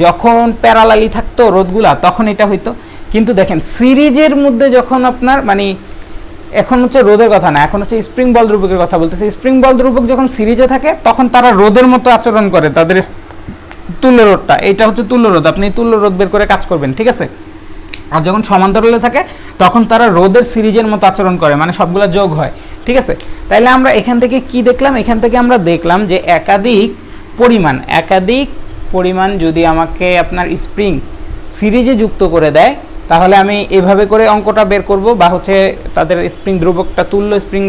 Speaker 2: যখন প্যারালালি থাকতো রোধগুলা তখন এটা হইতো, কিন্তু দেখেন সিরিজের মধ্যে যখন আপনার মানে এখন হচ্ছে রোধের কথা না, এখন হচ্ছে স্প্রিং বল ধ্রুবকের কথা বলতেছে। স্প্রিং বল ধ্রুবক যখন সিরিজে থাকে তখন তারা রোধের মতো আচরণ করে, তাদের তুল্য রোধটা, এটা হচ্ছে তুল্য রোধ, আপনি তুল্য রোধ বের করে কাজ করবেন, ঠিক আছে? আর যখন সমান্তরালে থাকে তখন তারা রোধের সিরিজের মতো আচরণ করে, মানে সবগুলো যোগ হয়, ঠিক আছে? তাইলে আমরা এখান থেকে কি দেখলাম, এখান থেকে আমরা দেখলাম যে একাধিক পরিমাণ যদি আমাকে আপনার স্প্রিং সিরিজে যুক্ত করে দেয় তাহলে আমি এভাবে করে অঙ্কটা বের করব, বা হচ্ছে তাদের স্প্রিং ধ্রুবকটা তুল্য স্প্রিং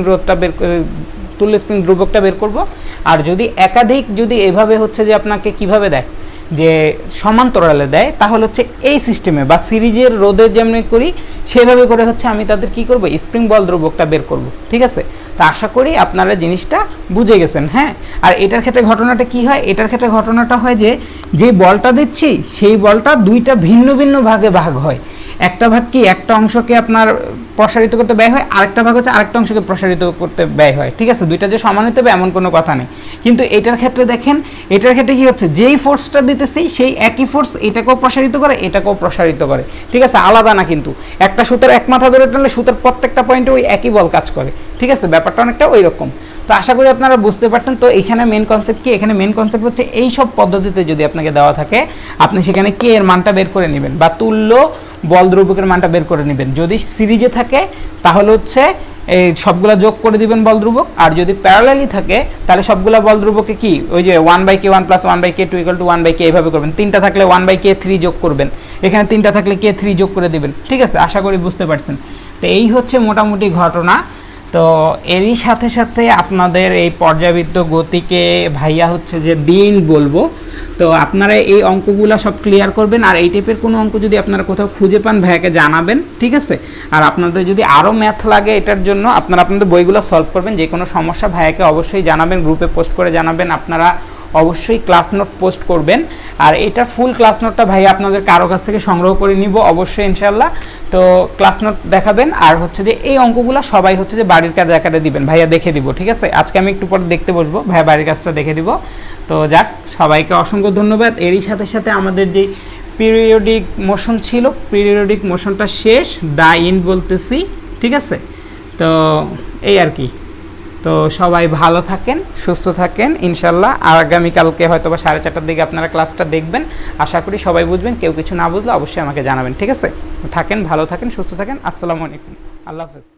Speaker 2: ধ্রুবকটা বের করব। আর যদি একাধিক যদি এভাবে হচ্ছে যে আপনাকে কিভাবে দেয়, যে সমান্তরালে দেয়, তাহলে হচ্ছে এই সিস্টেমে বা সিরিজের রোধের যেমনি করি সেভাবে করে হচ্ছে আমি তাদের কি করব, স্প্রিং বল ধ্রুবকটা বের করব, ঠিক আছে? তা আশা করি আপনারা জিনিসটা বুঝে গেছেন, হ্যাঁ? আর এটার ক্ষেত্রে ঘটনাটা কি হয়, এটার ক্ষেত্রে ঘটনাটা হয় যে বলটা দিচ্ছি সেই বলটা দুইটা ভিন্ন ভিন্ন ভাগে ভাগ হয়। একটা ভাগ কি একটা অংশকে আপনার প্রসারিত করতে ব্যয় হয়, আরেকটা ভাগ হচ্ছে আরেকটা অংশকে প্রসারিত করতে ব্যয় হয়, ঠিক আছে? দুইটা যে সমান হতে হবে এমন কোনো কথা নেই। কিন্তু এটার ক্ষেত্রে দেখেন, এটার ক্ষেত্রে কি হচ্ছে, যেই ফোর্সটা দিতেছি সেই একই ফোর্স এটাকেও প্রসারিত করে এটাকেও প্রসারিত করে, ঠিক আছে? আলাদা না, কিন্তু একটা সুতার এক মাথা ধরে টানলে সুতার প্রত্যেকটা পয়েন্টে ওই একই বল কাজ করে, ঠিক আছে? ব্যাপারটা অনেকটা ওই রকম। তো আশা করি আপনারা বুঝতে পারছেন। তো এখানে মেন কনসেপ্ট কি, এখানে মেন কনসেপ্ট হচ্ছে এই সব পদ্ধতিতে যদি আপনাকে দেওয়া থাকে আপনি সেখানে কে এর মানটা বের করে নেবেন, বা তুল্য বল ধ্রুবকের মানটা বের করে নেবেন। যদি সিরিজে থাকে তাহলে হচ্ছে এই সবগুলা যোগ করে দিবেন বল ধ্রুবক, আর যদি প্যারালালি থাকে তাহলে সবগুলা বল ধ্রুবকে কি ওই যে 1/k1 plus 1/k2 equal to 1/k এইভাবে করবেন। তিনটা থাকলে 1/k3 যোগ করবেন, এখানে তিনটা থাকলে k3 যোগ করে দিবেন, ঠিক আছে? আশা করি বুঝতে পারছেন। তো এই হচ্ছে মোটামুটি ঘটনা। তো এরই সাথে সাথে আপনাদের এই পর্যাবৃত্ত গতিকে ভাইয়া হচ্ছে যে দিন বলবো, তো আপনারা এই অঙ্কগুলো সব ক্লিয়ার করবেন। আর এই টাইপের কোনো অঙ্ক যদি আপনারা কোথাও খুঁজে পান ভাইয়াকে জানাবেন, ঠিক আছে? আর আপনাদের যদি আরও ম্যাথ লাগে এটার জন্য আপনারা আপনাদের বইগুলো সলভ করবেন। যে কোনো সমস্যা ভাইয়াকে অবশ্যই জানাবেন, গ্রুপে পোস্ট করে জানাবেন। আপনারা অবশ্যই ক্লাস নোট পোস্ট করবেন, আর এটা ফুল ক্লাস নোটটা ভাইয়া আপনাদের কারো কাছ থেকে সংগ্রহ করে নিব অবশ্যই ইনশাল্লাহ। তো ক্লাস নোট দেখাবেন, আর হচ্ছে যে এই অঙ্কগুলো সবাই হচ্ছে যে বাড়ির কাজে আকারে দিবেন, ভাইয়া দেখে দিব, ঠিক আছে? আজকে আমি একটু পরে দেখতে বসবো, ভাইয়া বাড়ির কাজটা দেখে দিব। তো যাক, সবাইকে অসংখ্য ধন্যবাদ। এরই সাথে সাথে আমাদের যে পিরিয়ডিক মোশন ছিল, পিরিয়ডিক মোশনটা শেষ, দা এন্ড বলতেছি, ঠিক আছে? তো এই আর কি। তো সবাই ভালো থাকেন, সুস্থ থাকেন ইনশাল্লাহ। আর আগামীকালকে হয়তো বা 4:30টার দিকে আপনারা ক্লাসটা দেখবেন। আশা করি সবাই বুঝবেন, কেউ কিছু না বুঝলে অবশ্যই আমাকে জানাবেন, ঠিক আছে? থাকেন, ভালো থাকেন, সুস্থ থাকেন। আসসালামু আলাইকুম, আল্লাহ হাফেজ।